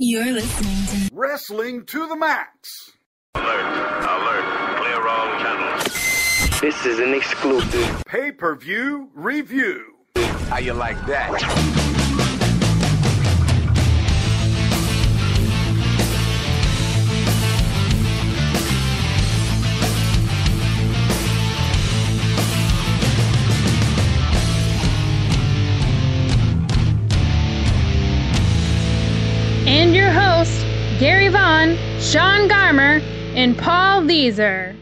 You're listening to Wrestling to the Max. Alert. Clear all channels. This is an exclusive Pay-per-view review. How you like that? And your hosts, Gary Vaughn, Sean Garmer, and Paul Leeser.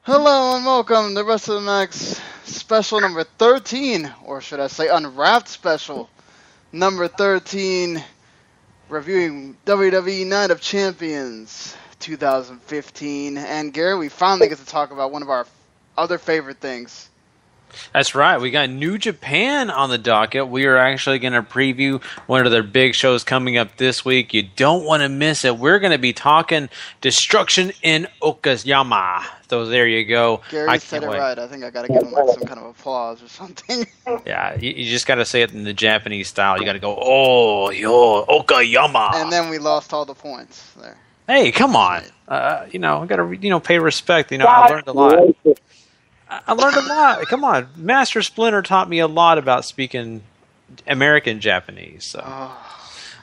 Hello and welcome to Wrestling to the Max special number 13, or should I say Unwrapped special number 13, reviewing WWE Night of Champions 2015. And Gary, we finally get to talk about one of our other favorite things. That's right. We got New Japan on the docket. We are actually going to preview one of their big shows coming up this week. You don't want to miss it. We're going to be talking Destruction in Okayama. So there you go. Gary said it right. I think I got to give him like some kind of applause or something. Yeah, you just got to say it in the Japanese style. You got to go, oh, yo, Okayama. And then we lost all the points there. Hey, come on. I got to pay respect. I learned a lot. I learned a lot. Come on. Master Splinter taught me a lot about speaking American Japanese. So.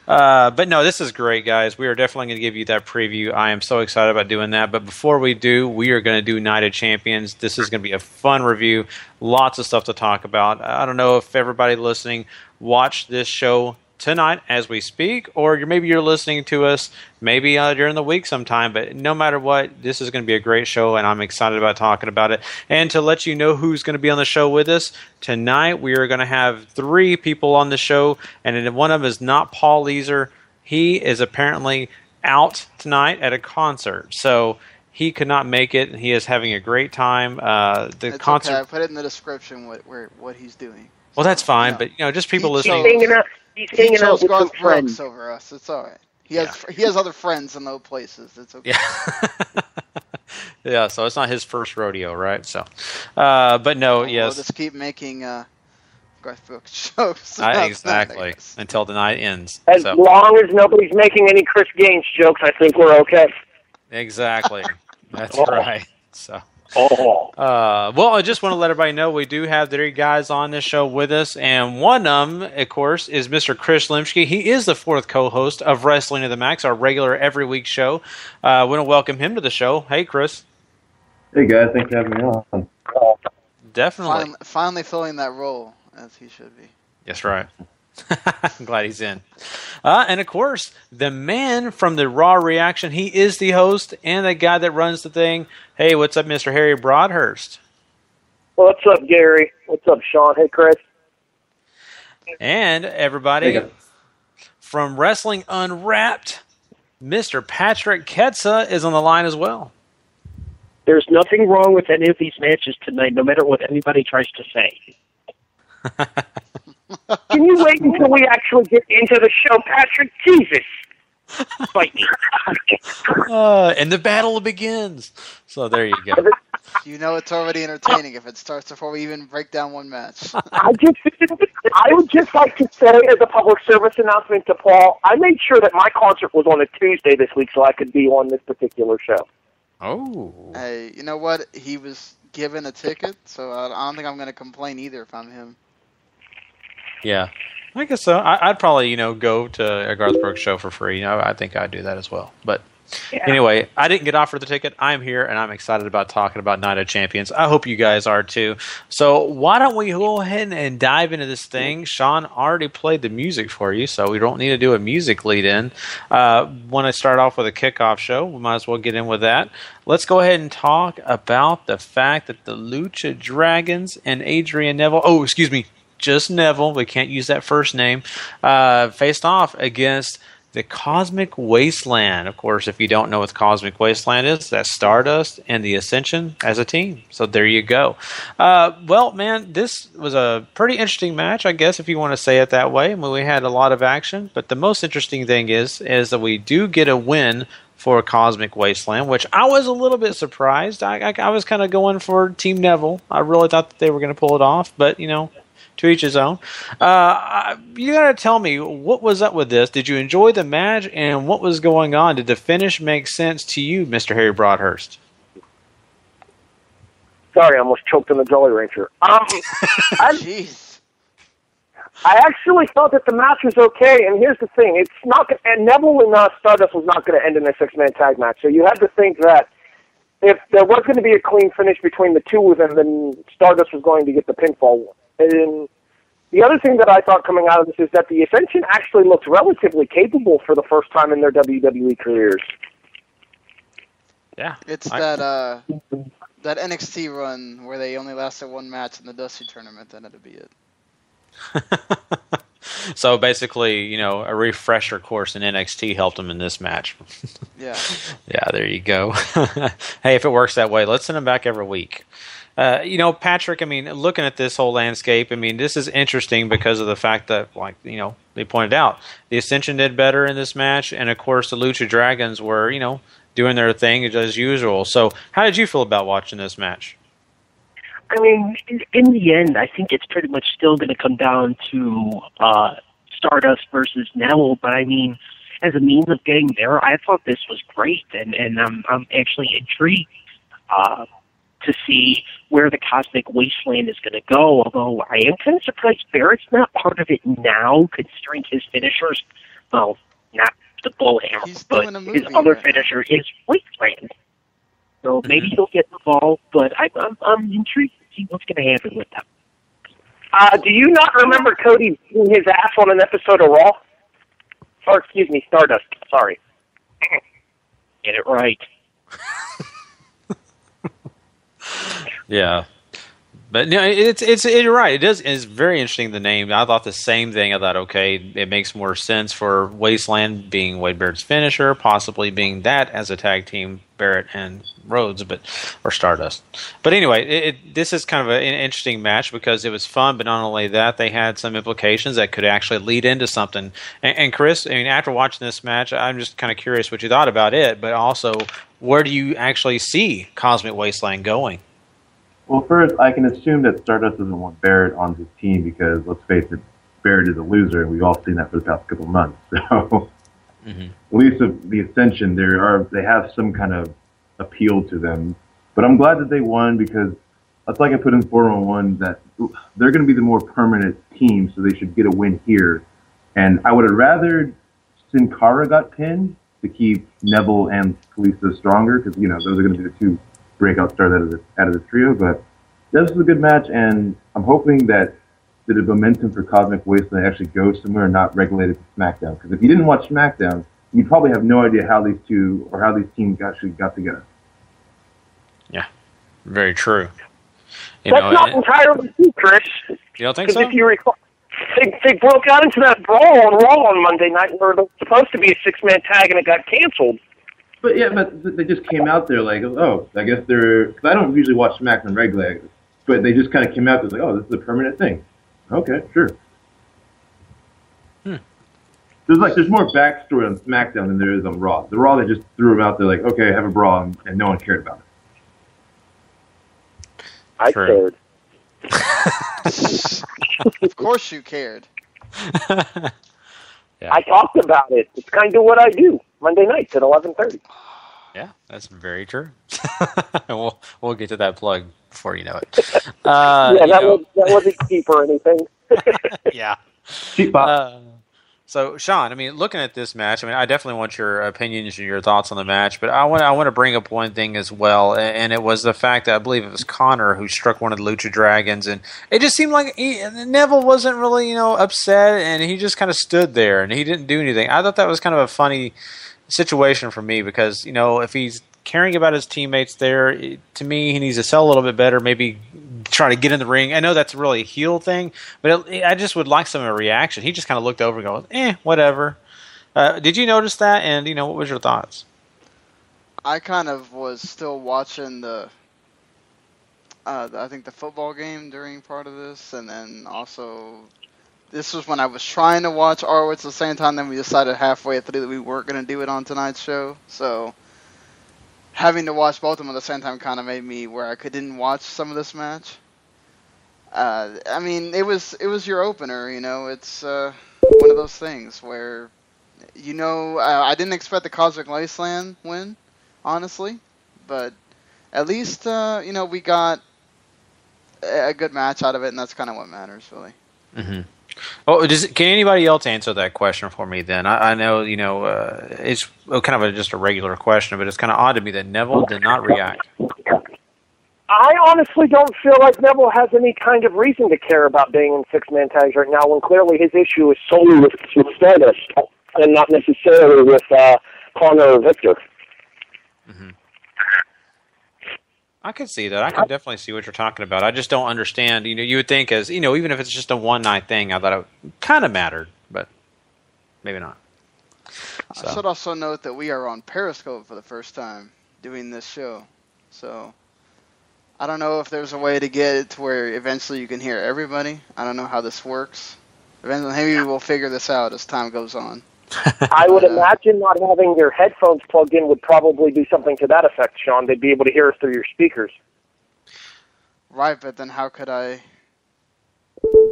But no, this is great, guys. We are definitely going to give you that preview. I am so excited about doing that. But before we do, we are going to do Night of Champions. This is going to be a fun review. Lots of stuff to talk about. I don't know if everybody listening watched this show tonight as we speak, or maybe you're listening to us maybe during the week sometime, but no matter what, this is going to be a great show, and I'm excited about talking about it. And to let you know who's going to be on the show with us, tonight we are going to have 3 people on the show, and one of them is not Paul Leeser. He is apparently out tonight at a concert, so he could not make it, and he is having a great time. The concert. Okay. I put it in the description what he's doing. Well, that's fine, but just people listening. He's hanging out with Garth Brooks over us. It's all right. He has other friends in those places. It's okay. Yeah. Yeah. So it's not his first rodeo, right? So, but no, yes. We'll just keep making Garth Brooks jokes. Exactly until the night ends. As long as nobody's making any Chris Gaines jokes, I think we're okay. Exactly. That's right. So. Well, I just want to let everybody know we do have 3 guys on this show with us, and one of them, of course, is Mr. Chris Lemchi. He is the 4th co-host of Wrestling to the Max, our regular every week show. I want to welcome him to the show. Hey, Chris. Hey, guys. Thanks for having me on. Definitely. Finally filling that role, as he should be. That's right. I'm glad he's in. And of course, the man from the Raw Reaction, he is the host and the guy that runs the thing. Hey, what's up, Mr. Harry Broadhurst? What's up, Gary? What's up, Sean? Hey, Chris. And everybody from Wrestling Unwrapped, Mr. Patrick Ketza is on the line as well. There's nothing wrong with any of these matches tonight, no matter what anybody tries to say. Can you wait until we actually get into the show, Patrick? Jesus. Fight me. And the battle begins. So there you go. It's already entertaining if it starts before we even break down one match. I would just like to say, as a public service announcement to Paul, I made sure that my concert was on a Tuesday this week so I could be on this particular show. Oh. Hey, you know what? He was given a ticket, so I don't think I'm going to complain either if I'm him. Yeah, I guess so. I'd probably, go to a Garth Brooks show for free. I think I'd do that as well. But anyway, I didn't get offered the ticket. I'm here, and I'm excited about talking about Night of Champions. I hope you guys are too. So why don't we go ahead and dive into this thing? Sean already played the music for you, so we don't need to do a music lead-in. Want to start off with a kickoff show? We might as well get in with that. Let's go ahead and talk about the fact that the Lucha Dragons and Adrian Neville... just Neville, we can't use that first name, faced off against the Cosmic Wasteland. Of course, if you don't know what the Cosmic Wasteland is, that's Stardust and the Ascension as a team. So there you go. Well, man, this was a pretty interesting match, I guess, if you want to say it that way. I mean, we had a lot of action, but the most interesting thing is that we do get a win for Cosmic Wasteland, which I was a little bit surprised. I was kind of going for Team Neville. I really thought that they were going to pull it off, but, to each his own. You got to tell me, what was up with this? Did you enjoy the match, and what was going on? Did the finish make sense to you, Mr. Harry Broadhurst? Sorry, I almost choked on the Jolly Rancher. Jeez. I actually thought that the match was okay, and here's the thing. It's not, and Neville and Stardust was not going to end in a six-man tag match, so you had to think that if there was going to be a clean finish between the two of them, then Stardust was going to get the pinfall. And the other thing that I thought coming out of this is that the Ascension actually looked relatively capable for the first time in their WWE careers. Yeah. It's that NXT run where they only lasted one match in the Dusty tournament, then it'd be it. So basically, a refresher course in NXT helped them in this match. Yeah. Yeah, there you go. Hey, if it works that way, let's send them back every week. Patrick, looking at this whole landscape, this is interesting because of the fact that, they pointed out, the Ascension did better in this match, and of course the Lucha Dragons were, doing their thing as usual. So how did you feel about watching this match? In the end, I think it's pretty much still going to come down to Stardust versus Neville, but as a means of getting there, I thought this was great, and I'm actually intrigued to see where the Cosmic Wasteland is going to go, although I am kind of surprised Barrett's not part of it now, considering his finishers, well, not the Bullhammer, but his other finisher is Wasteland. So maybe he'll get involved, but I'm intrigued to see what's going to happen with them. Do you not remember Cody beating his ass on an episode of Raw? Or, excuse me, Stardust. Sorry. Get it right. Yeah. But no, you're right. It's very interesting, the name. I thought the same thing. I thought, okay, it makes more sense for Wasteland being Wade Barrett's finisher, possibly being that as a tag team, Barrett and Rhodes, or Stardust. But anyway, this is kind of an interesting match because it was fun, but not only that, they had some implications that could actually lead into something. And Chris, after watching this match, I'm just kind of curious what you thought about it, but also, where do you actually see Cosmic Wasteland going? Well, first, I can assume that Stardust doesn't want Barrett on his team because, let's face it, Barrett is a loser, and we've all seen that for the past couple of months. So, at least with the Ascension, they have some kind of appeal to them. But I'm glad that they won because, that's like I put in 411, that they're going to be the more permanent team, so they should get a win here. And I would have rather Sin Cara got pinned to keep Neville and Kalisto stronger because, those are going to be the two breakout stars out of the trio, but this was a good match, and I'm hoping that the momentum for Cosmic Wasteland actually goes somewhere and not regulated to SmackDown. Because if you didn't watch SmackDown, you'd probably have no idea how these two or how these teams actually got together. Yeah, very true. That's not entirely true, Chris. You don't think so? If you recall, they broke out into that brawl on Raw on Monday night where it was supposed to be a six-man tag and it got canceled. But they just came out there like, oh, I guess because I don't usually watch SmackDown regularly, but they just kind of came out there like, oh, this is a permanent thing. Okay, sure. There's more backstory on SmackDown than there is on Raw. The Raw, they just threw them out there like, okay, have a brawl, and no one cared about it. I cared. Of course you cared. Yeah. I talked about it. It's kind of what I do Monday nights at 11:30. Yeah, that's very true. we'll get to that plug before you know it. That wasn't cheap or anything. Yeah. Cheap pop. So, Sean, looking at this match, I definitely want your opinions and your thoughts on the match, but I want to bring up one thing as well, and it was the fact that I believe it was Connor who struck one of the Lucha Dragons, and it just seemed like Neville wasn't really, upset, and he just kind of stood there, and he didn't do anything. I thought that was kind of a funny situation for me because, if he's caring about his teammates there, to me, he needs to sell a little bit better, maybe try to get in the ring. I know that's really a heel thing, but I just would like some of a reaction. He just kind of looked over and goes, whatever. Did you notice that? And what was your thoughts? I kind of was still watching I think the football game during part of this, and then also this was when I was trying to watch ROH at the same time. Then we decided halfway through that we weren't going to do it on tonight's show, so having to watch both of them at the same time kind of made me where I didn't watch some of this match. I mean, it was your opener, It's one of those things where, I didn't expect the Cosmic Wasteland win, honestly, but at least we got a good match out of it, and that's kind of what matters, really. Mm-hmm. Oh, can anybody else answer that question for me then? I know, it's kind of just a regular question, but it's kind of odd to me that Neville did not react. I honestly don't feel like Neville has any kind of reason to care about being in six-man tags right now, when clearly his issue is solely with Stardust and not necessarily with Connor or Victor. Mm-hmm. I could see that. I could definitely see what you're talking about. I just don't understand. You would think as, even if it's just a one-night thing, I thought it kind of mattered, but maybe not. So. I should also note that we are on Periscope for the first time doing this show. So I don't know if there's a way to get it to where eventually you can hear everybody. I don't know how this works. Eventually, maybe we'll figure this out as time goes on. I would imagine not having your headphones plugged in would probably do something to that effect, Sean. They'd be able to hear us through your speakers. Right, but then how could I...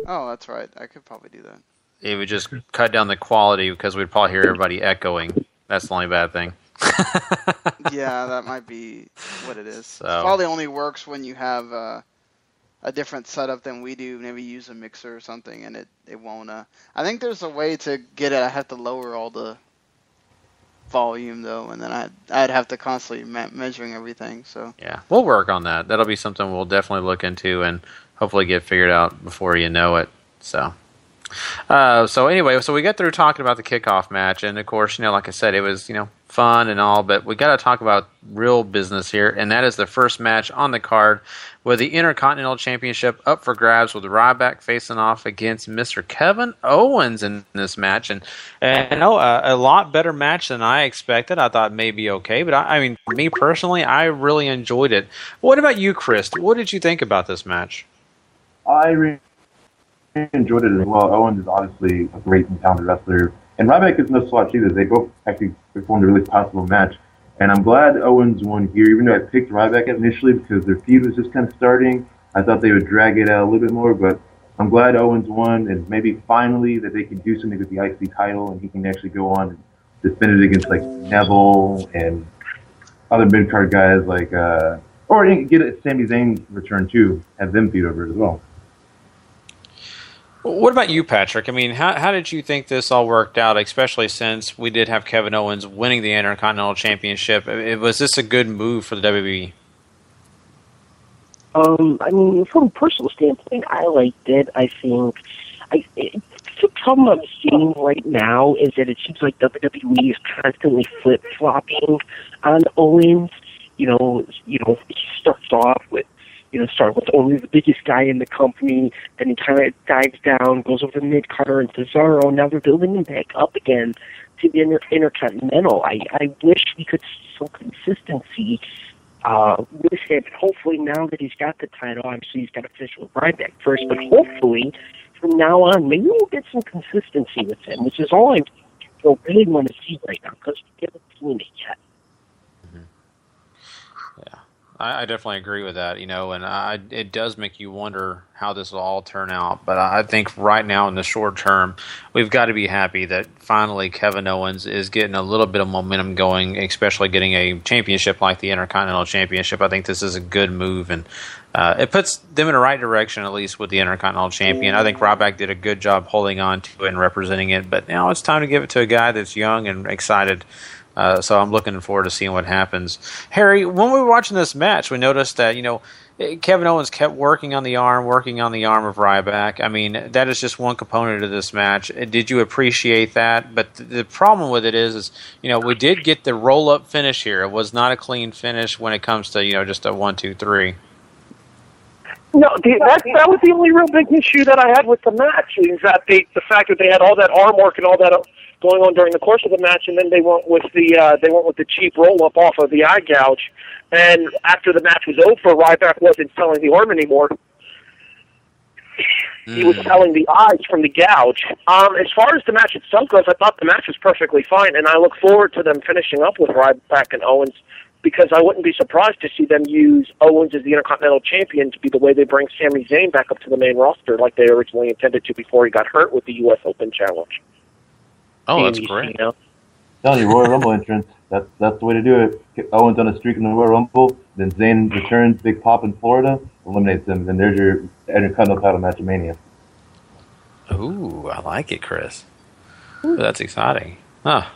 Oh, that's right. I could probably do that. It would just cut down the quality because we'd probably hear everybody echoing. That's the only bad thing. Yeah, that might be what it is. So. It probably only works when you have a different setup than we do. Maybe use a mixer or something, and it won't. I think there's a way to get it. I have to lower all the volume though, and then I'd have to constantly measuring everything. So yeah, we'll work on that. That'll be something we'll definitely look into and hopefully get figured out before you know it. So anyway, so we get through talking about the kickoff match, and of course, like I said, it was fun and all, but we got to talk about real business here, and that is the first match on the card with the Intercontinental Championship up for grabs, with Ryback facing off against Mr. Kevin Owens in this match, and a lot better match than I expected. I thought maybe okay, but I mean, me personally, I really enjoyed it. What about you, Chris? What did you think about this match? I really enjoyed it as well. Owens is obviously a great and talented wrestler, and Ryback is no slouch either. They both actually performed a really passable match, and I'm glad Owens won here, even though I picked Ryback initially because their feud was just kind of starting. I thought they would drag it out a little bit more, but I'm glad Owens won, and maybe finally that they can do something with the IC title, and he can actually go on and defend it against like Neville and other mid-card guys or he can get a Sami Zayn return too, have them feud over it as well. What about you, Patrick? I mean, how did you think this all worked out, especially since we did have Kevin Owens winning the Intercontinental Championship? Was this a good move for the WWE? I mean, from a personal standpoint, I liked it. I think the problem I'm seeing right now is that it seems like WWE is constantly flip-flopping on Owens. He starts off with only the biggest guy in the company, then he kind of dives down, goes over to mid-carder and Cesaro, now they're building him back up again to the Intercontinental. I wish we could see some consistency with him. Hopefully now that he's got the title, obviously he's got to finish with Ryback first, but hopefully from now on, maybe we'll get some consistency with him, which is all I really want to see right now, because we haven't seen it yet. I definitely agree with that, and it does make you wonder how this will all turn out. But I think right now in the short term, we've got to be happy that finally Kevin Owens is getting a little bit of momentum going, especially getting a championship like the Intercontinental Championship. I think this is a good move, and it puts them in the right direction, at least with the Intercontinental Champion. I think Ryback did a good job holding on to it and representing it, but now it's time to give it to a guy that's young and excited. So I'm looking forward to seeing what happens. Harry, when we were watching this match, we noticed that, Kevin Owens kept working on the arm of Ryback. I mean, that is just one component of this match. Did you appreciate that? But the problem with it is we did get the roll-up finish here. It was not a clean finish when it comes to, just a 1, 2, 3. No, that was the only real big issue that I had with the match, is that the fact that they had all that arm work and all that going on during the course of the match, and then they went with the cheap roll up off of the eye gouge. And after the match was over, Ryback wasn't selling the arm anymore. He was selling the eyes from the gouge. As far as the match itself goes, I thought the match was perfectly fine, and I look forward to them finishing up with Ryback and Owens, because I wouldn't be surprised to see them use Owens as the Intercontinental Champion to be the way they bring Sami Zayn back up to the main roster like they originally intended to before he got hurt with the U.S. Open Challenge. Oh, that's great. You know? Telling you, Royal Rumble entrance. That's the way to do it. Get Owens on a streak in the Royal Rumble, then Zayn returns, big pop in Florida, eliminates him, and there's your Intercontinental title match of Mania. Ooh, I like it, Chris. Ooh, that's exciting. Huh.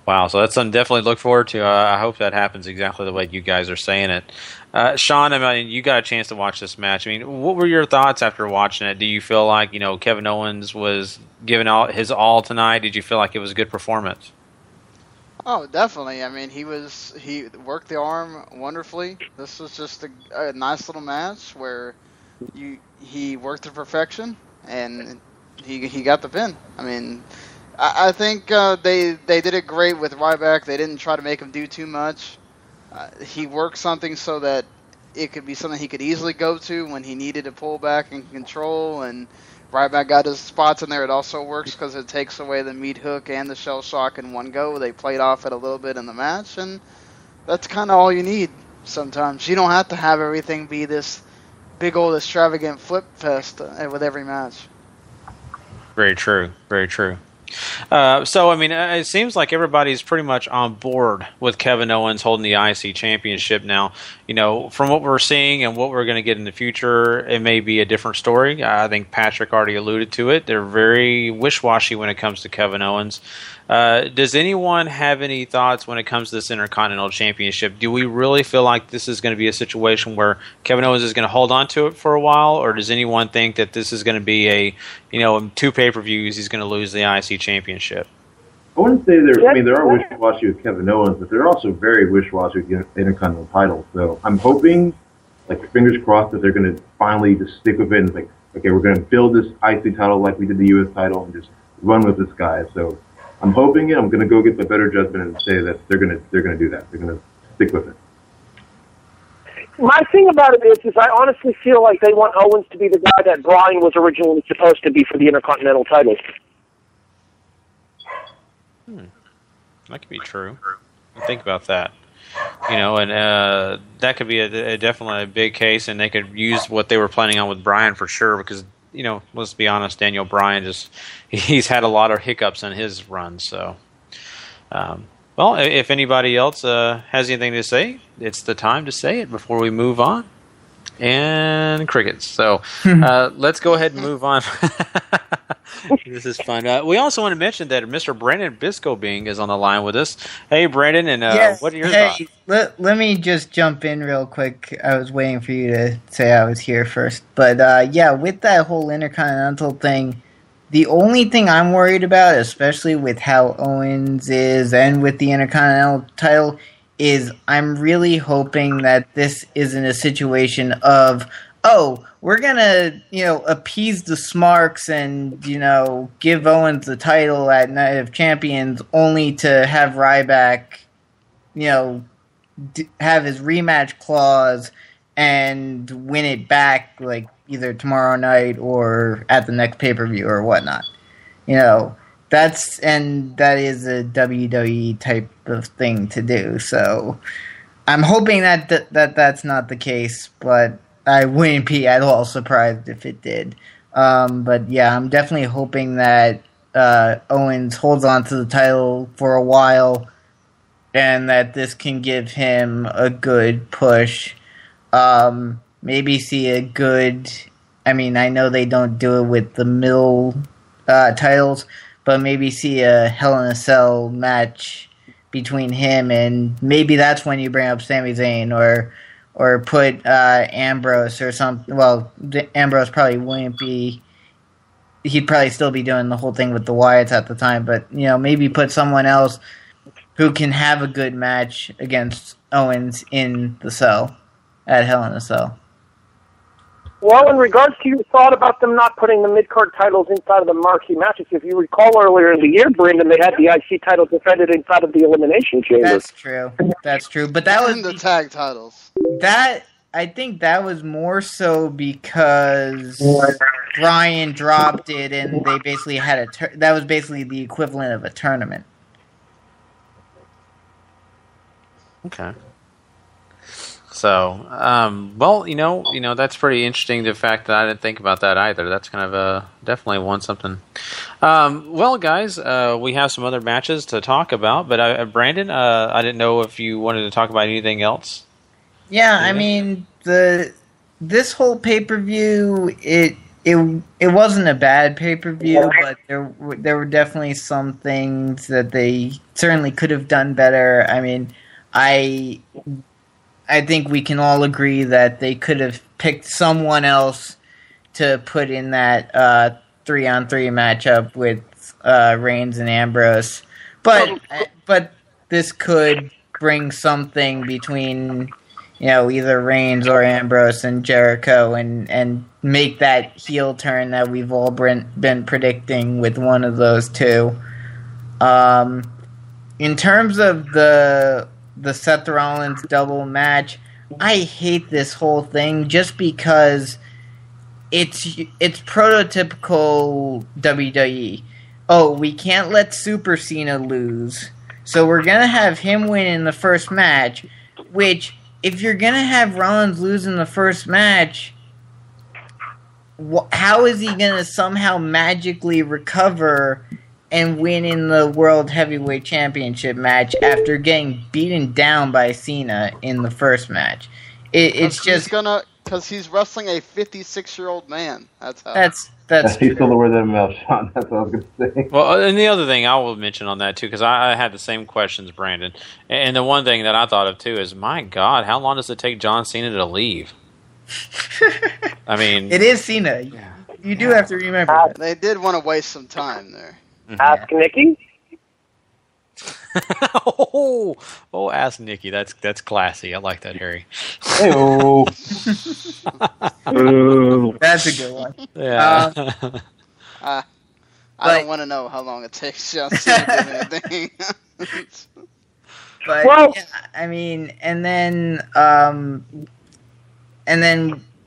Wow, so that's something to definitely look forward to. I hope that happens exactly the way you guys are saying it. Sean, I mean, you got a chance to watch this match. I mean, what were your thoughts after watching it? Do you feel like, Kevin Owens was giving his all tonight? Did you feel like it was a good performance? Oh, definitely. I mean, he worked the arm wonderfully. This was just a nice little match where he worked to perfection, and he got the pin. I mean, I think they did it great with Ryback. They didn't try to make him do too much. He worked something so that it could be something he could easily go to when he needed to pull back and control, and Ryback got his spots in there. It also works because it takes away the meat hook and the shell shock in one go. They played off it a little bit in the match, and that's kind of all you need sometimes. You don't have to have everything be this big old extravagant flip fest with every match. Very true. Very true. So, I mean, it seems like everybody's pretty much on board with Kevin Owens holding the IC championship now. From what we're seeing and what we're going to get in the future, it may be a different story. I think Patrick already alluded to it. They're very wish-washy when it comes to Kevin Owens. Does anyone have any thoughts when it comes to this Intercontinental Championship? Do we really feel like this is going to be a situation where Kevin Owens is going to hold on to it for a while, or does anyone think that this is going to be in 2 pay-per-views he's going to lose the IC Championship? I wouldn't say there are wish-washy with Kevin Owens, but they're also very wish-washy with the Intercontinental title. So I'm hoping, fingers crossed, that they're going to finally just stick with it and okay, we're going to build this IC title like we did the US title and just run with this guy. So I'm hoping it. I'm going to go get the better judgment and say that they're going to do that. They're going to stick with it. My thing about it is I honestly feel like they want Owens to be the guy that Bryan was originally supposed to be for the Intercontinental title. That could be true. Think about that. And that could be definitely a big case, and they could use what they were planning on with Bryan for sure, because let's be honest, Daniel Bryan he's had a lot of hiccups in his run. So, well, if anybody else has anything to say, it's the time to say it before we move on. And crickets. So let's go ahead and move on. This is fun. We also want to mention that Mr. Brandon Biscobing is on the line with us. Hey, Brandon, and yes, what are your thoughts? Let me just jump in real quick. I was waiting for you to say I was here first. But, yeah, with that whole Intercontinental thing, the only thing I'm worried about, especially with how Owens is and with the Intercontinental title, is I'm really hoping that this isn't a situation of, we're going to, appease the smarks and, give Owens the title at Night of Champions only to have Ryback, have his rematch clause and win it back, either tomorrow night or at the next pay-per-view or whatnot. That is a WWE type of thing to do. So I'm hoping that's not the case, but I wouldn't be at all surprised if it did. But yeah, I'm definitely hoping that Owens holds on to the title for a while and that this can give him a good push. Maybe see a good... I mean, I know they don't do it with the middle titles, but maybe see a Hell in a Cell match between him, and maybe that's when you bring up Sami Zayn or put Ambrose or something. Well, Ambrose probably wouldn't be. He'd probably still be doing the whole thing with the Wyatts at the time, but maybe put someone else who can have a good match against Owens in the Cell at Hell in a Cell. Well, in regards to your thought about them not putting the mid-card titles inside of the marquee matches, if you recall earlier in the year, Brandon, they had the IC title defended inside of the Elimination Chamber. That's true. That's true. But that was the tag titles. I think that was more so because Brian dropped it, and they basically had that was basically the equivalent of a tournament. Okay. So, well, you know, that's pretty interesting. The fact that I didn't think about that either. That's kind of definitely one something. Well, guys, we have some other matches to talk about, but Brandon, I didn't know if you wanted to talk about anything else. Yeah, I mean, this whole pay-per-view, it wasn't a bad pay-per-view, but there were definitely some things that they certainly could have done better. I mean, I think we can all agree that they could have picked someone else to put in that 3-on-3 matchup with Reigns and Ambrose. But this could bring something between, either Reigns or Ambrose and Jericho and make that heel turn that we've all been predicting with one of those two. In terms of the Seth Rollins double match, I hate this whole thing just because it's prototypical WWE. Oh, we can't let Super Cena lose, so we're going to have him win in the first match, which, if you're going to have Rollins lose in the first match, how is he going to somehow magically recover and win in the World Heavyweight Championship match after getting beaten down by Cena in the first match? It's just because he's wrestling a 56-year-old man. That's how. That's he's still the word of the mouth, Sean. That's what I was going to say. Well, and the other thing I will mention on that too, because I had the same questions, Brandon. And the one thing that I thought of too is, my God, how long does it take John Cena to leave? I mean, it is Cena. You do have to remember that. They did want to waste some time there. Ask Nikki. oh, ask Nikki. That's classy. I like that, Harry. Hey-oh. That's a good one. Yeah. I don't want to know how long it takes John Cena to do anything. But yeah, I mean, and then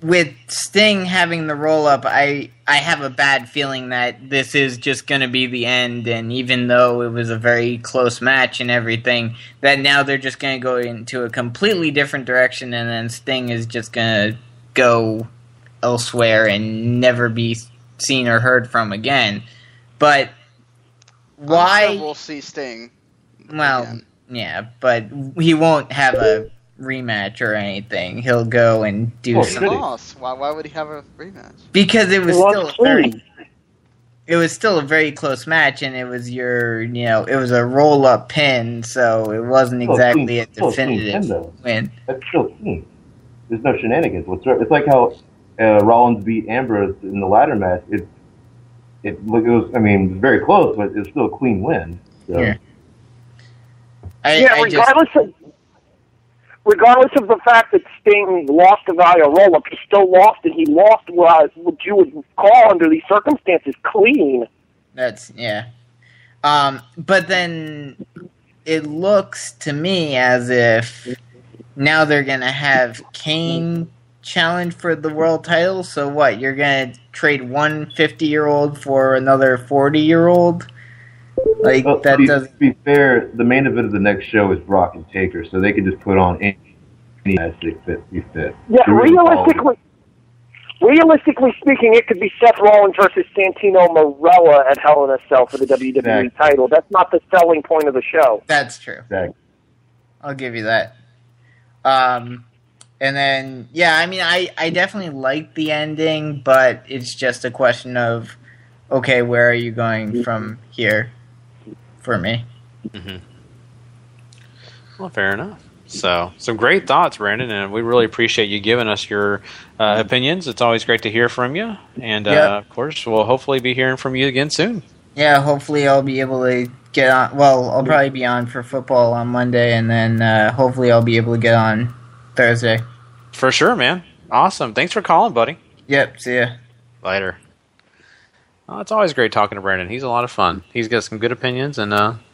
with Sting having the roll up, I have a bad feeling that this is just going to be the end. And even though it was a very close match and everything, that now they're just going to go into a completely different direction, and then Sting is just going to go elsewhere and never be seen or heard from again. But why? I'm sure we'll see Sting. Well, again. Yeah, but he won't have a rematch or anything. He'll go and do something. Why would he have a rematch? Because it was still a very close match, and it was it was a roll up pin, so it wasn't exactly a definitive win. That's still clean. There's no shenanigans whatsoever. It's like how Rollins beat Ambrose in the ladder match. It was very close, but it's still a clean win. So. Yeah. Regardless of the fact that Sting lost via roll-up, he still lost, and he lost what you would call, under these circumstances, clean. But then it looks to me as if now they're going to have Kane challenge for the world title. So what? You're going to trade one 50-year-old for another 40-year-old? To be fair, the main event of the next show is Brock and Taker, so they can just put on any match they fit. Yeah, realistically speaking, it could be Seth Rollins versus Santino Marella at Hell in a Cell for the WWE title. That's not the selling point of the show. That's true. Exactly. I'll give you that. And then, I definitely like the ending, but it's just a question of, okay, where are you going from here? For me. Mm-hmm. Well, fair enough. So, some great thoughts, Brandon, and we really appreciate you giving us your opinions. It's always great to hear from you, and of course, we'll hopefully be hearing from you again soon. Yeah, hopefully I'll be able to get on. Well, I'll probably be on for football on Monday, and then hopefully I'll be able to get on Thursday. For sure, man. Awesome. Thanks for calling, buddy. Yep, see ya. Later. Oh, it's always great talking to Brandon. He's a lot of fun. He's got some good opinions and,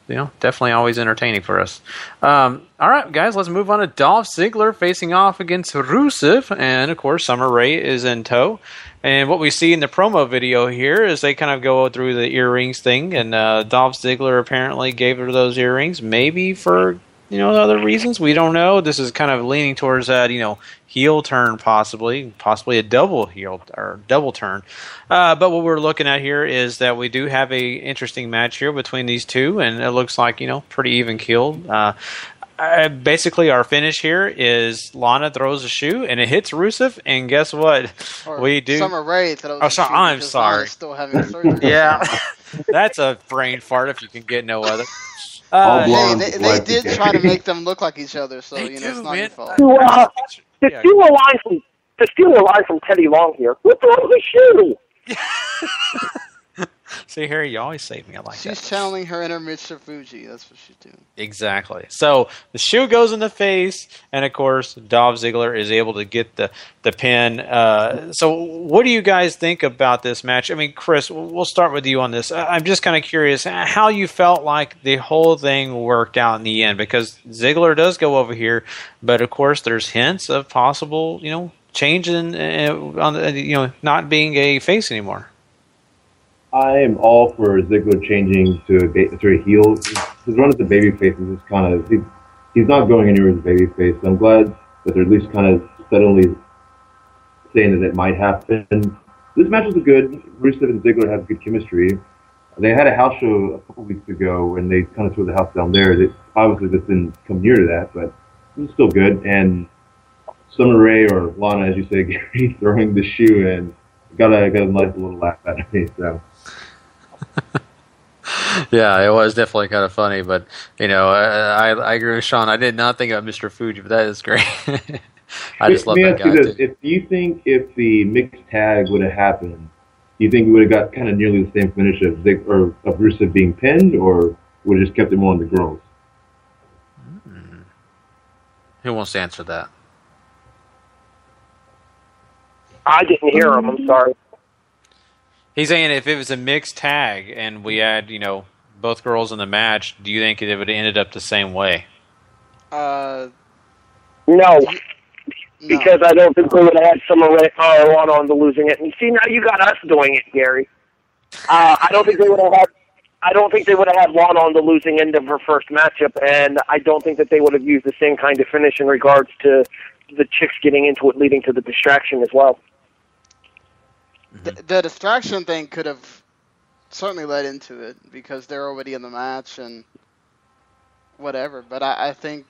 definitely always entertaining for us. All right, guys, let's move on to Dolph Ziggler facing off against Rusev. And, of course, Summer Rae is in tow. And what we see in the promo video here is they kind of go through the earrings thing. And Dolph Ziggler apparently gave her those earrings, maybe for, other reasons. We don't know. This is kind of leaning towards that, heel turn possibly a double heel or double turn. But what we're looking at here is that we do have a interesting match here between these two, and it looks like, pretty even keeled. Basically, our finish here is Lana throws a shoe and it hits Rusev, and guess what? We do. Summer Rae throws a shoe. I'm sorry. Lana's still having surgery. Yeah, that's a brain fart if you can get no other. They did try to make them look like each other, so it's not your fault. To steal a line from Teddy Long here, who throws a shoe? See, Harry, you always save me. I like She's that. channeling her inner Mr. Fuji. That's what she's doing. Exactly. So the shoe goes in the face, and of course, Dolph Ziggler is able to get the pin. So what do you guys think about this match? I mean, Chris, we'll start with you on this. I'm just kind of curious how you felt like the whole thing worked out in the end, because Ziggler does go over here, but of course, there's hints of possible, change in, not being a face anymore. I am all for Ziggler changing to a heel. His run as a babyface is just kind of he's not going anywhere as a babyface. I'm glad that they're at least kind of steadily saying that it might happen. This match was good. Rusev and Ziggler have good chemistry. They had a house show a couple weeks ago, and they kind of tore the house down there. Obviously, this didn't come near to that, but it was still good. And Summer Rae or Lana, as you say, Gary, throwing the shoe in, got a nice little laugh out of me. So. Yeah, it was definitely kind of funny, but I agree with Sean. I did not think of Mr. Fuji, but that is great. I just love that guy too. If the mixed tag would have happened, do you think we would have got kind of nearly the same finish of Rusev being pinned, or would have just kept it more on the girls? Who wants to answer that? I didn't hear him. I'm sorry. He's saying if it was a mixed tag and we had, both girls in the match, do you think it would have ended up the same way? No. Because I don't think we would have had Summer Rae or Lana on the losing it. And see, now you got us doing it, Gary. I don't think they would have had Lana on the losing end of her first matchup, and I don't think that they would have used the same kind of finish in regards to the chicks getting into it, leading to the distraction as well. The distraction thing could have certainly led into it because they're already in the match and whatever. But I think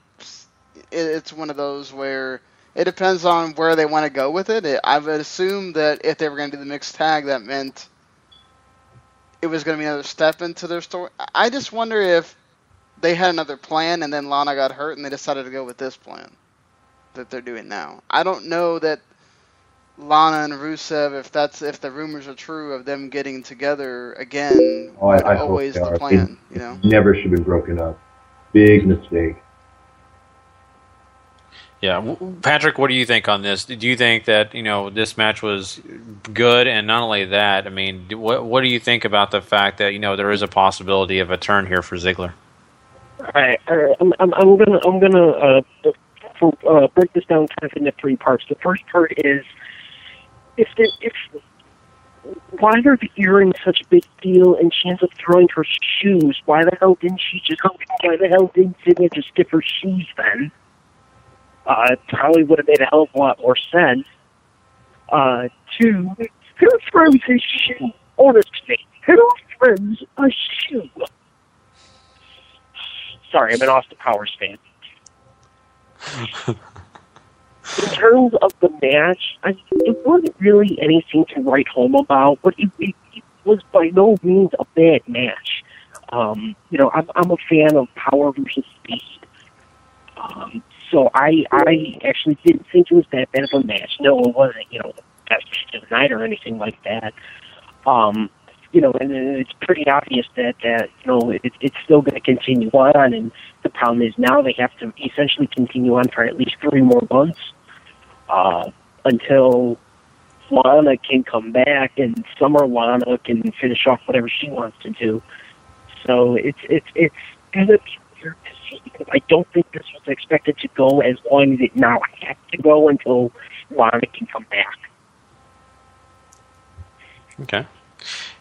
it's one of those where it depends on where they want to go with it. I would assume that if they were going to do the mixed tag, that meant it was going to be another step into their story. I just wonder if they had another plan and then Lana got hurt and they decided to go with this plan that they're doing now. I don't know that Lana and Rusev, if the rumors are true of them getting together again, I always hope the plan, Never should have been broken up. Big mistake. Yeah, Patrick, what do you think on this? Do you think that this match was good, and not only that, I mean, what do you think about the fact that there is a possibility of a turn here for Ziggler? All right. I'm gonna break this down kind of into three parts. The first part is why are the earrings such a big deal and she ends up throwing her shoes? Why the hell didn't Ziggler just skip her shoes then? It probably would have made a hell of a lot more sense. Two, who throws a shoe? Honestly, who throws a shoe? Sorry, I'm an Austin Powers fan. In terms of the match, it wasn't really anything to write home about, but it was by no means a bad match. I'm a fan of power versus speed. So I actually didn't think it was that bad of a match. No, it wasn't, the best match of the night or anything like that. And it's pretty obvious that it's still going to continue on, and the problem is now they have to essentially continue on for at least 3 more months until Lana can come back, and Summer Lana can finish off whatever she wants to do. So it's gonna be weird to see, because I don't think this was expected to go as long as it now has to go until Lana can come back. Okay.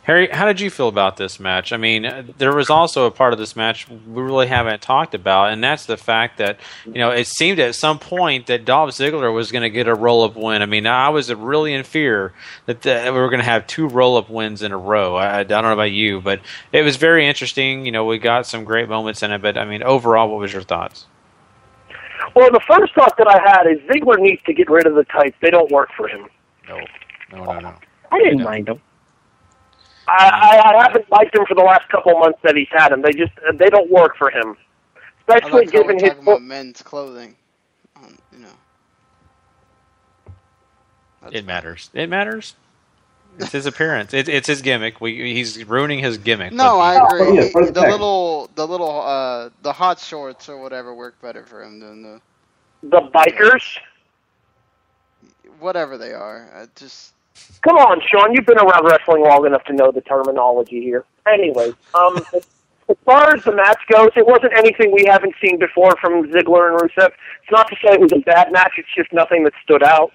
Harry, how did you feel about this match? I mean, there was also a part of this match we really haven't talked about, and that's the fact that, it seemed at some point that Dolph Ziggler was going to get a roll-up win. I mean, I was really in fear that we were going to have 2 roll-up wins in a row. I don't know about you, but it was very interesting. We got some great moments in it, but, I mean, overall, what was your thoughts? Well, the first thought that I had is Ziggler needs to get rid of the tights. They don't work for him. No. I didn't mind them. I haven't liked him for the last couple months that he's had him. They don't work for him, especially given his about men's clothing. It matters. It matters. It's his appearance. It's his gimmick. He's ruining his gimmick. No, I agree. The hot shorts or whatever work better for him than the bikers. Whatever they are, Come on, Sean. You've been around wrestling long enough to know the terminology here. Anyway, as far as the match goes, it wasn't anything we haven't seen before from Ziggler and Rusev. It's not to say it was a bad match. It's just nothing that stood out.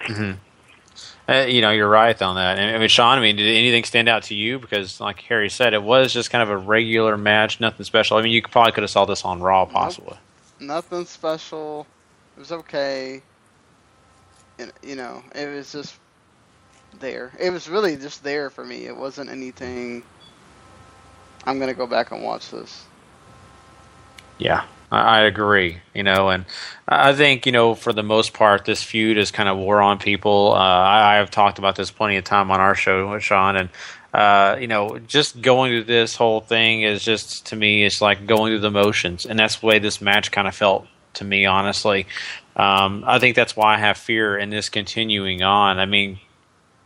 Mm-hmm. You're right on that. I mean, Sean, did anything stand out to you? Because, like Harry said, it was just kind of a regular match, nothing special. I mean, you probably could have saw this on Raw, possibly. Nothing special. It was okay. It was just there. It was really just there for me. It wasn't anything. I'm gonna go back and watch this. Yeah, I agree. And I think for the most part, this feud has kind of wore on people. I have talked about this plenty of time on our show with Sean, and just going through this whole thing is just, to me, it's like going through the motions, and that's the way this match kind of felt to me, honestly. I think that's why I have fear in this continuing on. I mean,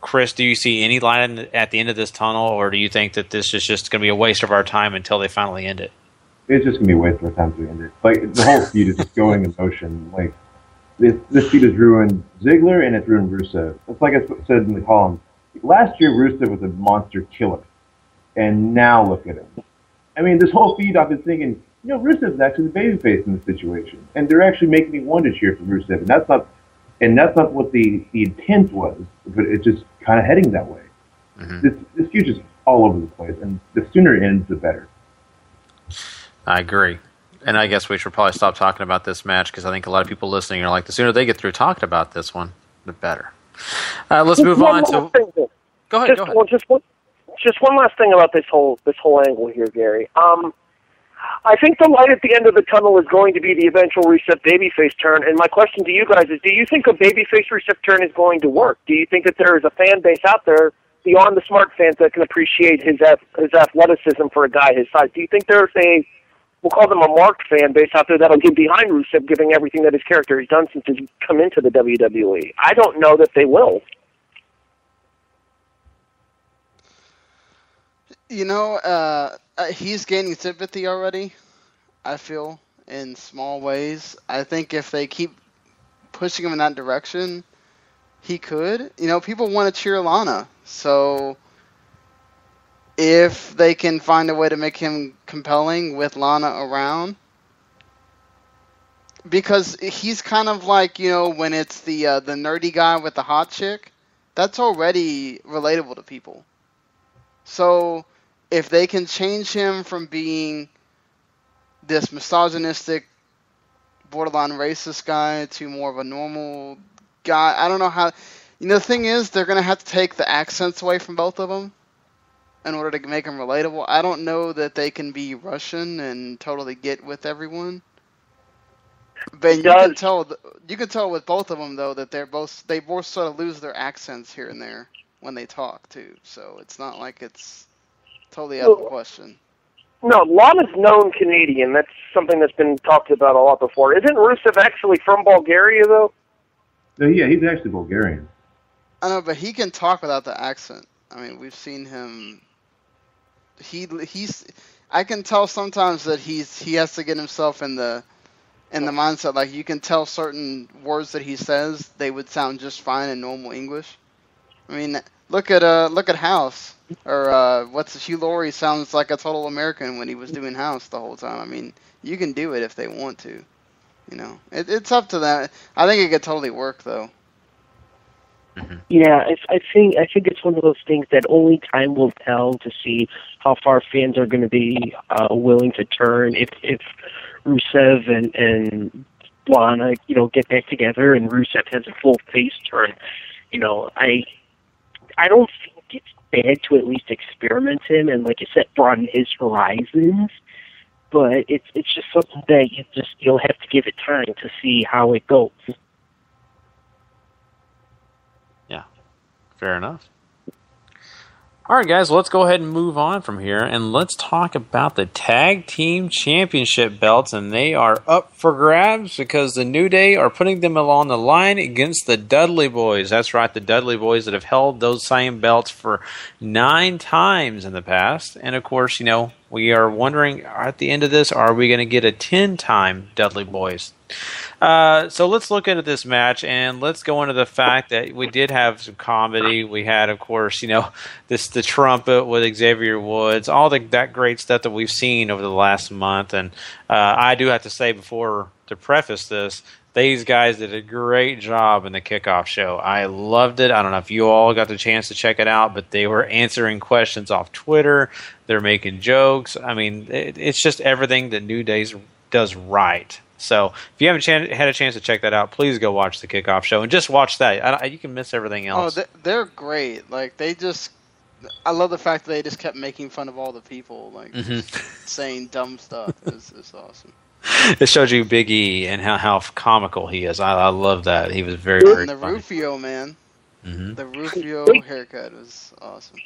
Chris, do you see any light at the end of this tunnel, or do you think that this is just going to be a waste of our time until they finally end it? It's just going to be a waste of our time to end it. Like, the whole feud is just going in motion. Like, this feud has ruined Ziggler and it's ruined Rusev. It's like I said in the column. Last year, Rusev was a monster killer, and now look at him. I mean, this whole feud, I've been thinking, Rusev's actually the babyface in this situation, and they're actually making me want to cheer for Rusev, and that's not what the intent was, but it's just kind of heading that way. Mm-hmm. This feud is all over the place, and the sooner it ends, the better. I agree, and I guess we should probably stop talking about this match, because I think a lot of people listening are like, the sooner they get through talking about this one, the better. Let's move on to. Go ahead. Just one last thing about this whole angle here, Gary. I think the light at the end of the tunnel is going to be the eventual Rusev babyface turn, and my question to you guys is, do you think a babyface Rusev turn is going to work? Do you think that there is a fan base out there beyond the smart fans that can appreciate his athleticism for a guy his size? Do you think there's we'll call them a marked fan base out there that'll get behind Rusev, giving everything that his character has done since he's come into the WWE? I don't know that they will. He's gaining sympathy already, I feel, in small ways. I think if they keep pushing him in that direction, he could. People want to cheer Lana, so if they can find a way to make him compelling with Lana around, because he's kind of like, when it's the nerdy guy with the hot chick, that's already relatable to people. So if they can change him from being this misogynistic, borderline racist guy to more of a normal guy, I don't know how. The thing is, they're going to have to take the accents away from both of them in order to make him relatable. I don't know that they can be Russian and totally get with everyone. But you can tell with both of them, though, that they both sort of lose their accents here and there when they talk, too. So it's not like it's totally out of the question. No, Lana's known Canadian. That's something that's been talked about a lot before. Isn't Rusev actually from Bulgaria, though? No, yeah, he's actually Bulgarian. I know, but he can talk without the accent. I mean, we've seen him. I can tell sometimes that he has to get himself in the in the mindset, like, you can tell certain words that he says, they would sound just fine in normal English. I mean, look at House, or Hugh Laurie sounds like a total American when he was doing House the whole time. I mean, you can do it if they want to, you know. It's up to them. I think it could totally work, though. Yeah, I think it's one of those things that only time will tell to see how far fans are going to be willing to turn if Rusev and Lana, get back together and Rusev has a full face turn. I don't think it's bad to at least experiment him and, like you said, broaden his horizons. But it's just something that you'll have to give it time to see how it goes. Yeah, fair enough. All right, guys, let's go ahead and move on from here, and let's talk about the Tag Team Championship belts, and they are up for grabs because the New Day are putting them along the line against the Dudley Boys. That's right, the Dudley Boys that have held those same belts for 9 times in the past, and of course, we are wondering at the end of this, are we going to get a 10-time Dudley Boys? So let's look into this match, and let's go into the fact that we did have some comedy. We had, of course, the trumpet with Xavier Woods, all that great stuff that we've seen over the last month. And I do have to say, to preface this, these guys did a great job in the kickoff show. I loved it. I don't know if you all got the chance to check it out, but they were answering questions off Twitter. They're making jokes. I mean, it's just everything that New Day does right. So if you haven't had a chance to check that out, please go watch the kickoff show and just watch that. You can miss everything else. Oh, they're great. Like, I love the fact that they just kept making fun of all the people, like, just saying dumb stuff. It's awesome. It showed you Big E and how comical he is. I love that. He was very, very funny. And the Rufio, man. Mm-hmm. The Rufio haircut was awesome.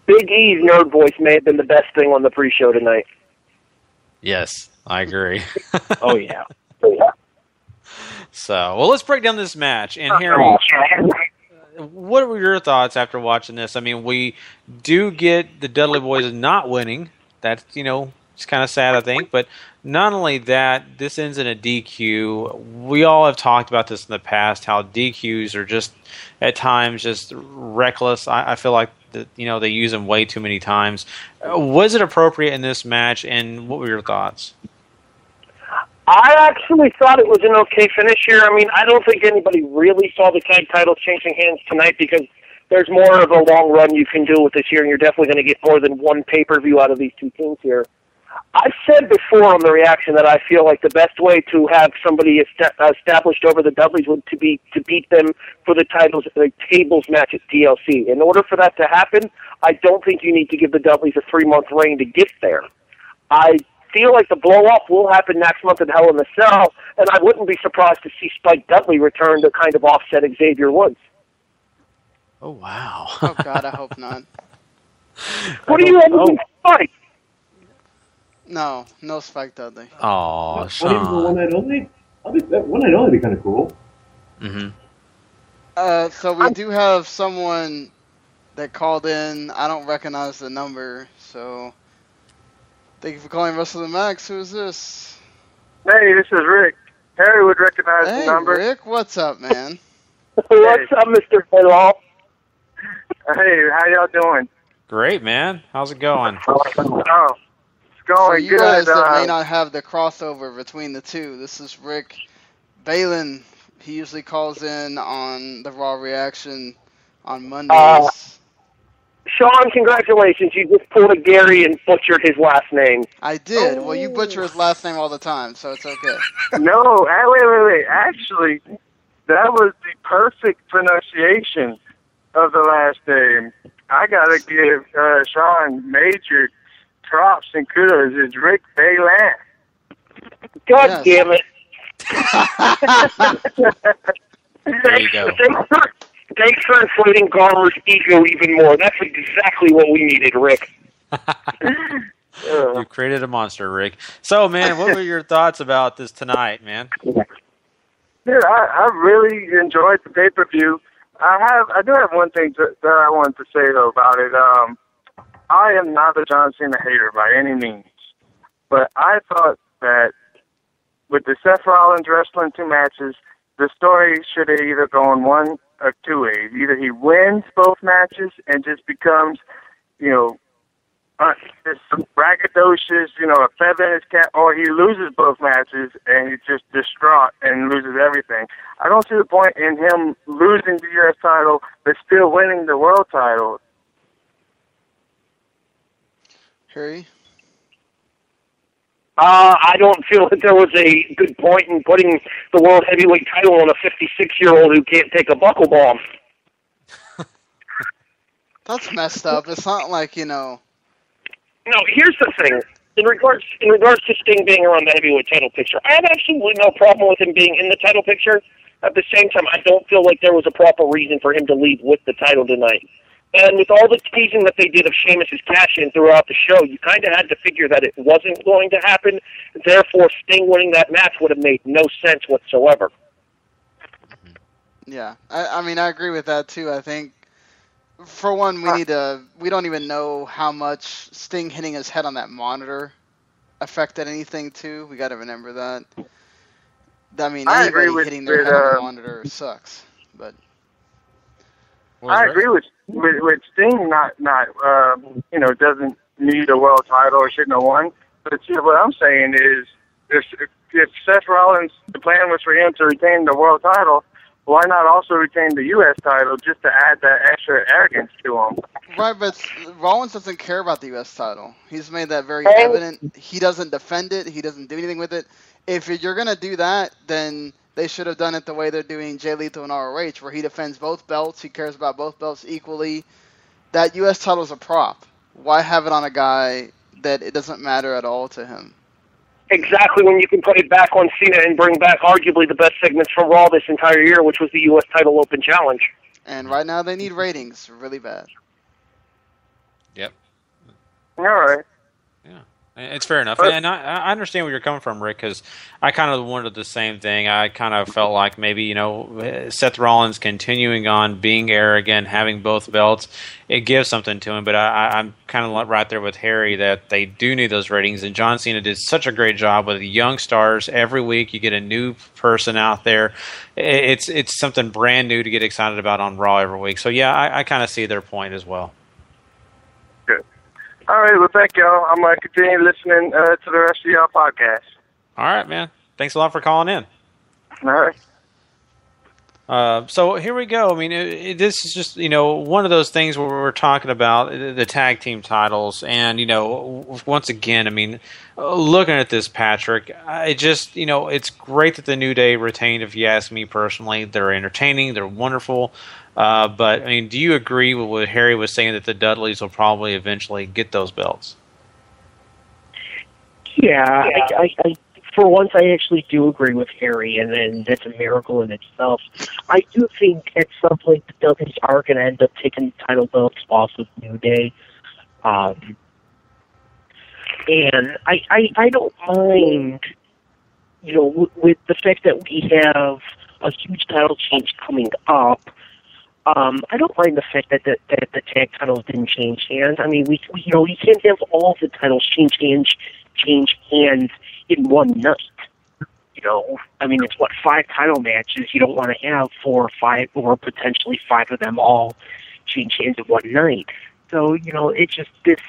Big E's nerd voice may have been the best thing on the pre-show tonight. Yes, I agree. Oh, yeah. So, well, let's break down this match. And Harry, what were your thoughts after watching this? I mean, we do get the Dudley Boys not winning. That's, it's kind of sad, I think. But not only that, this ends in a DQ. We all have talked about this in the past, how DQs are just, at times, just reckless. I feel like they use them way too many times. Was it appropriate in this match, and what were your thoughts? I actually thought it was an okay finish here. I mean, I don't think anybody really saw the tag titles changing hands tonight because there's more of a long run you can do with this year, and you're definitely going to get more than one pay-per-view out of these two teams here. I've said before on the reaction that I feel like the best way to have somebody established over the Dudleys would to beat them for the titles, the tables match at TLC. In order for that to happen, I don't think you need to give the Dudleys a 3-month reign to get there. I feel like the blow-off will happen next month at Hell in the Cell, and I wouldn't be surprised to see Spike Dudley return to kind of offset Xavier Woods. Oh, wow. Oh, God, I hope not. What do you have to Spike? No Spike Dudley. Oh, Sean. Not even the one night only? That one night only would be kind of cool. Mm-hmm. So we do have someone that called in. I don't recognize the number, so thank you for calling Wrestle the Max. Who is this? Hey, this is Rick. Harry would recognize the number. Hey, Rick, what's up, man? What's up, Mr. Halo? Hey, how y'all doing? Great, man. How's it going? Oh, it's going For you good. guys that may not have the crossover between the two, this is Rick Balin. He usually calls in on the Raw Reaction on Mondays. Sean, congratulations. You just pulled a Gary and butchered his last name. I did. Well, you butcher his last name all the time, so it's okay. No, wait. Actually, that was the perfect pronunciation of the last name. I gotta give Sean major props and kudos. It's Rick Balin. God damn it. There you go. Thanks for inflating Garmer's ego even more. That's exactly what we needed, Rick. You created a monster, Rick. So, man, what were your thoughts about this tonight, man? Yeah, I really enjoyed the pay-per-view. I do have one thing that I wanted to say, though, about it. I am not a John Cena hater by any means, but I thought that with the Seth Rollins wrestling 2 matches, the story should have either gone one of 2 ways. Either he wins both matches and just becomes, just some braggadocious, a feather in his cap, or he loses both matches and he's just distraught and loses everything. I don't see the point in him losing the U.S. title but still winning the world title. Harry? I don't feel that there was a good point in putting the World Heavyweight title on a 56-year-old who can't take a buckle bomb. That's messed up. It's not like, No, here's the thing. In regards to Sting being around the heavyweight title picture, I have absolutely no problem with him being in the title picture. At the same time, I don't feel like there was a proper reason for him to leave with the title tonight. And with all the teasing that they did of Sheamus' cash-in throughout the show, you kind of had to figure that it wasn't going to happen. Therefore, Sting winning that match would have made no sense whatsoever. Yeah, I mean, I agree with that too. I think, for one, we don't even know how much Sting hitting his head on that monitor affected anything too. We got to remember that. I mean, anybody hitting their head on the monitor sucks. But I agree with Sting. Not doesn't need a world title or shouldn't have won. But what I'm saying is, if Seth Rollins, the plan was for him to retain the world title, why not also retain the U.S. title just to add that extra arrogance to him? Right, but Rollins doesn't care about the U.S. title. He's made that very evident. He doesn't defend it. He doesn't do anything with it. If you're going to do that, then they should have done it the way they're doing Jay Lethal and ROH, where he defends both belts. He cares about both belts equally. That U.S. title is a prop. Why have it on a guy that it doesn't matter at all to him? Exactly, when you can put it back on Cena and bring back arguably the best segments from Raw this entire year, which was the U.S. title open challenge. And right now they need ratings really bad. Yep. All right. Yeah. It's fair enough. And I understand where you're coming from, Rick, because I kind of wanted the same thing. I kind of felt like maybe, Seth Rollins continuing on being arrogant, having both belts, it gives something to him. But I'm kind of right there with Harry that they do need those ratings. And John Cena did such a great job with the young stars. Every week you get a new person out there. It's something brand new to get excited about on Raw every week. So, yeah, I kind of see their point as well. Good. All right, well, thank y'all. I'm going to continue listening to the rest of y'all podcast. All right, man. Thanks a lot for calling in. All right. So here we go. I mean, this is just, one of those things where we're talking about the tag team titles. And, once again, I mean, looking at this, Patrick, it's great that the New Day retained, if you ask me personally. They're entertaining. They're wonderful. But, I mean, do you agree with what Harry was saying that the Dudleys will probably eventually get those belts? Yeah. I for once, I actually do agree with Harry, and that's a miracle in itself. I do think at some point the Dudleys are going to end up taking title belts off of New Day. And I don't mind, with the fact that we have a huge title change coming up. I don't mind the fact that the tag titles didn't change hands. I mean, we can't have all the titles change hands in one night. I mean, it's 5 title matches. You don't want to have 4 or 5, or potentially 5 of them all change hands in one night. So, it just this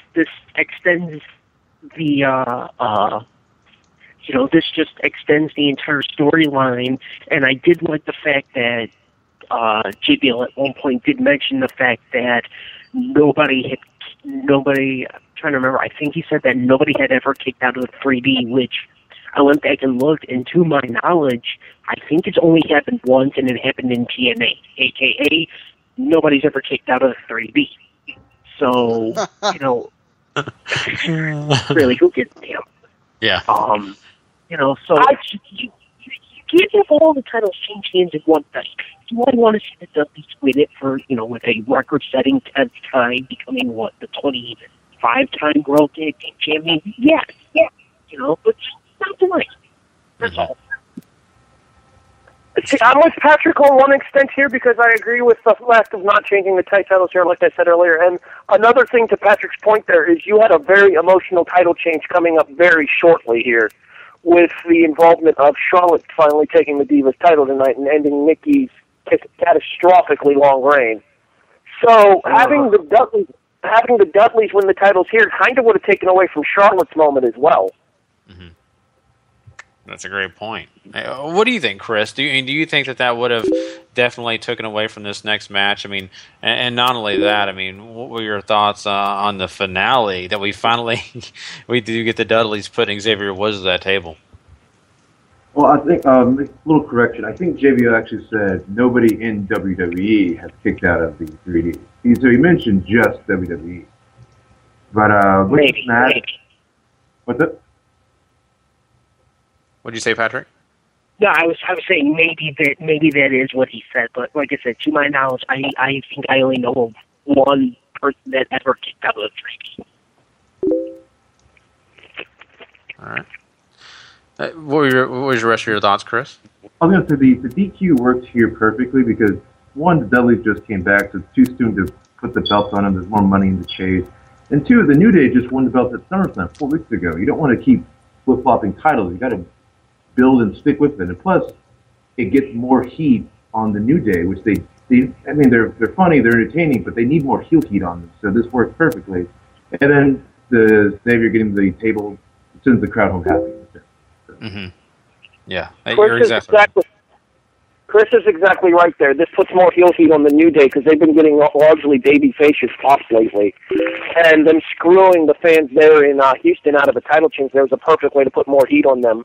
extends the this just extends the entire storyline. And I did like the fact that JBL at one point did mention the fact that nobody, I'm trying to remember, I think he said that nobody had ever kicked out of the 3D, which I went back and looked, and to my knowledge, I think it's only happened once, and it happened in TNA, a.k.a. nobody's ever kicked out of the 3D. So, really, who gives a damn? Yeah. So you can't have all the titles change hands in one night. Do I want to see the Dudleys win it for, with a record-setting 10th time, becoming, the 25-time World Tag Team Champion? Yes, but just not tonight. That's all. See, I'm with Patrick on one extent here because I agree with the fact of not changing the tag titles here, like I said earlier. And another thing to Patrick's point there is you had a very emotional title change coming up very shortly here with the involvement of Charlotte finally taking the Divas title tonight and ending Nikki's catastrophically long reign. So having the Dudleys win the titles here kind of would have taken away from Charlotte's moment as well. Mm-hmm. That's a great point. What do you think, Chris? Do you think that would have definitely taken away from this next match? I mean, and not only that, I mean, what were your thoughts on the finale that we finally we do get the Dudleys putting Xavier Woods at that table? Well, I think a little correction. I think JBL actually said nobody in WWE has kicked out of the 3D. So he mentioned just WWE. But maybe. What's that? What'd you say, Patrick? No, I was saying maybe that is what he said, but like I said, to my knowledge, I think I only know of one person that ever kicked out of the 3D. All right. What was the rest of your thoughts, Chris? I was going to say the DQ worked here perfectly because, one, the Dudleys just came back, so it's too soon to put the belts on them. There's more money in the chase. And two, the New Day just won the belts at SummerSlam 4 weeks ago. You don't want to keep flip-flopping titles. You got to build and stick with it. And plus, it gets more heat on the New Day, which they're funny, they're entertaining, but they need more heel heat on them. So this works perfectly. And then the Xavier getting the table sends the crowd home happy. Mm-hmm. Yeah, Chris is exactly right there. This puts more heel heat on the New Day because they've been getting largely babyfacious pops lately. And them screwing the fans there in Houston out of a title change, there was a perfect way to put more heat on them.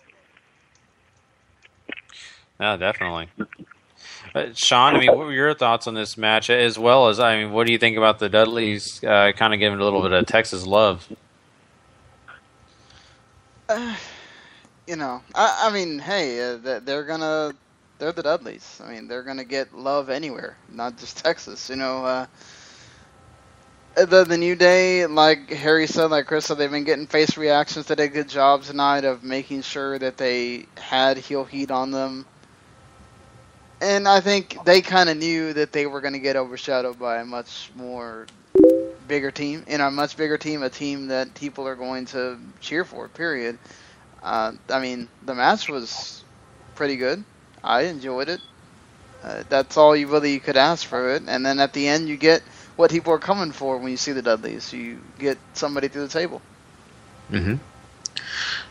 Yeah, definitely. Sean, I mean, what were your thoughts on this match? As well as, I mean, what do you think about the Dudleys kind of giving a little bit of Texas love? You know, I mean, hey, they're the Dudleys. I mean, they're gonna get love anywhere, not just Texas. You know, the New Day, like Harry said, like Chris said, they've been getting face reactions. They did a good job tonight of making sure that they had heel heat on them. And I think they kind of knew that they were going to get overshadowed by a much bigger team. In a much bigger team, a team that people are going to cheer for, period. I mean, the match was pretty good. I enjoyed it. That's all you really could ask for it. And then at the end, you get what people are coming for when you see the Dudleys. You get somebody through the table. Mm-hmm.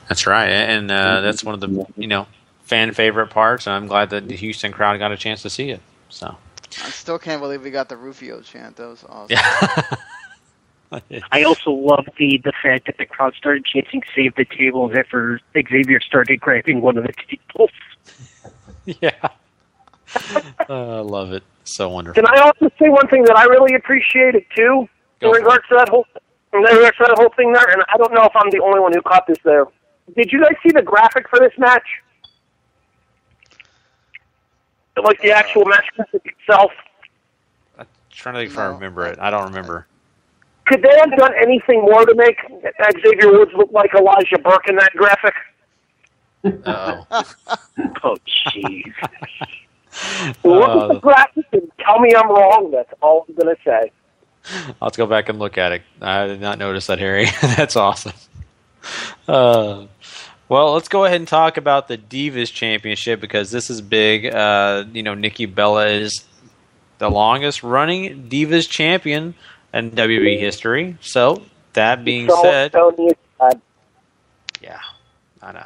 That's right. And that's one of the, fan favorite parts. And I'm glad that the Houston crowd got a chance to see it. So I still can't believe we got the Rufio chant. That was awesome. Yeah. I also love the fact that the crowd started chanting "Save the tables" after Xavier started grabbing one of the tables. Yeah. I love it. So wonderful. Can I also say one thing that I really appreciated too in regards to that whole thing there? And I don't know if I'm the only one who caught this there. Did you guys see the graphic for this match? Like the actual match itself? I'm trying to think if I remember it. I don't remember. Could they have done anything more to make Xavier Woods look like Elijah Burke in that graphic? Oh. Oh, jeez. Look at the graphic and tell me I'm wrong. That's all I'm going to say. I'll have to go back and look at it. I did not notice that, Harry. That's awesome. Well, let's go ahead and talk about the Divas Championship because this is big. Nikki Bella is the longest running Divas champion in WWE history. So, that being said... Yeah, I know.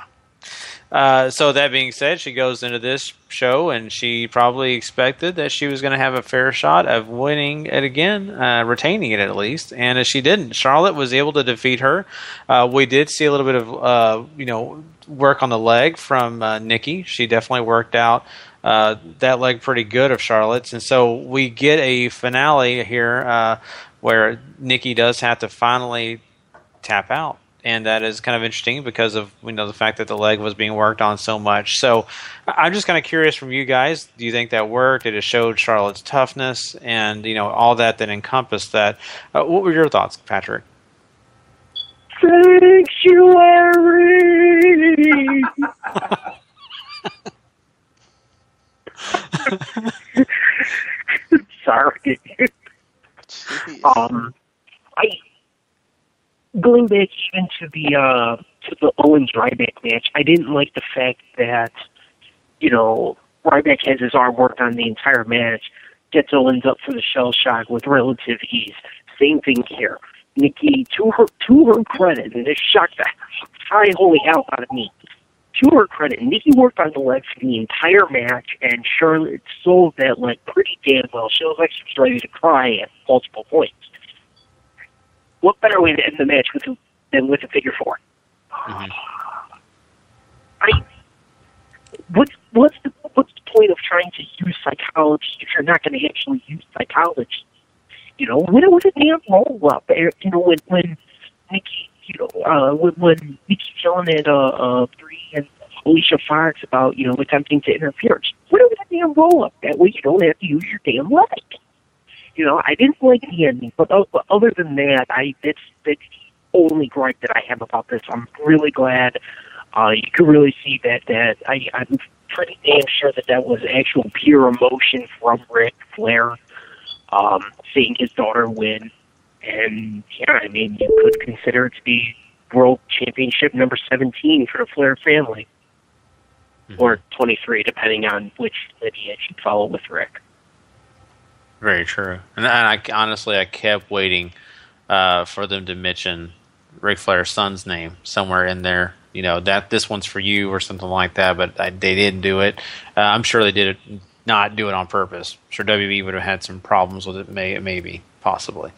So that being said, she goes into this show and she probably expected that she was going to have a fair shot of winning it again, retaining it at least, and she didn't. Charlotte was able to defeat her. We did see a little bit of work on the leg from Nikki. She definitely worked out that leg pretty good of Charlotte's, and so we get a finale here where Nikki does have to finally tap out. And that is kind of interesting because of the fact that the leg was being worked on so much. So I'm just kind of curious from you guys. Do you think that worked? Did it show Charlotte's toughness and all that encompassed that? What were your thoughts, Patrick? Sanctuary. Sorry. Going back even to to the Owens-Ryback match, I didn't like the fact that, you know, Ryback has his arm worked on the entire match, gets Owens up for the shell shock with relative ease. Same thing here. Nikki, to her credit, and this shocked the high holy hell out of me. To her credit, Nikki worked on the legs for the entire match, and Charlotte sold that leg pretty damn well. She was like she was ready to cry at multiple points. What better way to end the match than with a figure four? Mm-hmm. What's the point of trying to use psychology if you're not going to actually use psychology? You know, when it was a damn roll up, you know, when Nikki, you know, when Nikki's yelling at Bree and Alicia Fox about, you know, attempting to interfere, when it was a damn roll up, that way you don't have to use your damn leg. You know, I didn't like the ending, but other than that, that's the only gripe that I have about this. I'm really glad. You can really see that I'm pretty damn sure that was actual pure emotion from Ric Flair, seeing his daughter win. And, yeah, I mean, you could consider it to be World Championship number 17 for the Flair family. Mm-hmm. Or 23, depending on which lineage you follow with Rick. Very true. And I honestly, I kept waiting for them to mention Ric Flair's son's name somewhere in there. You know, that this one's for you or something like that, but they didn't do it. I'm sure they did it, not do it on purpose. I'm sure WWE would have had some problems with it, maybe, possibly.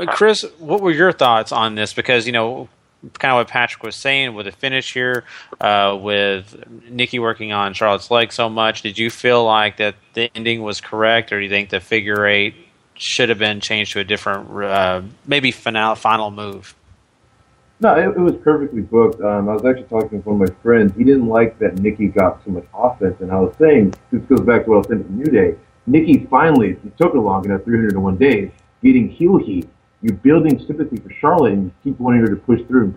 Chris, what were your thoughts on this? Because, you know, kind of what Patrick was saying with the finish here, with Nikki working on Charlotte's leg so much, did you feel like that the ending was correct, or do you think the figure eight should have been changed to a different, maybe final move? No, it was perfectly booked. I was actually talking to one of my friends. He didn't like that Nikki got so much offense, and I was saying, this goes back to what I was saying at the New Day, Nikki finally, it took her long enough, 301 days, getting heel heat. You're building sympathy for Charlotte, and you keep wanting her to push through.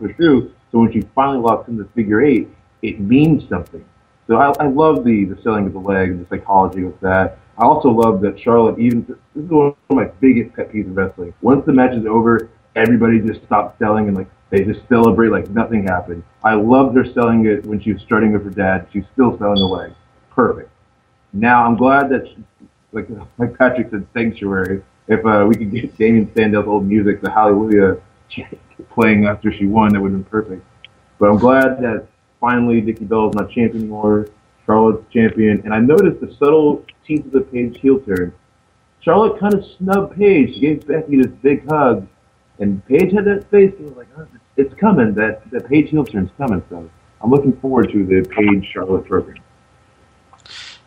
So when she finally locks in the figure eight, it means something. So I love the selling of the leg and the psychology with that. I also love that Charlotte, this is one of my biggest pet peeves in wrestling. Once the match is over, everybody just stops selling and like they just celebrate like nothing happened. I loved her selling it when she was starting with her dad. She's still selling the leg. Perfect. Now I'm glad that, like Patrick said, Sanctuary. If we could get Damien Sandel's old music, the Hallelujah, playing after she won, that would have been perfect. But I'm glad that finally Nikki Bella's not champion anymore. Charlotte's champion. And I noticed the subtle teeth of the Paige heel turn. Charlotte kind of snubbed Paige. She gave Becky this big hug. And Paige had that face, and I was like, oh, it's coming. That Paige heel turn's coming. So I'm looking forward to the Paige-Charlotte program.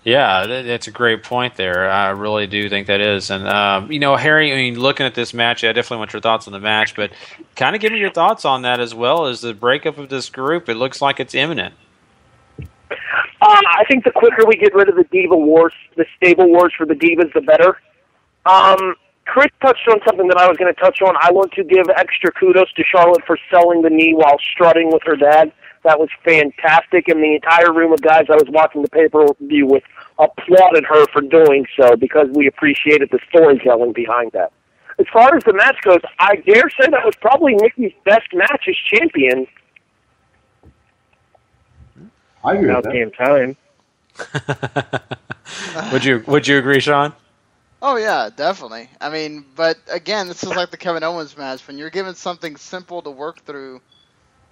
Yeah, that's a great point there. I really do think that is. And, you know, Harry, I mean, looking at this match, I definitely want your thoughts on the match, but kind of give me your thoughts on that as well as the breakup of this group. It looks like it's imminent. I think the quicker we get rid of the Diva Wars, the stable wars for the Divas, the better. Chris touched on something that I was going to touch on. I want to give extra kudos to Charlotte for selling the knee while strutting with her dad. That was fantastic, and the entire room of guys I was watching the pay-per-view with applauded her for doing so because we appreciated the storytelling behind that. As far as the match goes, I dare say that was probably Nikki's best match as champion. I agree with that. Damn time. Would you agree, Sean? Oh, yeah, definitely. I mean, but again, this is like the Kevin Owens match. When you're given something simple to work through,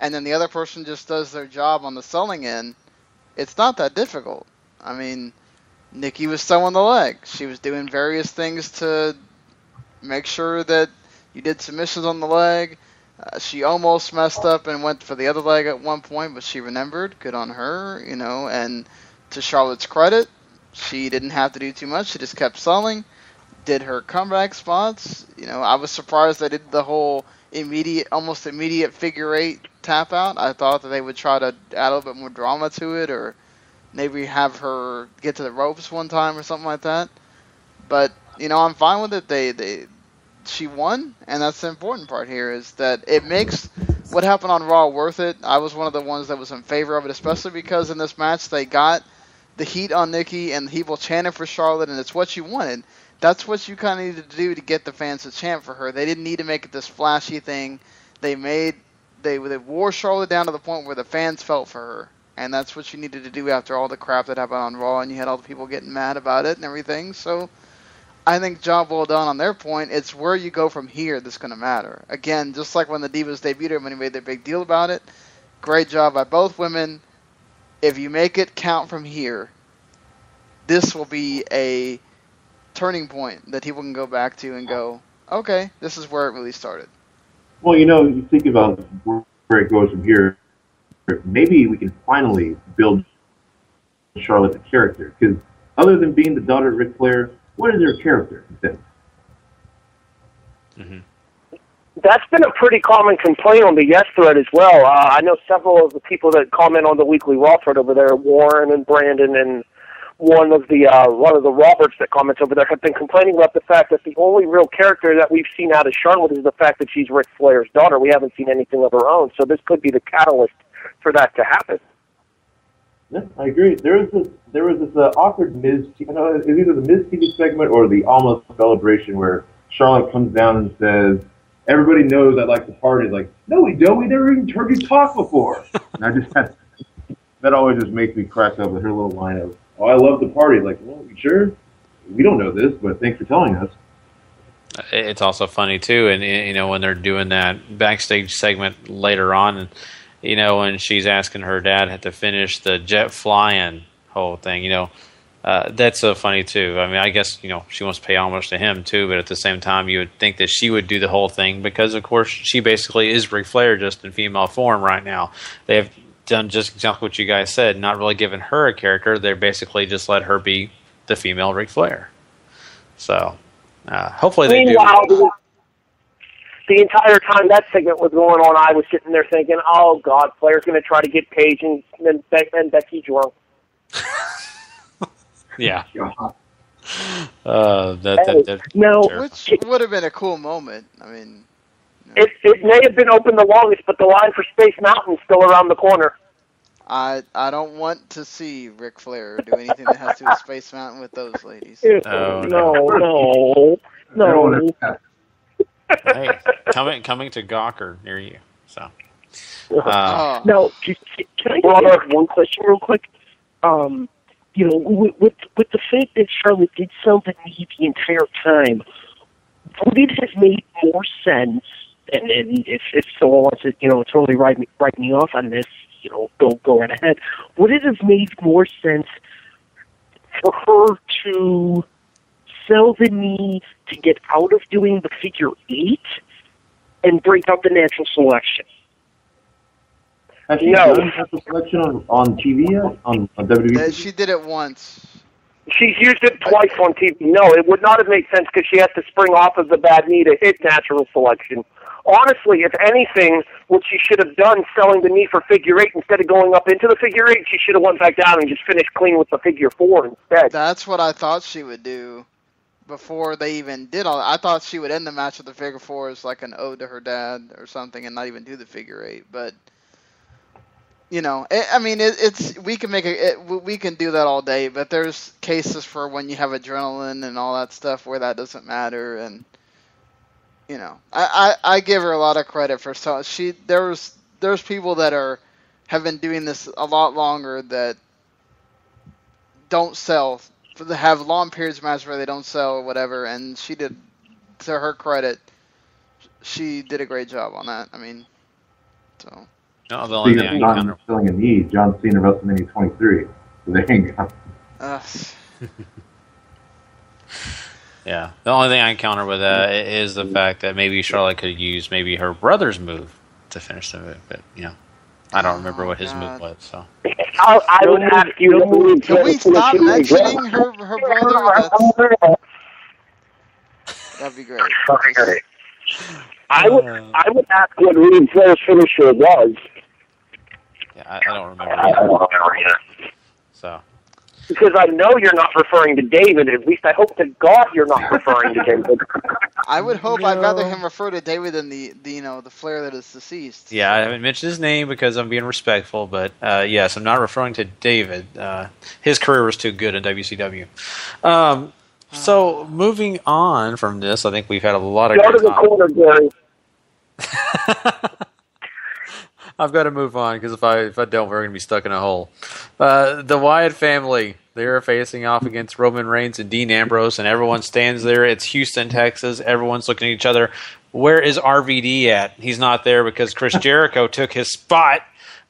and then the other person just does their job on the selling end, it's not that difficult. I mean, Nikki was selling the leg. She was doing various things to make sure that you did submissions on the leg. She almost messed up and went for the other leg at one point, but she remembered. Good on her, you know. And to Charlotte's credit, she didn't have to do too much. She just kept selling, did her comeback spots. You know, I was surprised they did the whole almost immediate figure eight tap out. I thought that they would try to add a little bit more drama to it, or maybe have her get to the ropes one time or something like that. But, you know, I'm fine with it. She won, and that's the important part here, is that it makes what happened on Raw worth it. I was one of the ones that was in favor of it, especially because in this match they got the heat on Nikki and people chanted for Charlotte, and it's what you wanted. That's what you kind of needed to do to get the fans to chant for her. They didn't need to make it this flashy thing. They made they wore Charlotte down to the point where the fans felt for her. And that's what you needed to do after all the crap that happened on Raw, and you had all the people getting mad about it and everything. So I think job well done on their point. It's where you go from here that's going to matter. Again, just like when the Divas debuted, everybody made their big deal about it. Great job by both women. If you make it count from here, this will be a turning point that people can go back to and go, okay, this is where it really started. Well, you think about where it goes from here. Maybe we can finally build Charlotte the character, because other than being the daughter of Ric Flair, what is her character? Mm-hmm. That's been a pretty common complaint on the Yes thread as well. I know several of the people that comment on the weekly Raw thread over there, Warren and Brandon, and one of the Roberts that comments over there, have been complaining about the fact that the only real character that we've seen out of Charlotte is the fact that she's Ric Flair's daughter. We haven't seen anything of her own, so this could be the catalyst for that to happen. Yeah, I agree. There was this awkward Miz. I know it's either the Miz TV segment or the Almost celebration where Charlotte comes down and says, "Everybody knows I like to party." Like, no, we don't. We never even heard you talk before. And that always just makes me crack up with her little line of, "Oh, I love the party." Like, well, you sure? We don't know this, but thanks for telling us. It's also funny too, and when they're doing that backstage segment later on, and when she's asking her dad to finish the jet flying whole thing, that's so funny too. I mean, I guess she wants to pay homage to him too, but at the same time, you would think that she would do the whole thing because, of course, she basically is Ric Flair just in female form right now. They have done just exactly what you guys said, not really given her a character. They're basically just let her be the female Ric Flair. So hopefully they do. The entire time that segment was going on, I was sitting there thinking, "Oh God, Flair's going to try to get Paige and Becky drunk." Yeah. Which would have been a cool moment. I mean, it may have been open the longest, but the line for Space Mountain's still around the corner. I don't want to see Ric Flair do anything that has to do with Space Mountain with those ladies. No. Hey, coming to Gawker near you. So. Now, can I ask one question real quick? With the fact that Charlotte did sell the knee the entire time, would it have made more sense? And if someone wants to, totally write me off on this, go right ahead. Would it have made more sense for her to sell the knee to get out of doing the figure 8 and break out the natural selection? Has she done natural selection on TV yet? On WWE? She did it once. She's used it twice on TV. No, it would not have made sense because she has to spring off of the bad knee to hit natural selection. Honestly, if anything, what she should have done selling the knee for figure 8 instead of going up into the figure 8, she should have went back down and just finished clean with the figure 4 instead. That's what I thought she would do. Before they even did all that. I thought she would end the match with the figure 4 as like an ode to her dad or something and not even do the figure 8. But, it's we can we can do that all day, but there's cases for when you have adrenaline and all that stuff where that doesn't matter. And, I give her a lot of credit for there's people that have been doing this a lot longer that don't sell. They have long periods of matches where they don't sell or whatever, and she did, to her credit, she did a great job on that. I mean, so. No, the only thing I John selling a knee, John Cena WrestleMania 23. So there you go. Yeah, the only thing I counter with that is the fact that maybe Charlotte could use maybe her brother's move to finish the move, but I don't remember what his move was. So I would ask you. Can we stop mentioning her brother? That'd be great. I would ask what Reed Flair's finisher was. Yeah, I don't remember either. So. Because I know you're not referring to David. At least I hope to God you're not referring to David. I would hope. I'd rather him refer to David than the Flair that is deceased. Yeah, I haven't mentioned his name because I'm being respectful, but yes, I'm not referring to David. His career was too good in WCW. So moving on from this, I think we've had a lot of go to the corner, Gary. I've got to move on because if I don't, we're going to be stuck in a hole. The Wyatt family, they're facing off against Roman Reigns and Dean Ambrose, and everyone stands there. It's Houston, Texas. Everyone's looking at each other. Where is RVD at? He's not there because Chris Jericho took his spot.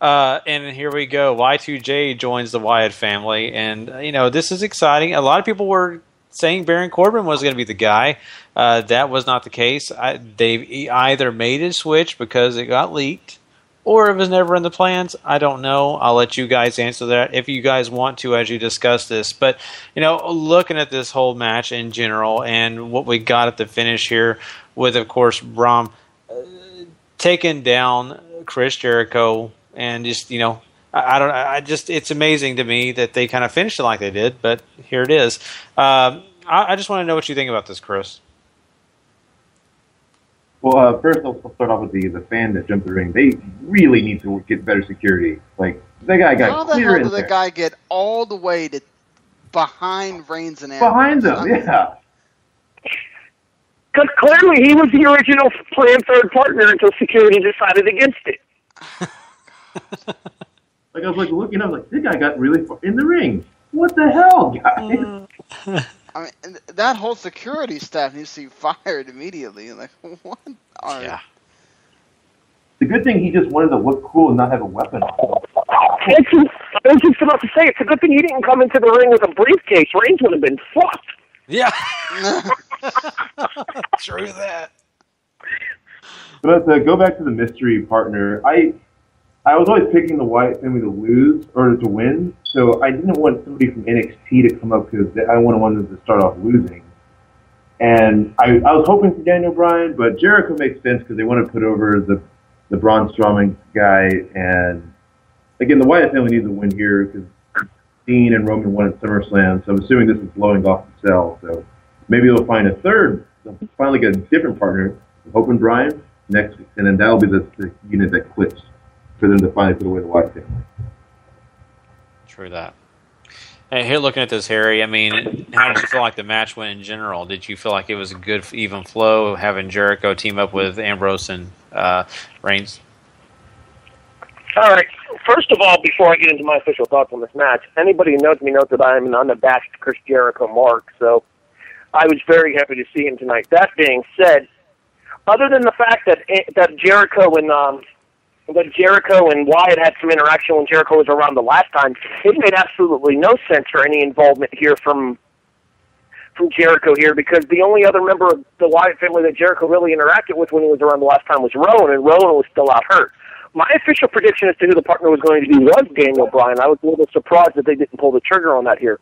And here we go. Y2J joins the Wyatt family, and this is exciting. A lot of people were saying Baron Corbin was going to be the guy. That was not the case. They either made a switch because it got leaked, or it was never in the plans. I don't know. I'll let you guys answer that if you guys want to as you discuss this. But, looking at this whole match in general and what we got at the finish here with, of course, Braun taking down Chris Jericho and just, it's amazing to me that they kind of finished it like they did, but here it is. I just want to know what you think about this, Chris. Well, first I'll start off with the fan that jumped the ring. They really need to get better security. Like, that guy got clear in there. How the hell did the guy get all the way to behind Reigns and Ambrose? Behind them, yeah. Because clearly he was the original planned third partner until security decided against it. Like, I was looking up, this guy got really far in the ring. What the hell, guys? I mean, that whole security staff needs to be fired immediately. Like, what are... Yeah. The good thing he just wanted to look cool and not have a weapon on. I was just about to say, it's a good thing he didn't come into the ring with a briefcase. Reigns would have been fucked. Yeah. True that. But to go back to the mystery partner, I was always picking the Wyatt family to lose or to win, so I didn't want somebody from NXT to come up because I wanted them to start off losing. And I was hoping for Daniel Bryan, but Jericho makes sense because they want to put over the Braun Strowman guy. And again, the Wyatt family needs a win here because Dean and Roman won at SummerSlam, so I'm assuming this is blowing off the cell. So maybe they'll find a third. They'll finally get a different partner. I'm hoping Bryan next week, and then that'll be the unit that clips for them to finally put away the Wyatt family. True that. Hey, here looking at this, Harry, I mean, how did you feel like the match went in general? Did you feel like it was a good, even flow, having Jericho team up with Ambrose and Reigns? All right. First of all, before I get into my official thoughts on this match, anybody who knows me knows that I am an unabashed Chris Jericho mark, so I was very happy to see him tonight. That being said, other than the fact that Jericho and Wyatt had some interaction when Jericho was around the last time, it made absolutely no sense for any involvement here from Jericho here, because the only other member of the Wyatt family that Jericho really interacted with when he was around the last time was Rowan, and Rowan was still out hurt. My official prediction as to who the partner was going to be was Daniel Bryan. I was a little surprised that they didn't pull the trigger on that here.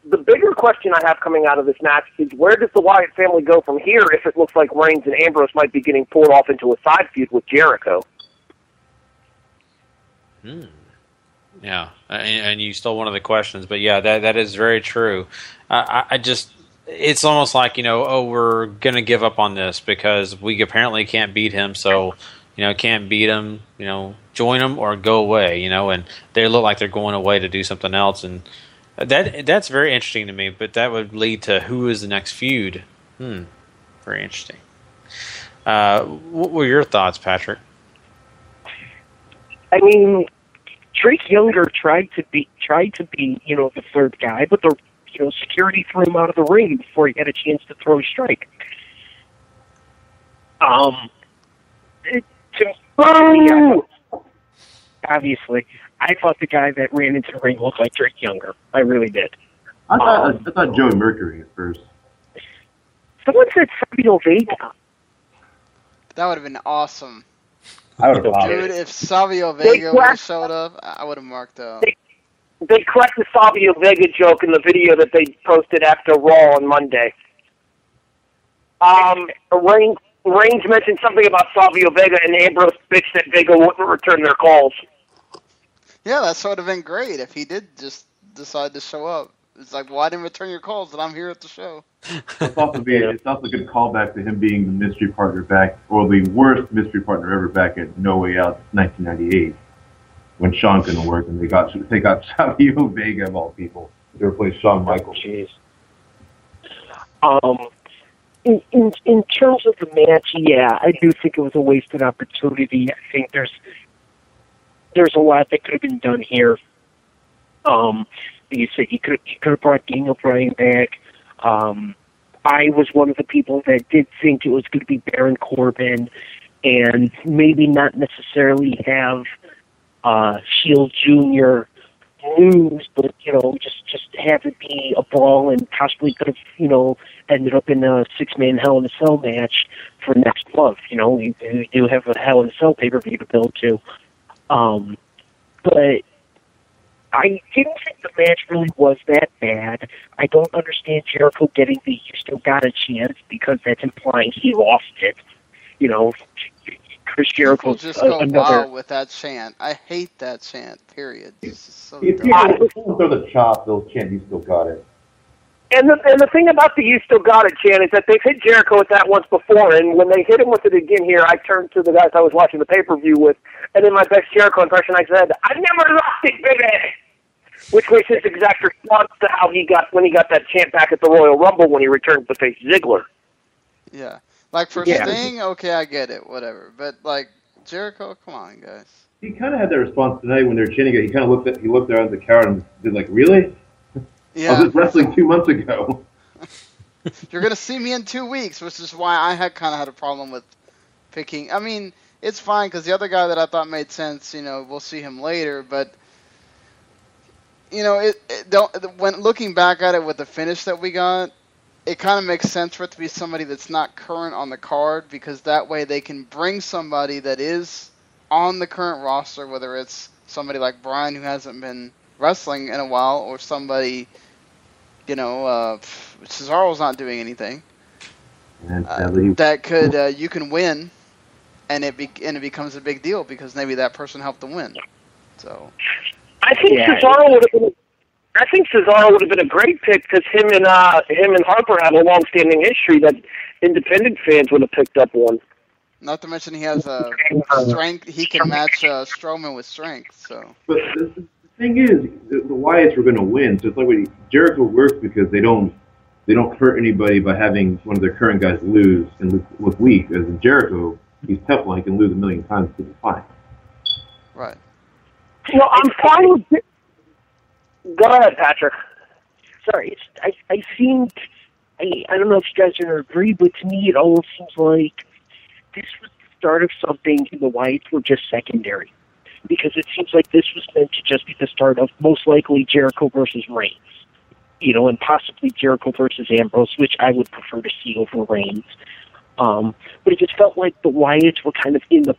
The bigger question I have coming out of this match is, where does the Wyatt family go from here if it looks like Reigns and Ambrose might be getting pulled off into a side feud with Jericho? Yeah, and you stole one of the questions, but yeah, that is very true. It's almost like, we're going to give up on this because we apparently can't beat him, so, can't beat him, join him or go away, and they look like they're going away to do something else, and that's very interesting to me, but that would lead to who is the next feud. Very interesting. What were your thoughts, Patrick? I mean, Drake Younger tried to be, the third guy, but the security threw him out of the ring before he had a chance to throw a strike. Obviously, I thought the guy that ran into the ring looked like Drake Younger. I really did. I thought Joey Mercury at first. Someone said Savio Vega. That would have been awesome. I would have Dude, if Savio Vega would have showed up, I would have marked up. They cracked the Savio Vega joke in the video that they posted after Raw on Monday. Reigns mentioned something about Savio Vega, and Ambrose bitched that Vega wouldn't return their calls. Yeah, that would have been great if he did just decide to show up. It's like, well, I didn't return your calls, and I'm here at the show. It's also a good callback to him being the mystery partner back, or the worst mystery partner ever back at No Way Out 1998, when Shawn couldn't work, and they got Savio Vega of all people to replace Shawn Michaels. Jeez. In terms of the match, yeah, I do think it was a wasted opportunity. I think there's there's a lot that could have been done here. You said he could have brought Daniel Bryan back. I was one of the people that did think it was going to be Baron Corbin, and maybe not necessarily have Shield Jr. lose, but just have it be a brawl, and possibly could have ended up in a 6-man Hell in a Cell match for next month. We do have a Hell in a Cell pay-per-view to build to, but I didn't think the match really was that bad. I don't understand Jericho getting the "you still got a chance" because that's implying he lost it. Chris Jericho just go wild with that chant. I hate that chant. Period. It's just so if dumb. people throw the chop, they'll chant "you still got it." And the thing about the "you still got it" chant is that they've hit Jericho with that once before, and when they hit him with it again here, I turned to the guys I was watching the pay-per-view with, and in my best Jericho impression, I said, "I never lost it, baby," which was his exact response to how he got when he got that chant back at the Royal Rumble when he returned to face Ziggler. Yeah. Like for Sting, okay, I get it, whatever. But like Jericho, come on, guys. He kind of had that response tonight when they were chanting it. He kind of looked around at the crowd and did like, "Really? Yeah. I was just wrestling 2 months ago." You're gonna see me in 2 weeks, which is why I kind of had a problem with picking. I mean, it's fine because the other guy that I thought made sense, we'll see him later. But when looking back at it with the finish that we got, it kind of makes sense for it to be somebody that's not current on the card, because that way they can bring somebody that is on the current roster, whether it's somebody like Brian who hasn't been wrestling in a while, or somebody, Cesaro's not doing anything. That could you can win, and it becomes a big deal because maybe that person helped them win. So I think Cesaro would have been a great pick because him and Harper have a long-standing history that independent fans would have picked up on. Not to mention he has strength. He can match Strowman with strength. So. But the thing is, the Wyatts were going to win. So it's like Jericho works because they don't hurt anybody by having one of their current guys lose and look weak. As in Jericho, he's Teflon. He can lose a million times and be fine. Right. Well, I'm fine with it. Go ahead, Patrick. Sorry, I don't know if you guys are going to agree, but to me it almost seems like this was the start of something and the Wyatts were just secondary. Because it seems like this was meant to just be the start of most likely Jericho versus Reigns. And possibly Jericho versus Ambrose, which I would prefer to see over Reigns. But it just felt like the Wyatts were kind of in the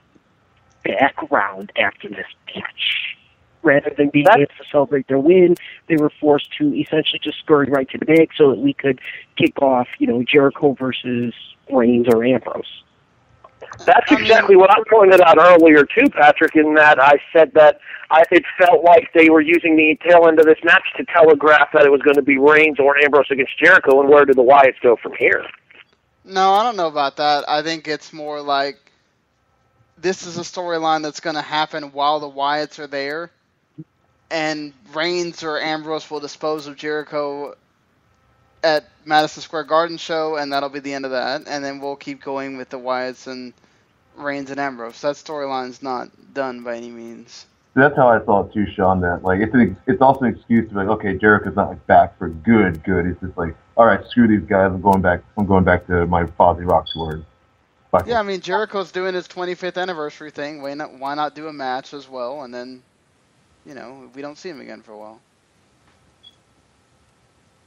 background after this match. Rather than being able to celebrate their win, they were forced to essentially just scurry right to the bag so that we could kick off, Jericho versus Reigns or Ambrose. That's exactly what I pointed out earlier too, Patrick, in that I said that it felt like they were using the tail end of this match to telegraph that it was going to be Reigns or Ambrose against Jericho, and where do the Wyatts go from here? No, I don't know about that. I think it's more like this is a storyline that's going to happen while the Wyatts are there, and Reigns or Ambrose will dispose of Jericho at Madison Square Garden show, and that'll be the end of that. And then we'll keep going with the Wyatts and Reigns and Ambrose. That storyline's not done by any means. That's how I saw it too, Sean. That it's also an excuse to be like, okay, Jericho's not like back for good. It's just like, all right, screw these guys. I'm going back to my Fozzy Rock tour. Yeah, I mean Jericho's doing his 25th anniversary thing. Why not do a match as well? And then, we don't see him again for a while.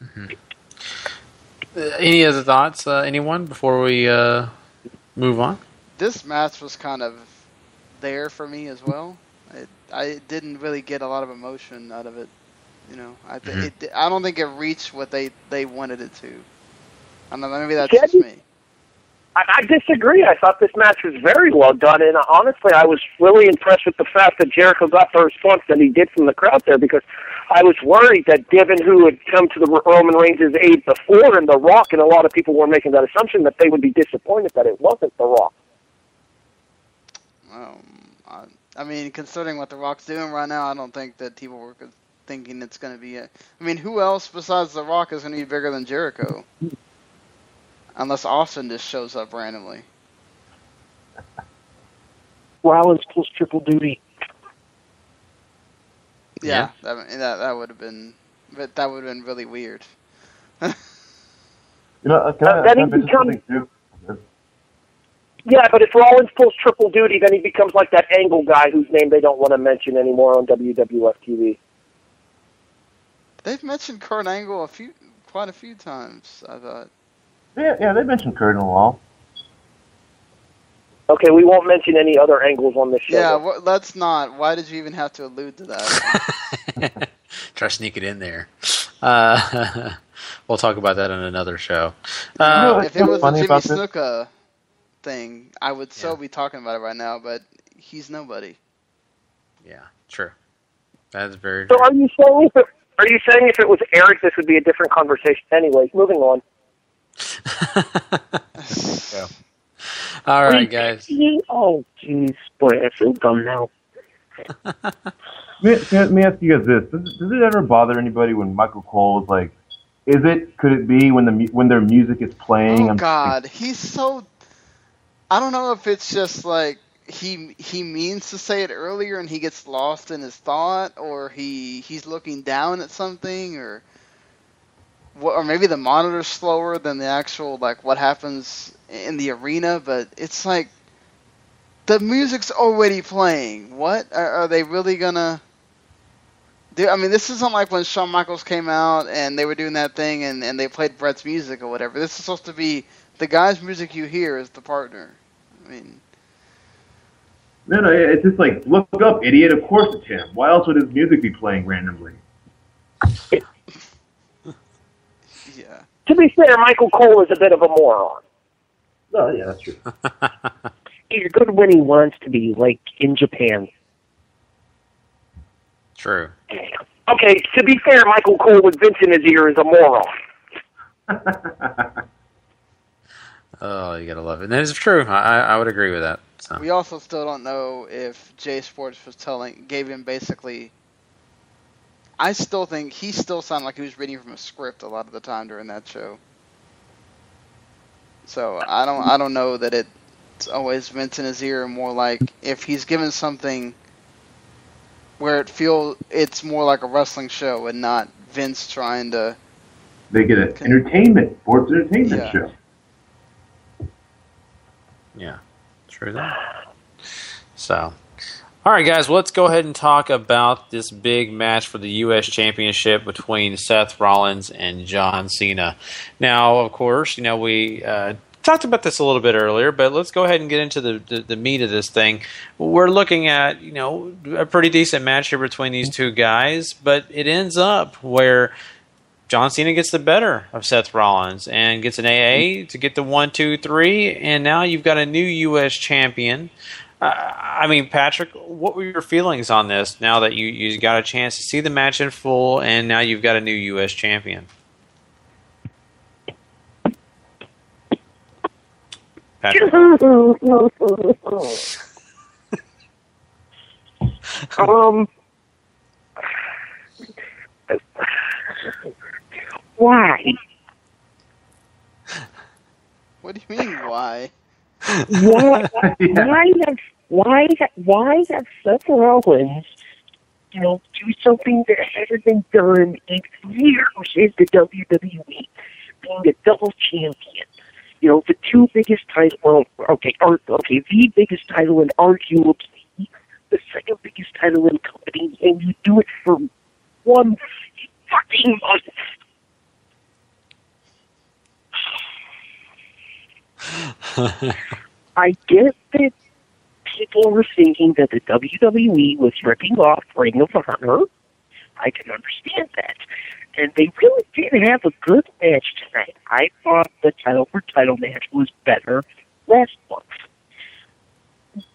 Mm-hmm. Any other thoughts, anyone, before we move on? This match was kind of there for me as well. I didn't really get a lot of emotion out of it. I don't think it reached what they wanted it to. I don't know, maybe that's just me. I disagree. I thought this match was very well done, and honestly, I was really impressed with the fact that Jericho got the response that he did from the crowd there, because I was worried that given who had come to the Roman Reigns' aid before in The Rock, and a lot of people were making that assumption, that they would be disappointed that it wasn't The Rock. I mean, considering what The Rock's doing right now, I don't think that people were thinking it's going to be it. I mean, who else besides The Rock is going to be bigger than Jericho? Unless Austin just shows up randomly. Rollins pulls triple duty. Yeah, that would have been, but that would have been really weird. You know, can I mention something too? Yeah, but if Rollins pulls triple duty, then he becomes like that Angle guy whose name they don't want to mention anymore on WWF TV. They've mentioned Kurt Angle quite a few times, I thought. Yeah, they mentioned Kurt in a while. Okay, we won't mention any other Angles on this show. Yeah, let's not. Why did you even have to allude to that? Try to sneak it in there. We'll talk about that on another show. If it was a Jimmy Snuka thing, I would still be talking about it right now, but he's nobody. Yeah, true. That's very So true. are you saying if it was Eric, this would be a different conversation? Anyways, moving on. Yeah. All right, guys. Oh, jeez. Boy, I feel dumb now. Let me ask you guys this. Does it ever bother anybody when Michael Cole is like, could it be when their music is playing? Oh, God. He's so... I don't know if it's just like he means to say it earlier and he gets lost in his thought, or he's looking down at something, or maybe the monitor's slower than the actual, like, what happens in the arena, but it's like the music's already playing. What are they really gonna do? I mean, this isn't like when Shawn Michaels came out and they were doing that thing and they played Brett's music or whatever. This is supposed to be the guy's music you hear is the partner. I mean, no, it's just like, look up, idiot. Of course it's him. Why else would his music be playing randomly? Yeah. To be fair, Michael Cole is a bit of a moron. Oh, yeah, that's true. He's good when he wants to be, like in Japan. True. Okay, to be fair, Michael Cole with Vince in his ear is a moron. Oh, you gotta love it. And that is true. I would agree with that. So. We also still don't know if Jay Sports gave him basically. I still think he still sounded like he was reading from a script a lot of the time during that show. So I don't know that it's always Vince in his ear. More like if he's given something where it's more like a wrestling show and not Vince trying to. They get an sports entertainment show. Yeah, true that. So, all right, guys, let's go ahead and talk about this big match for the U.S. Championship between Seth Rollins and John Cena. Now, of course, we talked about this a little bit earlier, but let's go ahead and get into the meat of this thing. We're looking at, a pretty decent match here between these two guys, but it ends up where John Cena gets the better of Seth Rollins and gets an AA to get the 1, 2, 3, and now you've got a new U.S. champion. I mean, Patrick, what were your feelings on this now that you got a chance to see the match in full and now you've got a new U.S. champion? Patrick? Why? What do you mean, why? Why have Seth Rollins, do something that hasn't been done in years in the WWE, being a double champion? The two biggest titles, the biggest title and arguably the second biggest title in the company, and you do it for 1 fucking month. I get that people were thinking that the WWE was ripping off Ring of Honor. I can understand that. And they really did have a good match tonight. I thought the title for title match was better last month.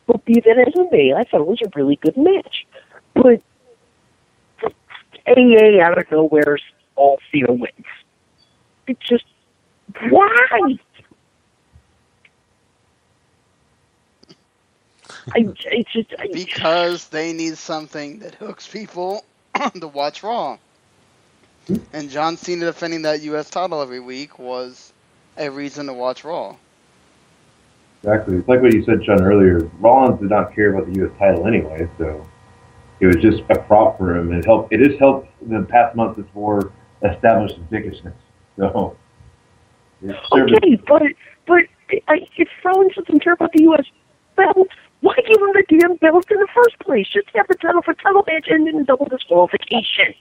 But be that as it may, I thought it was a really good match. But AA out of nowhere, all Cena wins. It's just, why? Because they need something that hooks people to watch Raw. And John Cena defending that U.S. title every week was a reason to watch Raw. Exactly. It's like what you said, Sean, earlier. Rollins did not care about the U.S. title anyway, so... It was just a prop for him, and it just helped the past month before establish dickishness. So, okay, but if Rollins doesn't care about the U.S. belt, why give him the damn belt in the first place? Just have the title for title match end in double disqualification.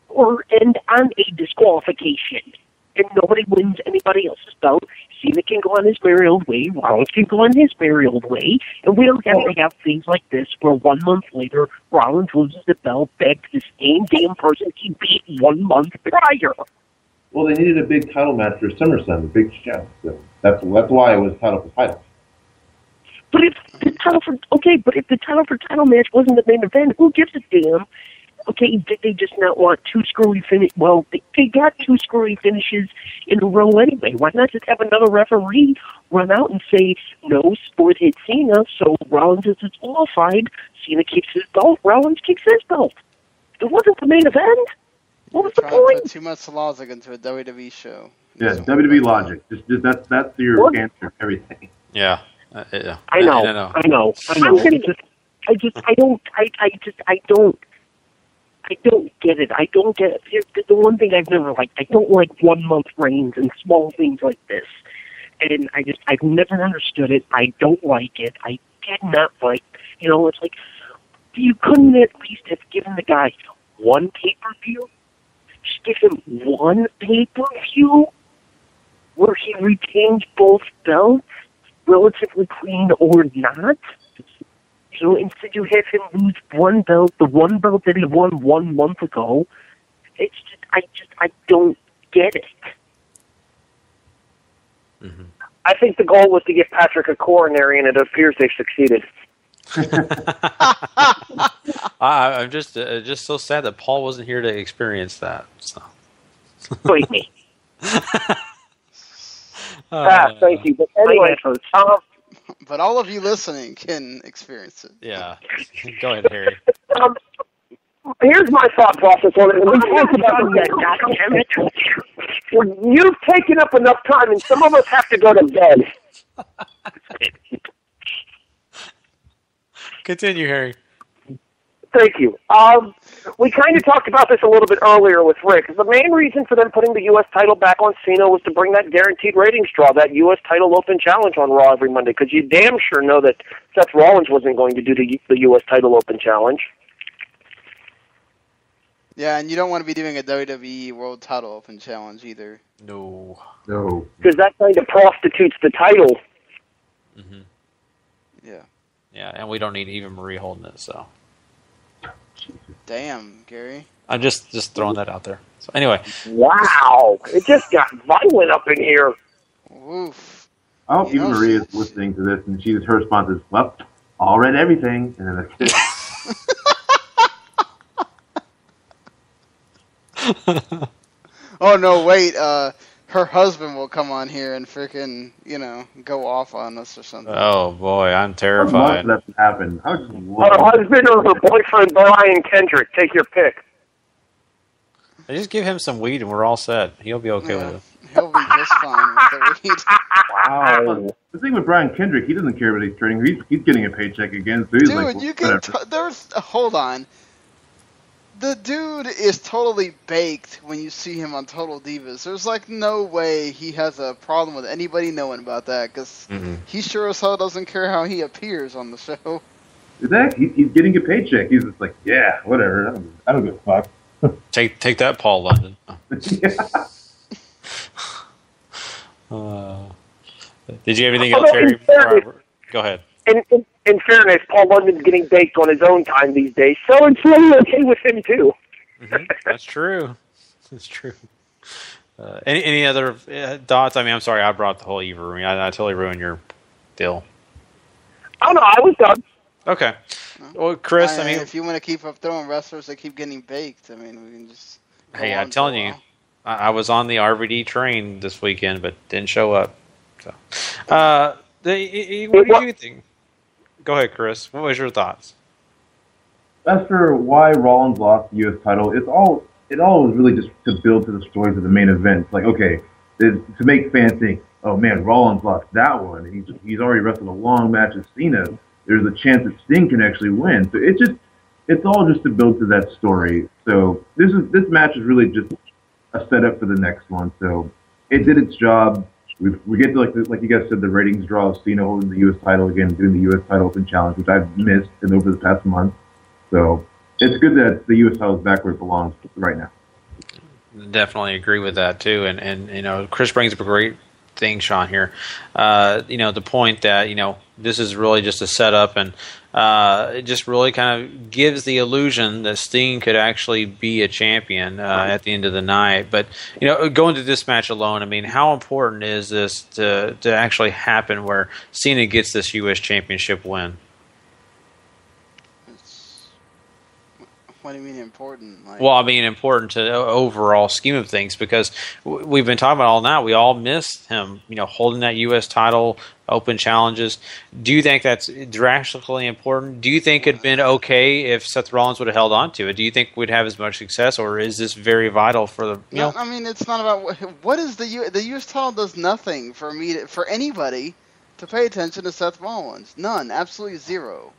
Or end on a disqualification. And nobody wins anybody else's belt. Cena can go on his merry old way, Rollins can go on his merry old way, and we don't have to have things like this where 1 month later, Rollins loses the belt back to the same damn person he beat 1 month prior. Well, they needed a big title match for SummerSlam, the big show. So that's why it was title for title. But if the title for title match wasn't the main event, who gives a damn? Okay, did they just not want two screwy finish? Well, they got two screwy finishes in a row anyway. Why not just have another referee run out and say, no, sport hit Cena, so Rollins is disqualified. Cena keeps his belt, Rollins keeps his belt. It wasn't the main event. What was the point? Put too much logic into a WWE show. Yeah, WWE logic. Just that's your answer to everything. Yeah. I know. I don't get it. I don't get it. Here's the one thing I've never liked. I don't like 1 month reigns and small things like this. And I've never understood it. I don't like it. I did not like, it's like, you couldn't at least have given the guy one pay-per-view? Just give him one pay-per-view where he retains both belts, relatively clean or not? Instead you have him lose one belt, the one belt that he won 1 month ago. It's just, I don't get it. Mm-hmm. I think the goal was to get Patrick a coronary, and it appears they've succeeded. I'm just so sad that Paul wasn't here to experience that. So. Wait me. Thank you. But anyway, but all of you listening can experience it. Yeah. Go ahead, Harry. Here's my thought process on it. And we talked about that. You've taken up enough time, and some of us have to go to bed. Continue, Harry. Thank you. We kind of talked about this a little bit earlier with Rick. The main reason for them putting the U.S. title back on Cena was to bring that guaranteed ratings draw, that U.S. title open challenge on Raw every Monday, because you damn sure know that Seth Rollins wasn't going to do the U.S. title open challenge. Yeah, and you don't want to be doing a WWE World Title Open Challenge either. No. Because that kind of prostitutes the title. Mm-hmm. Yeah. Yeah, and we don't need Eva Marie holding it, so. Damn, Gary. I'm just throwing that out there. So anyway. Wow. It just got violent up in here. Oof. I hope Eva Marie is listening to this, and her response is, well, all read everything, and then that's it. Oh, no, wait. Her husband will come on here and freaking, go off on us or something. Oh, boy, I'm terrified. That happen. Her husband or her boyfriend, Brian Kendrick. Take your pick. I just give him some weed and we're all set. He'll be okay with it. He'll be just fine with the weed. Wow. The thing with Brian Kendrick, he doesn't care about his training. He's getting a paycheck again. So he's Dude, you can... hold on. The dude is totally baked when you see him on Total Divas. There's no way he has a problem with anybody knowing about that, because he sure as hell doesn't care how he appears on the show. Exactly. He's getting a paycheck. He's just like, yeah, whatever. I don't give a fuck. Take that, Paul London. Did you have anything else, Harry? Go ahead. In fairness, Paul London's getting baked on his own time these days, so it's really okay with him, too. That's true. That's true. Any other thoughts? I mean, I'm sorry, I brought the whole Eva Marie. I totally ruined your deal. Oh, no, I was done. Okay. Well, Chris, I mean... If you want to keep up throwing wrestlers that keep getting baked, I mean, we can just... Hey, I'm telling you, I was on the RVD train this weekend, but didn't show up. So, what do you think? Go ahead, Chris. What was your thoughts? As for why Rollins lost the U.S. title, it all was really just to build to the stories of the main event. It's like, okay, to make fans think, oh man, Rollins lost that one. He's already wrestled a long match with Cena. there's a chance that Sting can actually win. So it's all just to build to that story. So this match is really just a setup for the next one. So it did its job. We get to like you guys said, the ratings draw of Cena holding the U.S. title again, doing the U.S. title open challenge, which I've missed over the past month. So it's good that the U.S. title is back where it belongs right now. Definitely agree with that too, and Chris brings up a great thing, Sean, here. The point that this is really just a setup, and it just really kind of gives the illusion that Sting could actually be a champion at the end of the night. But going to this match alone, I mean, how important is this to actually happen where Cena gets this U.S. Championship win? What do you mean important? Well, I mean important to the overall scheme of things, because we've been talking about all night. We all missed him, holding that U.S. title, open challenges. Do you think that's drastically important? Do you think it'd been okay if Seth Rollins would have held on to it? Do you think we'd have as much success, or is this very vital for the? No, I mean, it's not about what is the U.S. title does nothing for for anybody to pay attention to Seth Rollins. None, absolutely zero.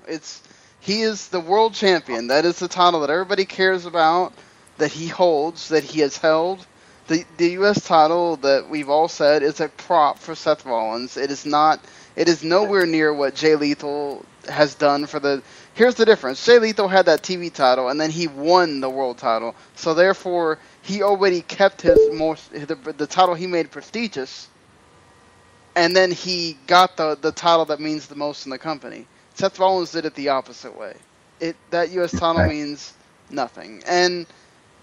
He is the world champion. That is the title that everybody cares about, that he holds, that he has held. The U.S. title that we've all said is a prop for Seth Rollins. It is not. It is nowhere near what Jay Lethal has done for the. Here's the difference. Jay Lethal had that TV title, and then he won the world title. So therefore, he already kept the title he made prestigious, and then he got the title that means the most in the company. Seth Rollins did it the opposite way. That U.S. title means nothing. And,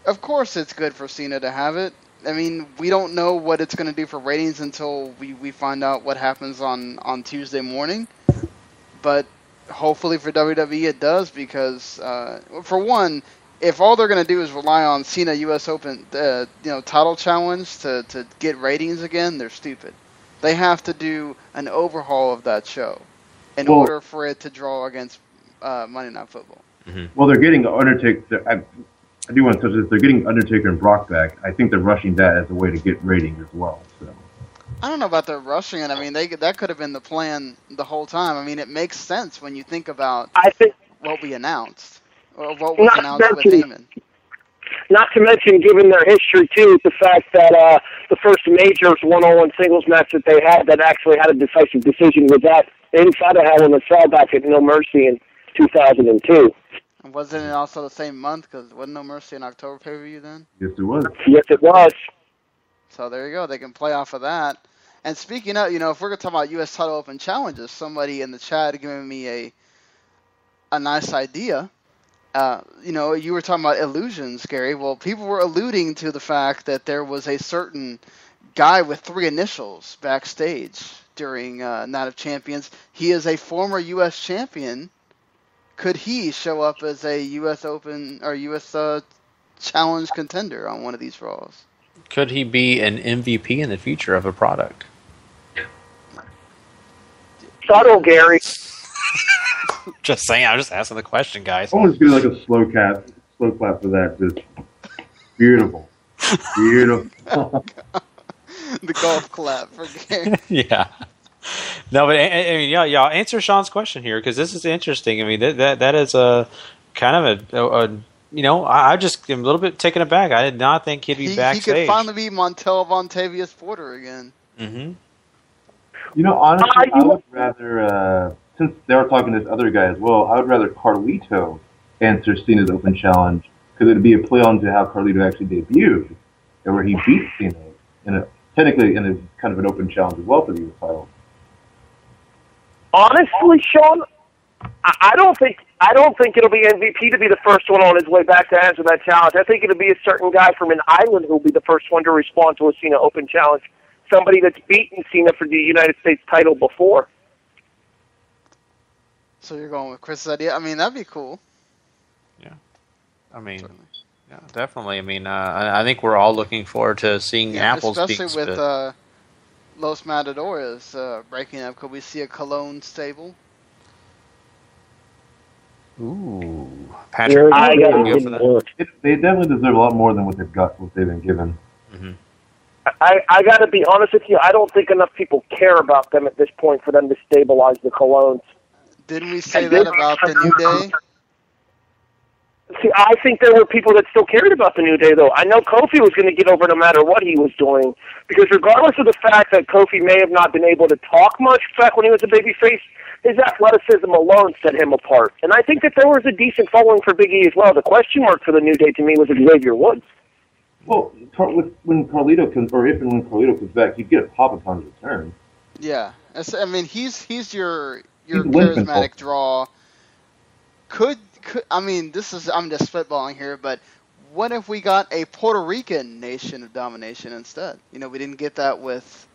of course, it's good for Cena to have it. I mean, we don't know what it's going to do for ratings until we find out what happens on Tuesday morning. But hopefully for WWE it does, because, for one, if all they're going to do is rely on Cena U.S. Open title challenge to get ratings again, they're stupid. They have to do an overhaul of that show in order for it to draw against Monday Night Football. Mm-hmm. Well, they're getting Undertaker. I do want to touch this. They're getting Undertaker and Brock back. I think they're rushing that as a way to get ratings as well. So I don't know about the rushing it. I mean, that could have been the plan the whole time. I mean, it makes sense when you think about what we announced, or what was announced with Heyman. Not to mention, given their history, too, the fact that the first major one-on-one singles match that they had that actually had a decisive decision was that inside of Hell in a Cell back at No Mercy in 2002. And wasn't it also the same month? Because wasn't No Mercy in October pay-per-view then? Yes, it was. Yes, it was. So there you go. They can play off of that. And speaking of, if we're going to talk about U.S. title open challenges, somebody in the chat giving me a nice idea. You were talking about illusions, Gary. Well, people were alluding to the fact that there was a certain guy with 3 initials backstage during Night of Champions. He is a former U.S. champion. Could he show up as a U.S. Open or U.S. Challenge contender on one of these Raws? Could he be an MVP in the future of a product? Subtle, Gary. Just saying. I'm just asking the question, guys. I want to do like a slow clap for that. Just beautiful, beautiful. The golf clap for Gary. Yeah. No, but I mean, y'all answer Sean's question here, because this is interesting. I mean, that is a kind of I just am a little bit taken aback. I did not think he'd be backstage. He could finally be Montel Vontavious Porter again. Mm-hmm. Honestly, I would rather, since they were talking to this other guy as well, I would rather Carlito answer Cena's open challenge, because it would be a play on to how Carlito actually debuted, and where he beat Cena technically in a kind of an open challenge as well for the U.S. title. Honestly, Sean, I don't think it'll be MVP to be the first one on his way back to answer that challenge. I think it'll be a certain guy from an island who'll be the first one to respond to a Cena open challenge. Somebody that's beaten Cena for the United States title before. So you're going with Chris's idea? I mean, that'd be cool. Yeah. I mean, yeah, definitely. I mean, I think we're all looking forward to seeing apples being split. Especially with Los Matadores breaking up. Could we see a Cologne stable? Ooh, Patrick, they definitely deserve a lot more than what they've been given. Mm-hmm. I got to be honest with you. I don't think enough people care about them at this point for them to stabilize the Colognes. Didn't we say that about the New Day? See, I think there were people that still cared about the New Day, though. I know Kofi was going to get over no matter what he was doing, because regardless of the fact that Kofi may have not been able to talk much back when he was a babyface, his athleticism alone set him apart. And I think that there was a decent following for Big E as well. The question mark for the New Day to me was Xavier Woods. Well, when Carlito comes, or if and when Carlito comes back, you get a pop upon his return. Yeah, I mean, he's your charismatic draw. I mean, I'm just spitballing here, but what if we got a Puerto Rican Nation of Domination instead? You know, we didn't get that with,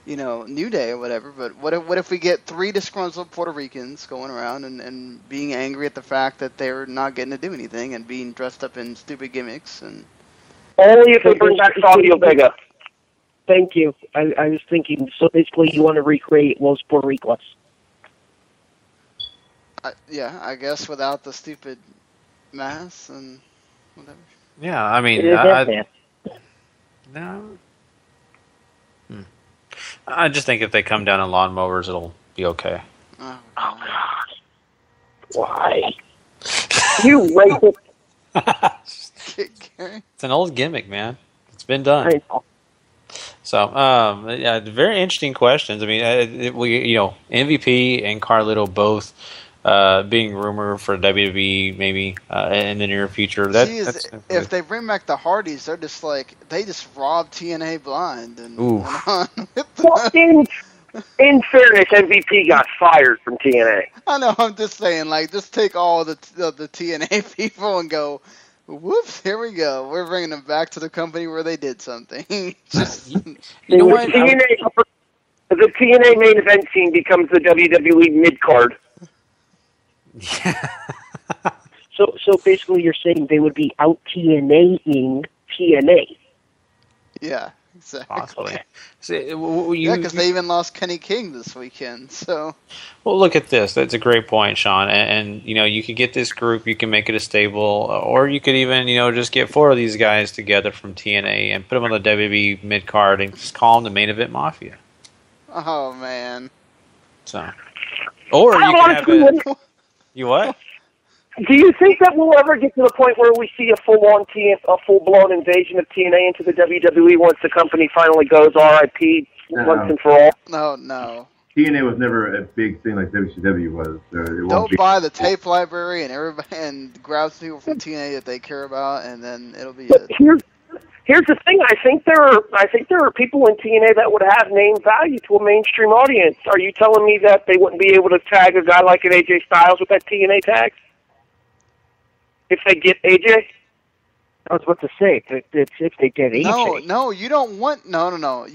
New Day or whatever, but what if we get 3 disgruntled Puerto Ricans going around and being angry at the fact that they're not getting to do anything and being dressed up in stupid gimmicks? And only if they bring back Savio Vega. Thank you. I was thinking, so basically you want to recreate Los Puerto Ricos. Yeah, I guess without the stupid mask and whatever. Yeah, I mean, no. I just think if they come down in lawnmowers, it'll be okay. Oh God! Why? You racist. It's an old gimmick, man. It's been done. So, yeah, very interesting questions. I mean, MVP and Carlito both being rumored for WWE maybe in the near future. If they bring back the Hardys, they're just they just robbed TNA blind. And well, in fairness, MVP got fired from TNA. I know. I'm just saying, just take all the TNA people and go, whoops, here we go. We're bringing them back to the company where they did something. You know what? The TNA main event team becomes the WWE mid-card. Yeah. So basically you're saying they would be out TNA-ing TNA. Yeah, exactly. Possibly. Because they even lost Kenny King this weekend. So. Well, look at this. That's a great point, Sean. And you could get this group, you can make it a stable, or you could even, just get 4 of these guys together from TNA and put them on the WWE mid-card and just call them the Main Event Mafia. Oh, man. So. Or you can have it. You what? Do you think that we'll ever get to the point where we see a full-blown invasion of TNA into the WWE once the company finally goes RIP once and for all? No. TNA was never a big thing like WCW was. So don't buy the tape library and grab people from TNA that they care about, and then it'll be it. Here's the thing. I think there are people in TNA that would have name value to a mainstream audience. Are you telling me that they wouldn't be able to tag a guy like an AJ Styles with that TNA tag? If they get AJ? I was about to say, if they get AJ. No, you don't want You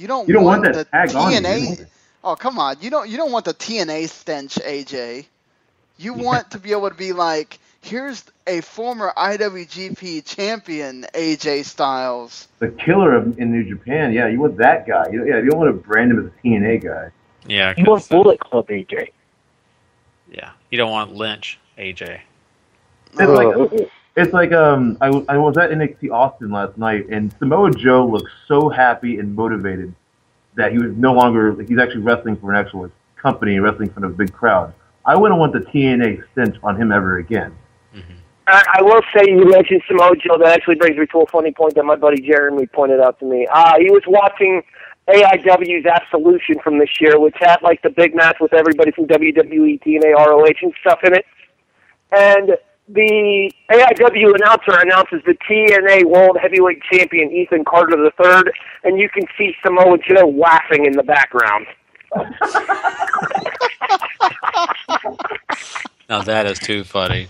don't want that tag TNA. On. Oh, come on. You don't want the TNA stench, AJ. You want to be able to be like, here's a former IWGP champion, AJ Styles. The killer in New Japan, yeah, you want that guy. You don't want to brand him as a TNA guy. Yeah. You want Bullet Club AJ. Yeah, you don't want Lynch AJ. It's like I was at NXT Austin last night, and Samoa Joe looked so happy and motivated that he was no longer, he's actually wrestling for an actual company and wrestling in front of a big crowd. I wouldn't want the TNA stench on him ever again. Mm-hmm. I will say, you mentioned Samoa Joe. That actually brings me to a funny point that my buddy Jeremy pointed out to me. He was watching AIW's Absolution from this year, which had the big match with everybody from WWE, TNA, ROH, and stuff in it. And the AIW announcer announces the TNA World Heavyweight Champion, Ethan Carter III, and you can see Samoa Joe laughing in the background. Now that is too funny.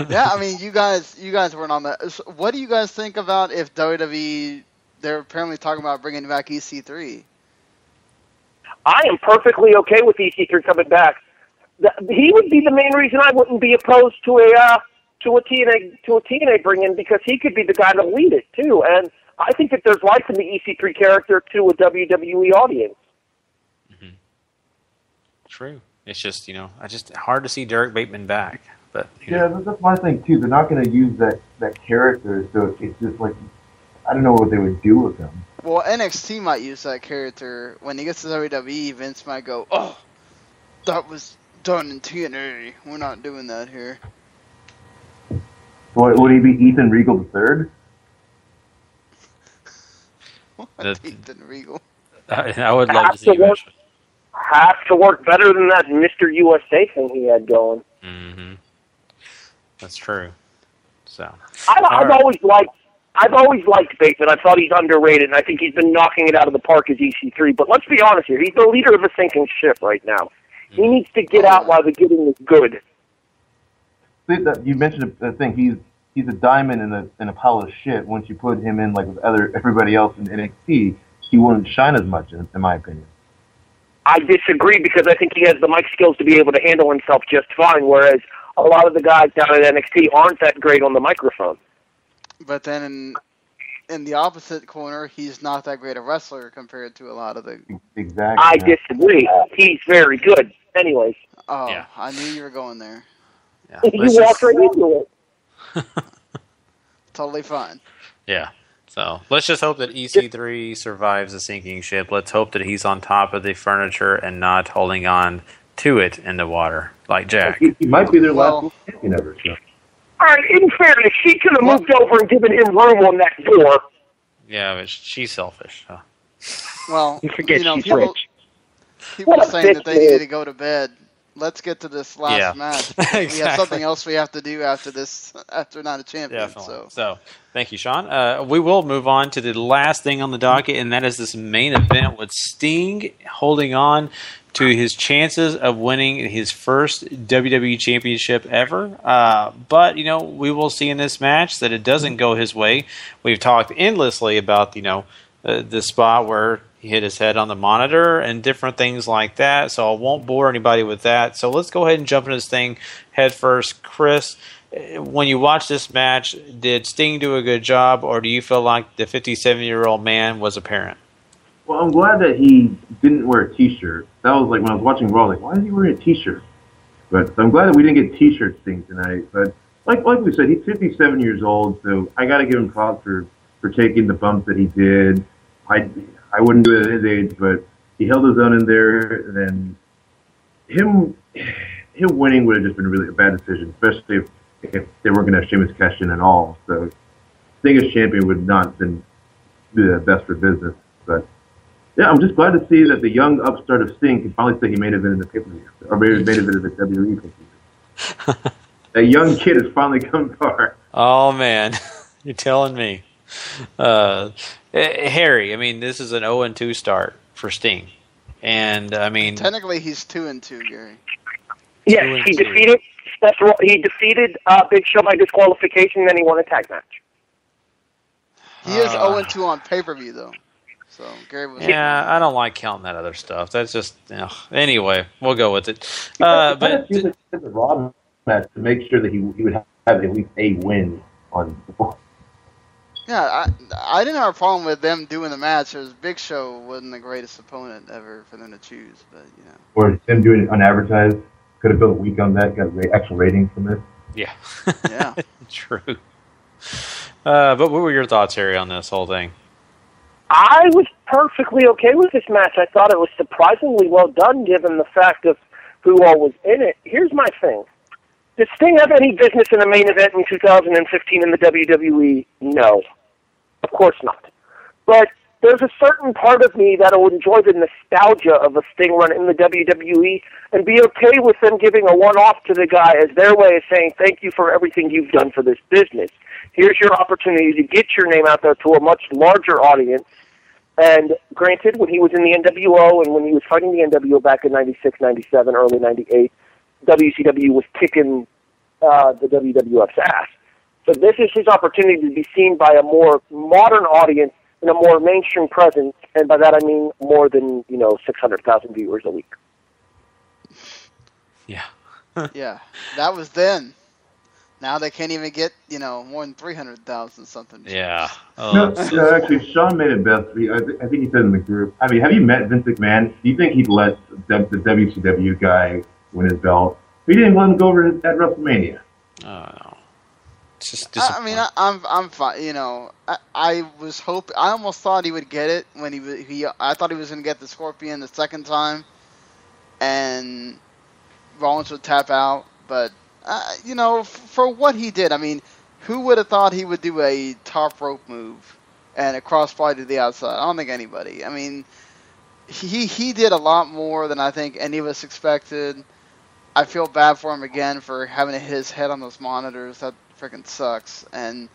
Yeah, I mean, you guys weren't on that. What do you guys think about if WWE, they're apparently talking about bringing back EC3? I am perfectly okay with EC3 coming back. He would be the main reason I wouldn't be opposed to a TNA bring-in, because he could be the guy to lead it too. And I think that there's life in the EC3 character to a WWE audience. Mm-hmm. True. It's just, hard to see Derek Bateman back. But that's my thing too. They're not going to use that character, so it's just I don't know what they would do with him. Well, NXT might use that character when he gets to WWE. Vince might go, "Oh, that was Done in TNA. We're not doing that here. Would he be Ethan Regal III? What? Ethan Regal? I would love to see you actually. Has to work better than that Mr. USA thing he had going. Mm-hmm. That's true. So I've always liked Bateman. I thought he's underrated, and I think he's been knocking it out of the park as EC3. But let's be honest here. He's the leader of a sinking ship right now. He needs to get out while the getting is good. You mentioned a thing. He's a diamond in a pile of shit. Once you put him in like with everybody else in NXT, he wouldn't shine as much, in my opinion. I disagree because I think he has the mic skills to be able to handle himself just fine, whereas a lot of the guys down at NXT aren't that great on the microphone. But then in the opposite corner, he's not that great a wrestler compared to a lot of the... Exactly. I disagree. He's very good. Anyways. Oh, yeah. I knew you were going there. Yeah. You walked right into it. Totally fine. Yeah. So let's just hope that EC3 survives the sinking ship. Let's hope that he's on top of the furniture and not holding on to it in the water like Jack. He might be their last champion ever. So. All right, in fairness, she could have moved over and given him room on that door. Yeah, but she's selfish. So. Well, you forget she's people are saying that they need to go to bed. Let's get to this last match. Exactly. We have something else we have to do after this, after Night of Champions. Definitely. So, thank you, Sean. We will move on to the last thing on the docket, and that is this main event with Sting holding on to his chances of winning his first WWE Championship ever. But, we will see in this match that it doesn't go his way. We've talked endlessly about, the spot where he hit his head on the monitor and different things like that, so I won't bore anybody with that. So let's go ahead and jump into this thing head first. Chris, when you watch this match, did Sting do a good job, or do you feel like the 57-year-old man was apparent? Well, I'm glad that he didn't wear a T-shirt. That was like when I was watching Raw, like, why is he wearing a T-shirt? But I'm glad that we didn't get T-shirt Sting tonight. But like we said, he's 57 years old, so I got to give him props for taking the bump that he did. I wouldn't do it at his age, but he held his own in there, and him winning would have just been really a bad decision, especially if they weren't going to have Sheamus cash in at all. So Sting as champion would not have been the best for business. But yeah, I'm just glad to see that the young upstart of Sting can finally say he made it in the pay-per-view, or made it in the WWE pay-per-view. That young kid has finally come far. Oh, man. You're telling me. Harry, this is an 0-2 start for Sting, and technically he's 2-2, Gary. Yes, he defeated Big Show by disqualification, and then he won a tag match. He is 0-2 on pay-per-view though, so Gary was. Yeah, I don't like counting that other stuff. That's just anyway. We'll go with it. But the Raw match to make sure that he would have at least a win on the board. Yeah, I didn't have a problem with them doing the match. Because Big Show wasn't the greatest opponent ever for them to choose, but Or them doing it unadvertised. Could have built a week on that. Got actual ratings from it. Yeah. Yeah. True. But what were your thoughts, Harry, on this whole thing? I was perfectly okay with this match. I thought it was surprisingly well done, given the fact of who all was in it. Here's my thing. Does Sting have any business in a main event in 2015 in the WWE? No. Of course not. But there's a certain part of me that will enjoy the nostalgia of a Sting run in the WWE and be okay with them giving a one-off to the guy as their way of saying, thank you for everything you've done for this business. Here's your opportunity to get your name out there to a much larger audience. And granted, when he was in the NWO and when he was fighting the NWO back in 96, 97, early 98, WCW was kicking the WWF's ass. So this is his opportunity to be seen by a more modern audience and a more mainstream presence, and by that I mean more than 600,000 viewers a week. Yeah. Yeah, that was then. Now they can't even get more than 300,000 something. Yeah. Actually, Sean made it best. I think he said in the group. Have you met Vince McMahon? Do you think he'd let the WCW guy win his belt? He didn't let him go over at WrestleMania. No. It's just I'm fine. I was hoping. I almost thought he would get it when I thought he was going to get the Scorpion the second time, Rollins would tap out, but for what he did, I mean, who would have thought he would do a top rope move and a crossbody to the outside? I don't think anybody. I mean, he did a lot more than I think any of us expected. I feel bad for him again for having to hit his head on those monitors. That freaking sucks. And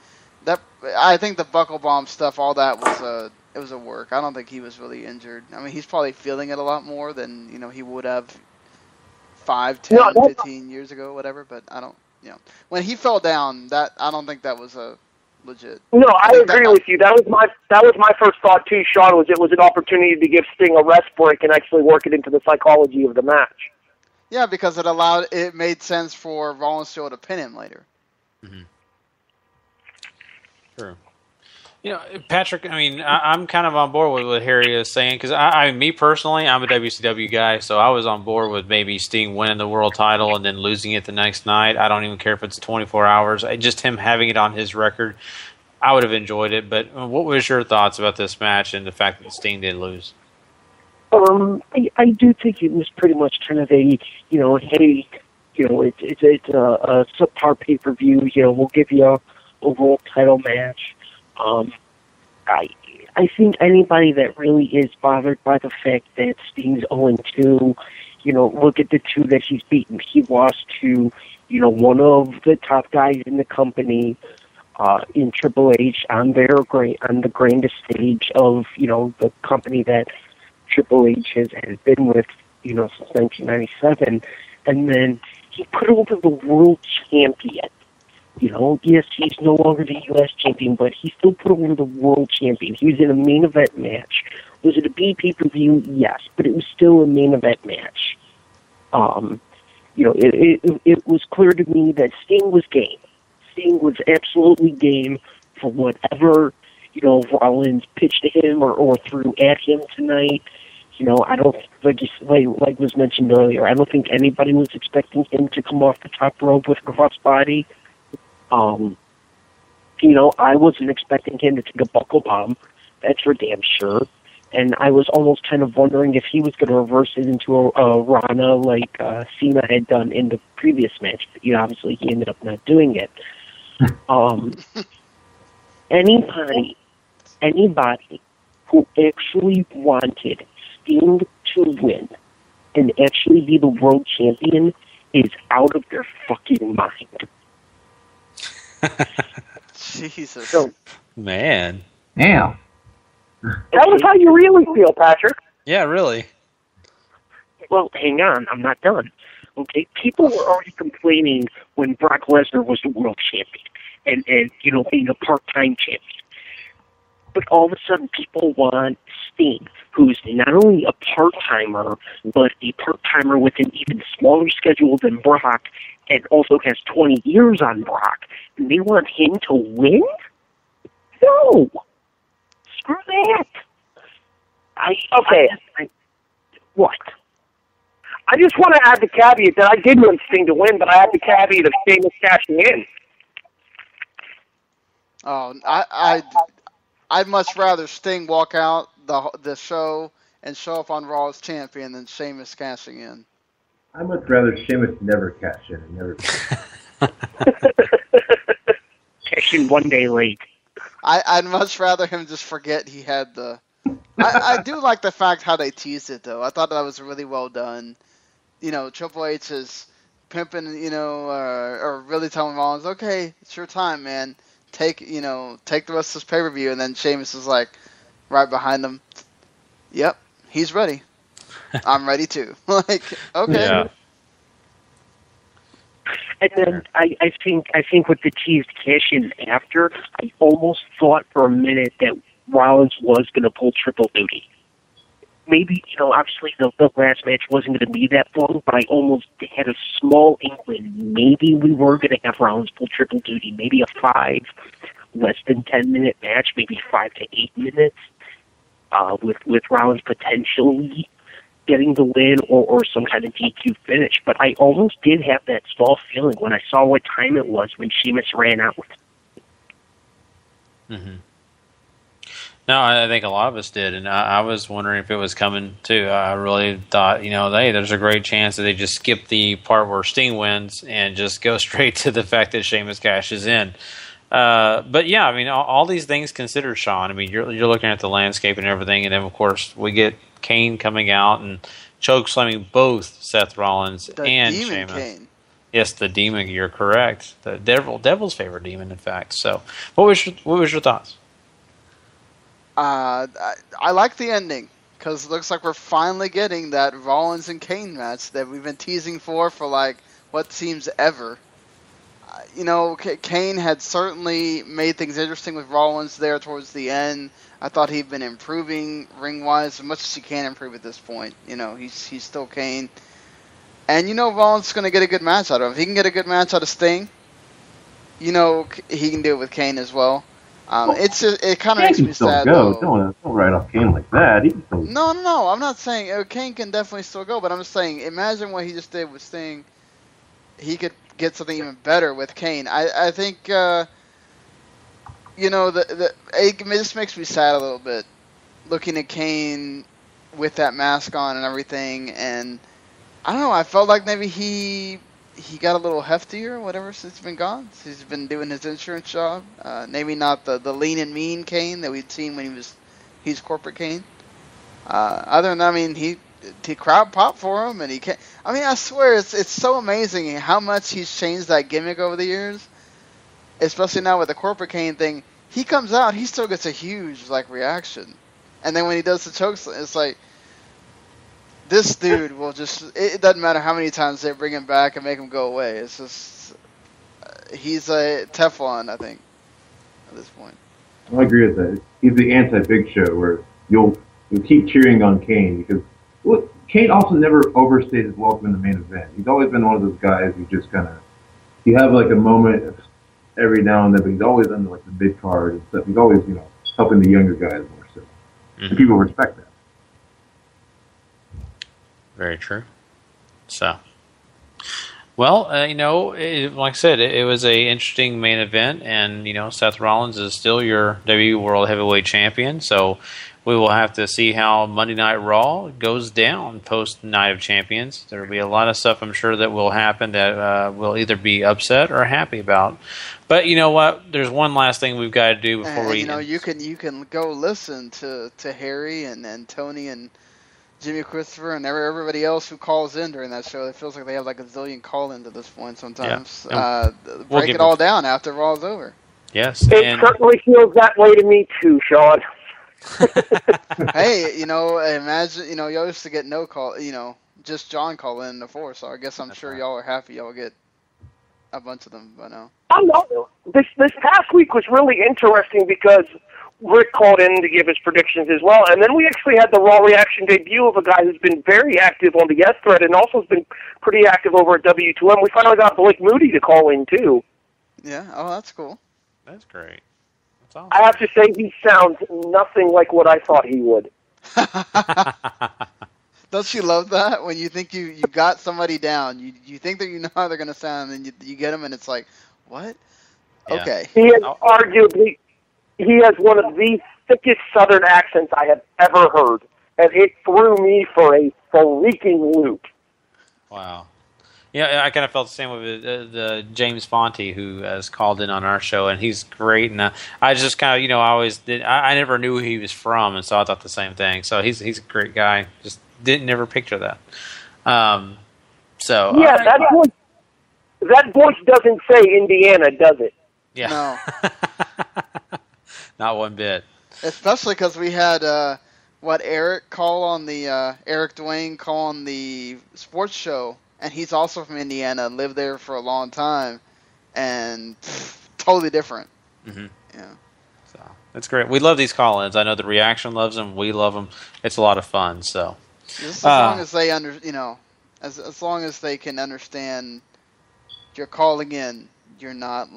I think the buckle bomb stuff, all that was a work. I don't think he was really injured. I mean, he's probably feeling it a lot more than he would have 5, 10, 15 years ago, whatever. But I don't. When he fell down, I don't think that was a legit. No, I agree with you. That was my first thought too, Sean. Was it was an opportunity to give Sting a rest break and actually work it into the psychology of the match. Yeah, because it made sense for Rollins to be able to pin him later. Mm-hmm. True. Patrick, I mean, I'm kind of on board with what Harry is saying, because me personally, I'm a WCW guy, so I was on board with maybe Sting winning the world title and then losing it the next night. I don't even care if it's 24 hours. Just him having it on his record, I would have enjoyed it. But what was your thoughts about this match and the fact that Sting did lose? I do think it was pretty much kind of a, hey, it's a subpar pay-per-view, we'll give you a world title match. I think anybody that really is bothered by the fact that Sting's 0-2, look at the two that he's beaten. He lost to, one of the top guys in the company, in Triple H on the grandest stage of, the company that Triple H has been with, since 1997. And then he put over the world champion. Yes, he's no longer the U.S. champion, but he still put over the world champion. He was in a main event match. Was it a B pay-per-view? Yes, but it was still a main event match. It was clear to me that Sting was game. Sting was absolutely game for whatever, Rollins pitched to him or threw at him tonight. I don't, like was mentioned earlier, I don't think anybody was expecting him to come off the top rope with a crossbody. I wasn't expecting him to take a buckle bomb. That's for damn sure. And I was almost kind of wondering if he was going to reverse it into a Rana like Cena had done in the previous match. But, obviously he ended up not doing it. Anybody who actually wanted Sting to win and actually be the world champion is out of their fucking mind. Jesus. So, Man. Damn. That was how you really feel, Patrick. Yeah, really. Well, hang on, I'm not done. Okay, people were already complaining when Brock Lesnar was the world champion and being a part-time champion. But all of a sudden, people want Sting, who's not only a part-timer, but a part-timer with an even smaller schedule than Brock, and also has 20 years on Brock, and they want him to win? No! Screw that! What? I just want to add the caveat that I did want Sting to win, but I had the caveat of Sheamus cashing in. Oh, I'd much rather Sting walk out the show and show up on Raw as champion than Sheamus cashing in. I'd much rather Sheamus never cash in and never cash in one day late. I'd much rather him just forget he had the... I do like the fact how they teased it, though. I thought that was really well done. Triple H is pimping, or really telling Rollins, okay, it's your time, man. Take the rest of this pay-per-view, and then Sheamus is like, right behind him, yep, he's ready. I'm ready too. Okay. Yeah. And then I think with the teased cash in after, I almost thought for a minute that Rollins was going to pull triple duty. Maybe, obviously the last match wasn't going to be that long, but I almost had a small inkling. Maybe we were going to have Rollins pull triple duty, maybe a 5, less than 10-minute match, maybe 5 to 8 minutes, with Rollins potentially getting the win or some kind of DQ finish. But I almost did have that small feeling when I saw what time it was when Sheamus ran out. Mm-hmm. No, I think a lot of us did, and I was wondering if it was coming too. I really thought, hey, there's a great chance that they just skip the part where Sting wins and just go straight to the fact that Sheamus cashes in. But yeah, I mean, all these things considered, Sean. I mean, you're looking at the landscape and everything, and then of course we get Kane coming out and choke slamming both Seth Rollins and Sheamus. Kane. Yes, the demon. You're correct. The devil's favorite demon, in fact. So, what was your thoughts? I like the ending because it looks like we're finally getting that Rollins and Kane match that we've been teasing for like what seems ever. Kane had certainly made things interesting with Rollins there towards the end. I thought he'd been improving ring-wise as much as he can improve at this point. He's still Kane. And Rollins is going to get a good match out of him. If he can get a good match out of Sting, he can do it with Kane as well. It kind of makes me sad. Don't write off Kane like that. He can still... No. I'm not saying Kane can definitely still go, but I'm just saying, imagine what he just did with Sting. He could get something even better with Kane. I think it just makes me sad a little bit looking at Kane with that mask on and everything, and I don't know. I felt like maybe he got a little heftier, whatever, since he's been gone. He's been doing his insurance job. Maybe not the lean and mean Kane that we'd seen when he's corporate Kane. Other than that, I mean, he crowd popped for him, and he can't. I mean, I swear it's so amazing how much he's changed that gimmick over the years. Especially now with the corporate Kane thing, he comes out, he still gets a huge reaction, and then when he does the chokes, it's like this dude will just. It doesn't matter how many times they bring him back and make him go away. It's just he's a Teflon, I think, at this point. I agree with that. He's the anti-Big Show, where you'll keep cheering on Kane because. Well, Kane also never overstayed his welcome in the main event. He's always been one of those guys who just kind of, you have a moment every now and then, but he's always under the mid card and stuff. He's always, helping the younger guys more so. Mm-hmm. And people respect that. Very true. So, well, like I said, it was a interesting main event, and Seth Rollins is still your WWE World Heavyweight Champion. So we will have to see how Monday Night Raw goes down post Night of Champions. There will be a lot of stuff, I'm sure, that will happen that we'll either be upset or happy about. But you know what? There's one last thing we've got to do before we. You can go listen to Harry and Tony and Jimmy Christopher and everybody else who calls in during that show. It feels like they have a zillion call-ins at this point sometimes. Yeah. Break it all down after Raw's over. Yes. It certainly feels that way to me too, Sean. Hey, imagine, y'all used to get no call, just John calling in before, so I guess I'm sure y'all are happy y'all get a bunch of them by now. I know. This past week was really interesting because Rick called in to give his predictions as well, and then we actually had the Raw Reaction debut of a guy who's been very active on the Yes thread and also has been pretty active over at W2M. We finally got Blake Moody to call in, too. Yeah, that's cool. That's great. That's awesome. I have to say, he sounds nothing like what I thought he would. Don't you love that? When you think you got somebody down, you think that you know how they're going to sound, and then you get them, and it's like, what? Yeah. Okay. He is arguably... He has one of the thickest Southern accents I have ever heard, and it threw me for a freaking loop. Wow. Yeah, I kind of felt the same with the James Fonte, who has called in on our show, and he's great. And I just kind of, I always did. I never knew who he was from, and so I thought the same thing. So he's a great guy. Just didn't never picture that. So yeah, that voice doesn't say Indiana, does it? Yeah. No. Not one bit. Especially because we had Eric call on the Eric Dwayne call on the sports show, and he's also from Indiana, lived there for a long time, and totally different. Mm-hmm. Yeah. So it's great. We love these call-ins. I know the reaction loves them. We love them. It's a lot of fun. So just as long as they as long as they can understand you're calling in, you're not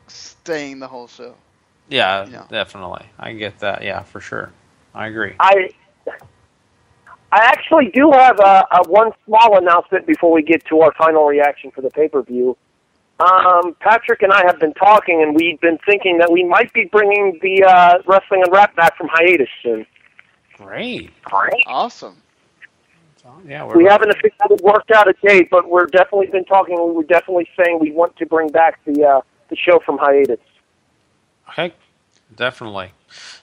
staying the whole show. Yeah, definitely. I get that. Yeah, for sure. I agree. I actually do have a one small announcement before we get to our final reaction for the pay-per-view. Patrick and I have been talking, and we've been thinking that we might be bringing the Wrestling Unwrapped back from hiatus soon. Great. Awesome. Yeah, we haven't officially worked out a date, but we're definitely been talking. We were definitely saying we want to bring back the show from hiatus. Okay, definitely.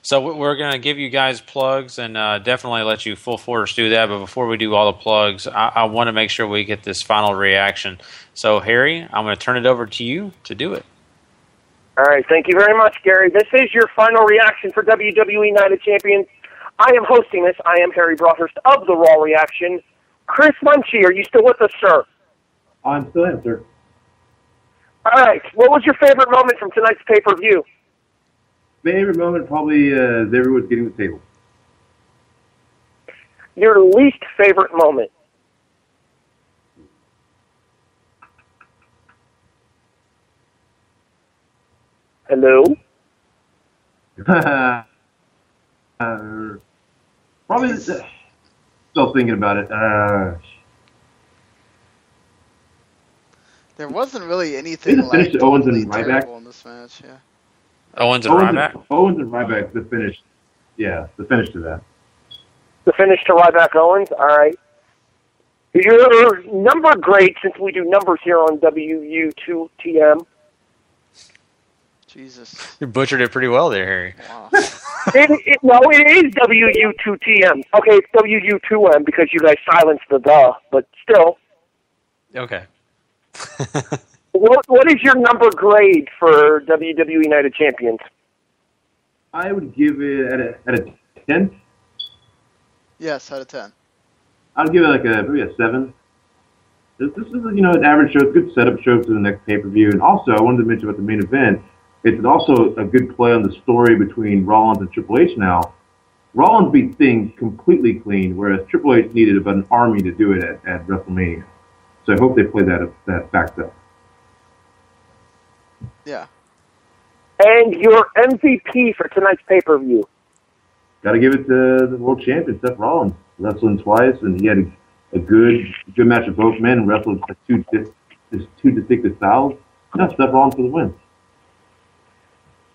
So we're going to give you guys plugs and definitely let you full force do that. But before we do all the plugs, I want to make sure we get this final reaction. So, Harry, I'm going to turn it over to you to do it. All right, thank you very much, Gary. This is your final reaction for WWE Night of Champions. I am hosting this. I am Harry Broadhurst of the Raw Reaction. Chris Lemchi, are you still with us, sir? I'm still in, sir. All right, what was your favorite moment from tonight's pay-per-view? Favorite moment, probably as everyone's getting the table. Your least favorite moment? Hello? Probably still thinking about it. There wasn't really anything like finished Owens and totally Ryback terrible in this match. Yeah. Owens and Ryback? Owens and Ryback, the finish. Yeah, the finish to that. The finish to Ryback Owens? All right. Your number grade, since we do numbers here on WU2TM. Jesus. You butchered it pretty well there, Harry. Wow. It is WU2TM. Okay, it's WU2M because you guys silenced the, but still. Okay. What is your number grade for WWE Night of Champions? I would give it at a 10. Yes, out of 10. I'd give it maybe a 7. This is an average show. It's a good setup show for the next pay-per-view. And also, I wanted to mention about the main event. It's also a good play on the story between Rollins and Triple H now. Rollins beat Sting completely clean, whereas Triple H needed about an army to do it at WrestleMania. So I hope they play that back up. Yeah. And your MVP for tonight's pay-per-view? Got to give it to the world champion, Seth Rollins. Wrestling twice, and he had a good match of both men, wrestled two distinctive styles. No, Seth Rollins for the win.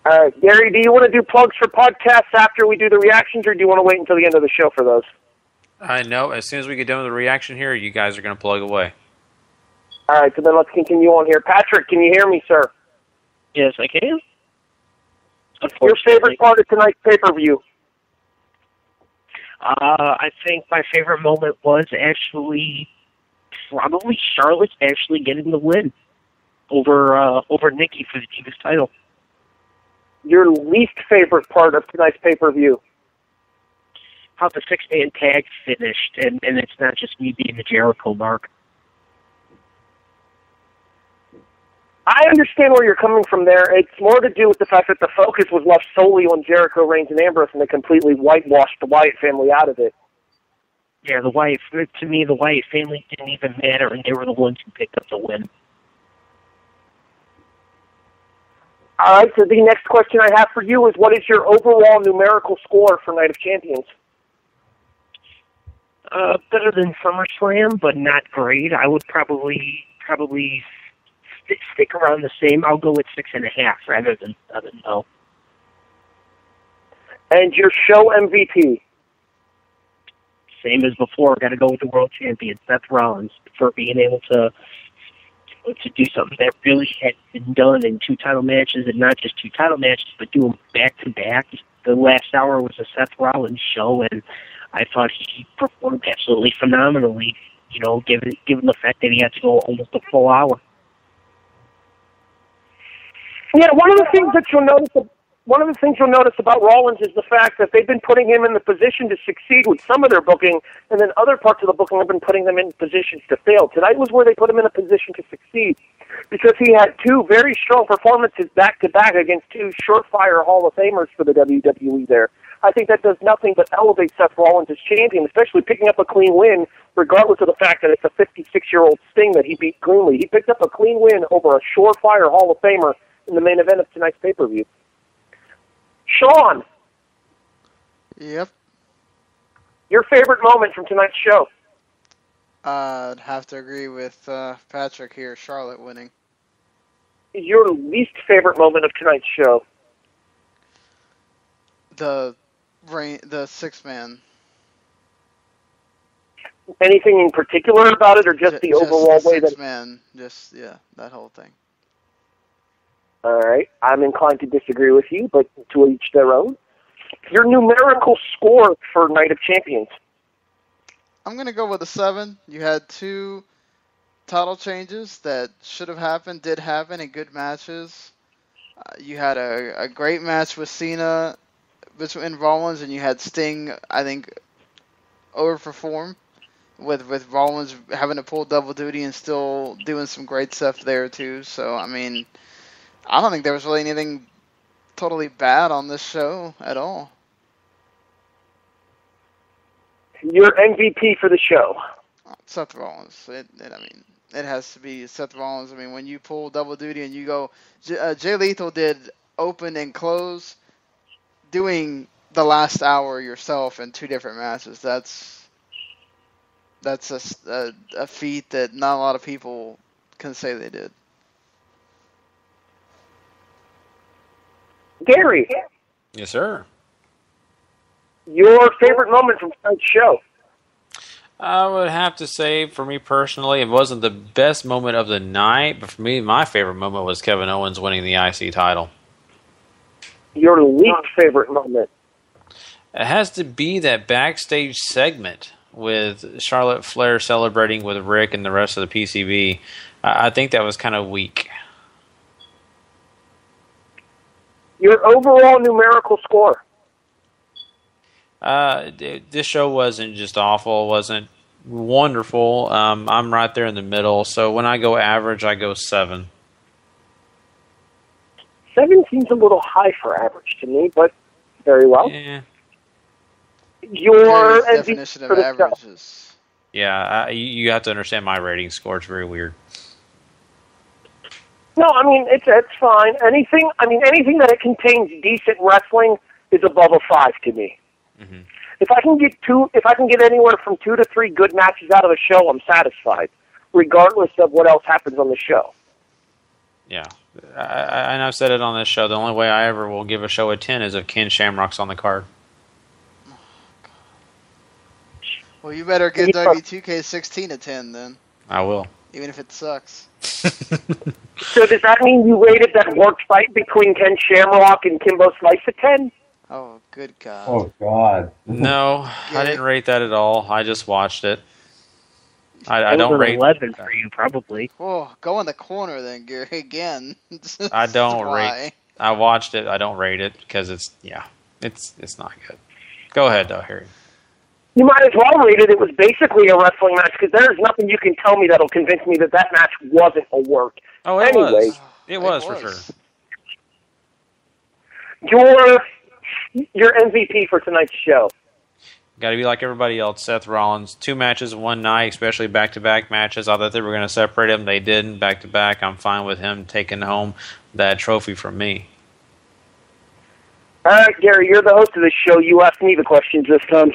All right, Gary, do you want to do plugs for podcasts after we do the reactions, or do you want to wait until the end of the show for those? I know. As soon as we get done with the reaction here, you guys are going to plug away. All right, so then let's continue on here. Patrick, can you hear me, sir? Yes, I can. Your favorite part of tonight's pay-per-view? I think my favorite moment was actually probably Charlotte actually getting the win over Nikki for the Divas title. Your least favorite part of tonight's pay-per-view? How the six-man tag finished, and it's not just me being the Jericho mark. I understand where you're coming from there. It's more to do with the fact that the focus was left solely on Jericho, Reigns, and Ambrose, and they completely whitewashed the Wyatt family out of it. Yeah, the Wyatt family didn't even matter, and they were the ones who picked up the win. All right, so the next question I have for you is, what is your overall numerical score for Night of Champions? Better than SummerSlam, but not great. I would probably stick around the same. I'll go with 6.5 rather than 7. No. And your show MVP? Same as before. Got to go with the world champion, Seth Rollins, for being able to do something that really had been done in 2 title matches, and not just 2 title matches, but do them back to back. The last hour was a Seth Rollins show, and I thought he performed absolutely phenomenally. Given the fact that he had to go almost a full hour. Yeah, one of the things you'll notice about Rollins is the fact that they've been putting him in the position to succeed with some of their booking, and then other parts of the booking have been putting them in positions to fail. Tonight was where they put him in a position to succeed, because he had 2 very strong performances back-to-back against 2 surefire Hall of Famers for the WWE there. I think that does nothing but elevate Seth Rollins as champion, especially picking up a clean win, regardless of the fact that it's a 56-year-old Sting that he beat cleanly. He picked up a clean win over a surefire Hall of Famer in the main event of tonight's pay-per-view. Sean. Yep. Your favorite moment from tonight's show? I'd have to agree with Patrick here, Charlotte winning. your least favorite moment of tonight's show? The 6-man. Anything in particular about it, or just the overall way that? 6-man, that whole thing. All right, I'm inclined to disagree with you, but to each their own. Your numerical score for Night of Champions? I'm gonna go with a 7. You had 2 title changes that should have happened, did happen, in good matches. You had a great match with Cena between Rollins, and you had Sting, I think, overperform with Rollins having to pull double duty and still doing some great stuff there too. So I mean, I don't think there was really anything totally bad on this show at all. Your MVP for the show? Seth Rollins. It has to be Seth Rollins. I mean, when you pull double duty and you go, Jay Lethal did open and close, doing the last hour yourself in 2 different matches. That's a feat that not a lot of people can say they did. Gary. Yes, sir. Your favorite moment from tonight's show? I would have to say, for me personally, it wasn't the best moment of the night, but for me, my favorite moment was Kevin Owens winning the IC title. Your least favorite moment? It has to be that backstage segment with Charlotte Flair celebrating with Rick and the rest of the PCB. I think that was kind of weak. Your overall numerical score? This show wasn't just awful. It wasn't wonderful. I'm right there in the middle. So when I go average, I go 7. 7 seems a little high for average to me, but very well. Yeah. Your definition of averages. Yeah, you have to understand my rating score. It's very weird. No, I mean it's fine. Anything that it contains decent wrestling is above a 5 to me. Mm-hmm. If I can get anywhere from 2 to 3 good matches out of a show, I'm satisfied, regardless of what else happens on the show. Yeah, and I've said it on this show. The only way I ever will give a show a 10 is if Ken Shamrock's on the card. Well, you better give W2K16 a 10 then. I will. Even if it sucks. So does that mean you rated that work fight between Ken Shamrock and Kimbo Slice a 10? Oh, good God. Oh, God. No, I didn't rate that at all. I just watched it. I don't rate 11 for you, probably. Oh, go in the corner then, Gary, again. I don't rate. I watched it. I don't rate it because it's not good. Go ahead, though, Harry. You might as well rate it. It was basically a wrestling match because there's nothing you can tell me that'll convince me that match wasn't a work. Oh, it anyway, was. It was for sure. Your MVP for tonight's show? Got to be like everybody else. Seth Rollins, 2 matches, 1 night, especially back-to-back matches. I thought they were going to separate them. They didn't. Back-to-back, I'm fine with him taking home that trophy from me. All right, Gary, you're the host of this show. You asked me the questions this time.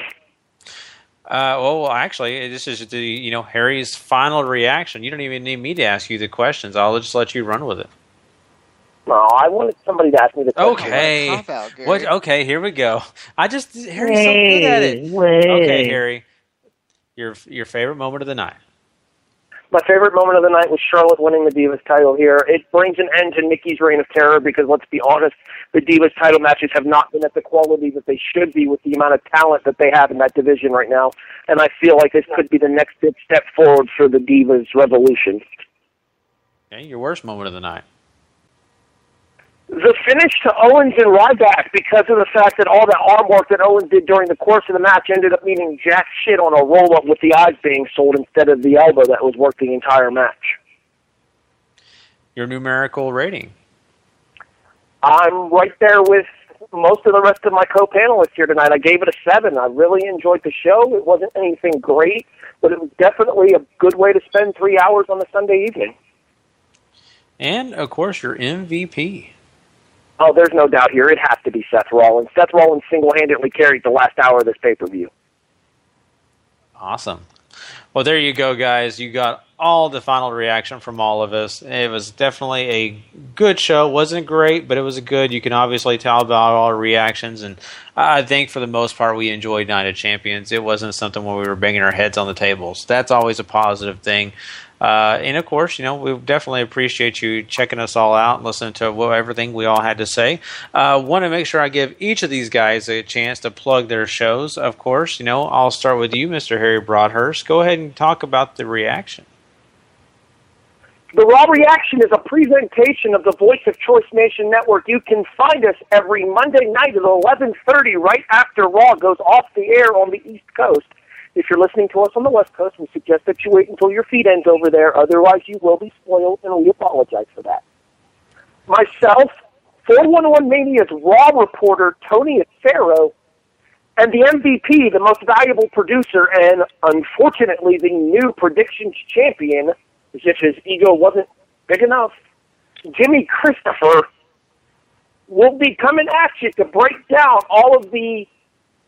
Well, actually, this is Harry's final reaction. You don't even need me to ask you the questions. I'll just let you run with it. No, I wanted somebody to ask me the question. Okay. What? Okay, here we go. Harry's so good at it. Wait. Okay, Harry, your favorite moment of the night. My favorite moment of the night was Charlotte winning the Divas title here. It brings an end to Nikki's reign of terror because, let's be honest, the Divas title matches have not been at the quality that they should be with the amount of talent that they have in that division right now. And I feel like this could be the next big step forward for the Divas revolution. Okay, your worst moment of the night. The finish to Owens and Ryback, because of the fact that all the arm work that Owens did during the course of the match ended up meaning jack shit on a roll-up with the eyes being sold instead of the elbow that was worked the entire match. Your numerical rating? I'm right there with most of the rest of my co-panelists here tonight. I gave it a 7. I really enjoyed the show. It wasn't anything great, but it was definitely a good way to spend 3 hours on a Sunday evening. And, of course, your MVP. Oh, there's no doubt here. It has to be Seth Rollins. Seth Rollins single-handedly carried the last hour of this pay-per-view. Awesome. Well, there you go, guys. You got all the final reaction from all of us. It was definitely a good show. Wasn't great, but it was good. You can obviously tell about all our reactions, and I think for the most part we enjoyed Night of Champions. It wasn't something where we were banging our heads on the tables. That's always a positive thing. And of course, we definitely appreciate you checking us all out and listening to everything we all had to say. Want to make sure I give each of these guys a chance to plug their shows. Of course, I'll start with you, Mr. Harry Broadhurst. Go ahead and talk about the reaction. The Raw Reaction is a presentation of the Voice of Choice Nation Network. You can find us every Monday night at 11:30, right after Raw goes off the air on the East Coast. If you're listening to us on the West Coast, we suggest that you wait until your feed ends over there. Otherwise, you will be spoiled, and we apologize for that. Myself, 411 Mania's Raw reporter, Tony Acero, and the MVP, the most valuable producer, and unfortunately the new predictions champion, as if his ego wasn't big enough, Jimmy Christopher, will be coming at you to break down all of the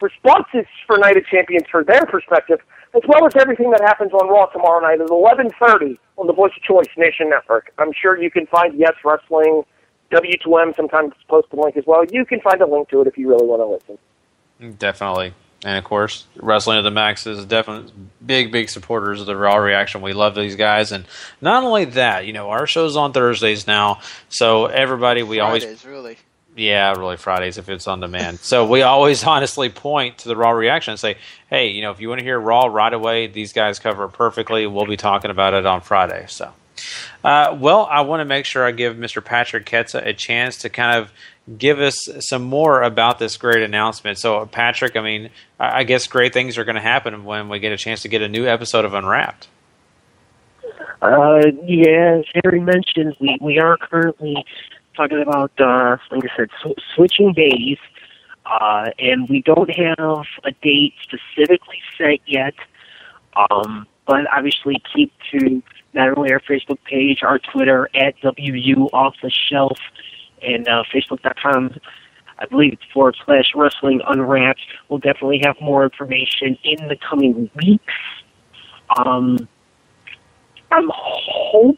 responses for Night of Champions for their perspective, as well as everything that happens on Raw tomorrow night at 11:30 on the Voice of Choice Nation Network. I'm sure you can find Yes Wrestling, W2M sometimes post a link as well. You can find a link to it if you really want to listen. Definitely. And of course, Wrestling to the Max is definitely big supporters of the Raw Reaction. We love these guys. And not only that, our show's on Thursdays now, so everybody, Fridays, really. Yeah, really Fridays if it's on demand. So we always honestly point to the Raw Reaction and say, hey, if you want to hear Raw right away, these guys cover it perfectly. We'll be talking about it on Friday. So, well, I want to make sure I give Mr. Patrick Ketza a chance to kind of give us some more about this great announcement. So, Patrick, I guess great things are going to happen when we get a chance to get a new episode of Unwrapped. Yeah, as Harry mentioned, we are currently talking about, like I said, switching days, and we don't have a date specifically set yet, but obviously keep to not only our Facebook page, our Twitter, at WU Off the Shelf, and Facebook.com, I believe, / Wrestling Unwrapped. We'll definitely have more information in the coming weeks. I'm hoping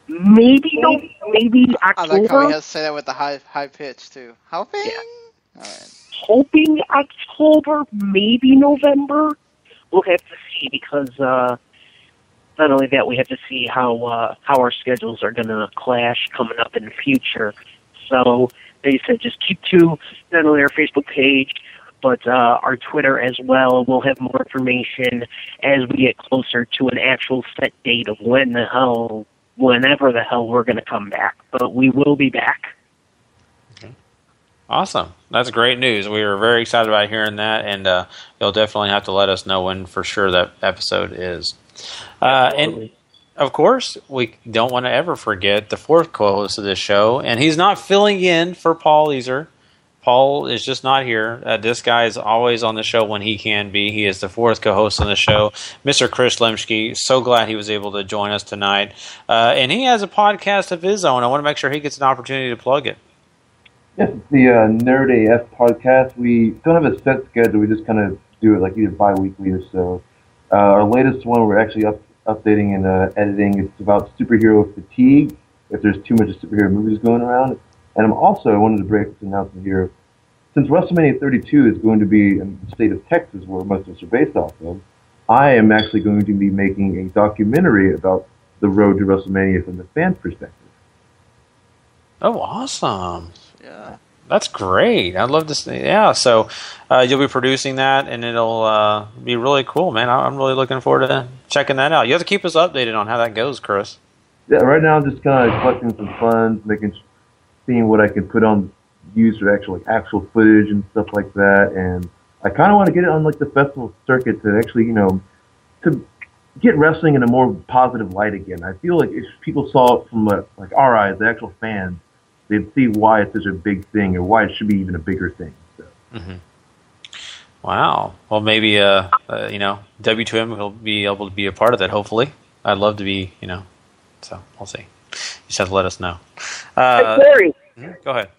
maybe October. I like how he has to say that with the high pitch too. Hoping. Yeah. All right. Hoping October, maybe November. We'll have to see because not only that, we have to see how our schedules are going to clash coming up in the future. So they said just keep to not only our Facebook page, but our Twitter as well. We'll have more information as we get closer to an actual set date of whenever the hell we're going to come back. But we will be back. Okay. Awesome. That's great news. We were very excited about hearing that, and you'll definitely have to let us know when for sure that episode is. And, of course, we don't want to ever forget the fourth co-host of this show, and he's not filling in for Paul either. Paul is just not here. This guy is always on the show when he can be. He is the fourth co-host on the show, Mr. Chris Lemchi. So glad he was able to join us tonight. And he has a podcast of his own. I want to make sure he gets an opportunity to plug it. Yes, it's the Nerd AF podcast. We don't have a set schedule. We just kind of do it like either bi-weekly or so. Our latest one, we're actually updating and editing. It's about superhero fatigue, if there's too much superhero movies going around. And I wanted to break this announcement here. Since WrestleMania 32 is going to be in the state of Texas, where most of us are based off of, I am actually going to be making a documentary about the road to WrestleMania from the fan perspective. Oh, awesome. Yeah. That's great. I'd love to see. Yeah, so you'll be producing that, and it'll be really cool, man. I'm really looking forward to checking that out. You have to keep us updated on how that goes, Chris. Yeah, right now I'm just kind of collecting some funds, seeing what I can put on, use for actual footage and stuff like that, and I kind of want to get it on the festival circuit to actually, to get wrestling in a more positive light again. I feel like if people saw it from our eyes, the actual fans, they'd see why it's such a big thing or why it should be even a bigger thing. So. Mm-hmm. Wow. Well, maybe W2M will be able to be a part of that. Hopefully, I'd love to be. So we'll see. You just have to let us know. Hey, Larry. Go ahead.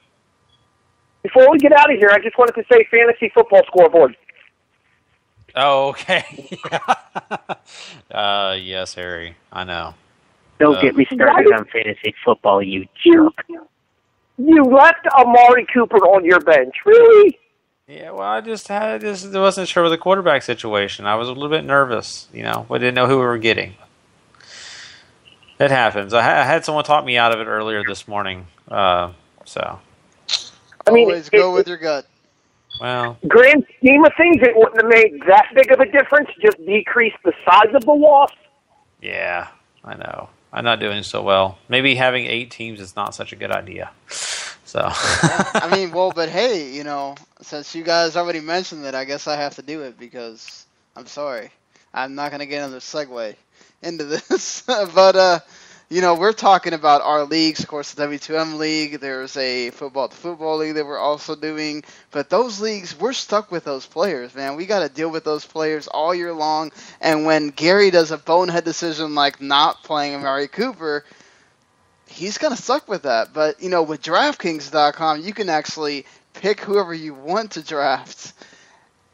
Before we get out of here, I just wanted to say fantasy football scoreboard. Oh, okay. Yes, Harry. I know. Don't get me started on fantasy football, you jerk. You left Amari Cooper on your bench, really? Yeah, well, I just wasn't sure with the quarterback situation. I was a little bit nervous. We didn't know who we were getting. It happens. I had someone talk me out of it earlier this morning. So. I mean, always go with your gut. Well, grand scheme of things, it wouldn't have made that big of a difference. Just decrease the size of the loss. Yeah, I know. I'm not doing so well. Maybe having 8 teams is not such a good idea. So. I mean, but hey, since you guys already mentioned it, I guess I have to do it because I'm sorry. I'm not going to get another segue into this. But, we're talking about our leagues. Of course, the W2M League. There's a football league that we're also doing. But those leagues, we're stuck with those players, man. We got to deal with those players all year long. And when Gary does a bonehead decision like not playing Amari Cooper, he's going to suck with that. But, with DraftKings.com, you can actually pick whoever you want to draft.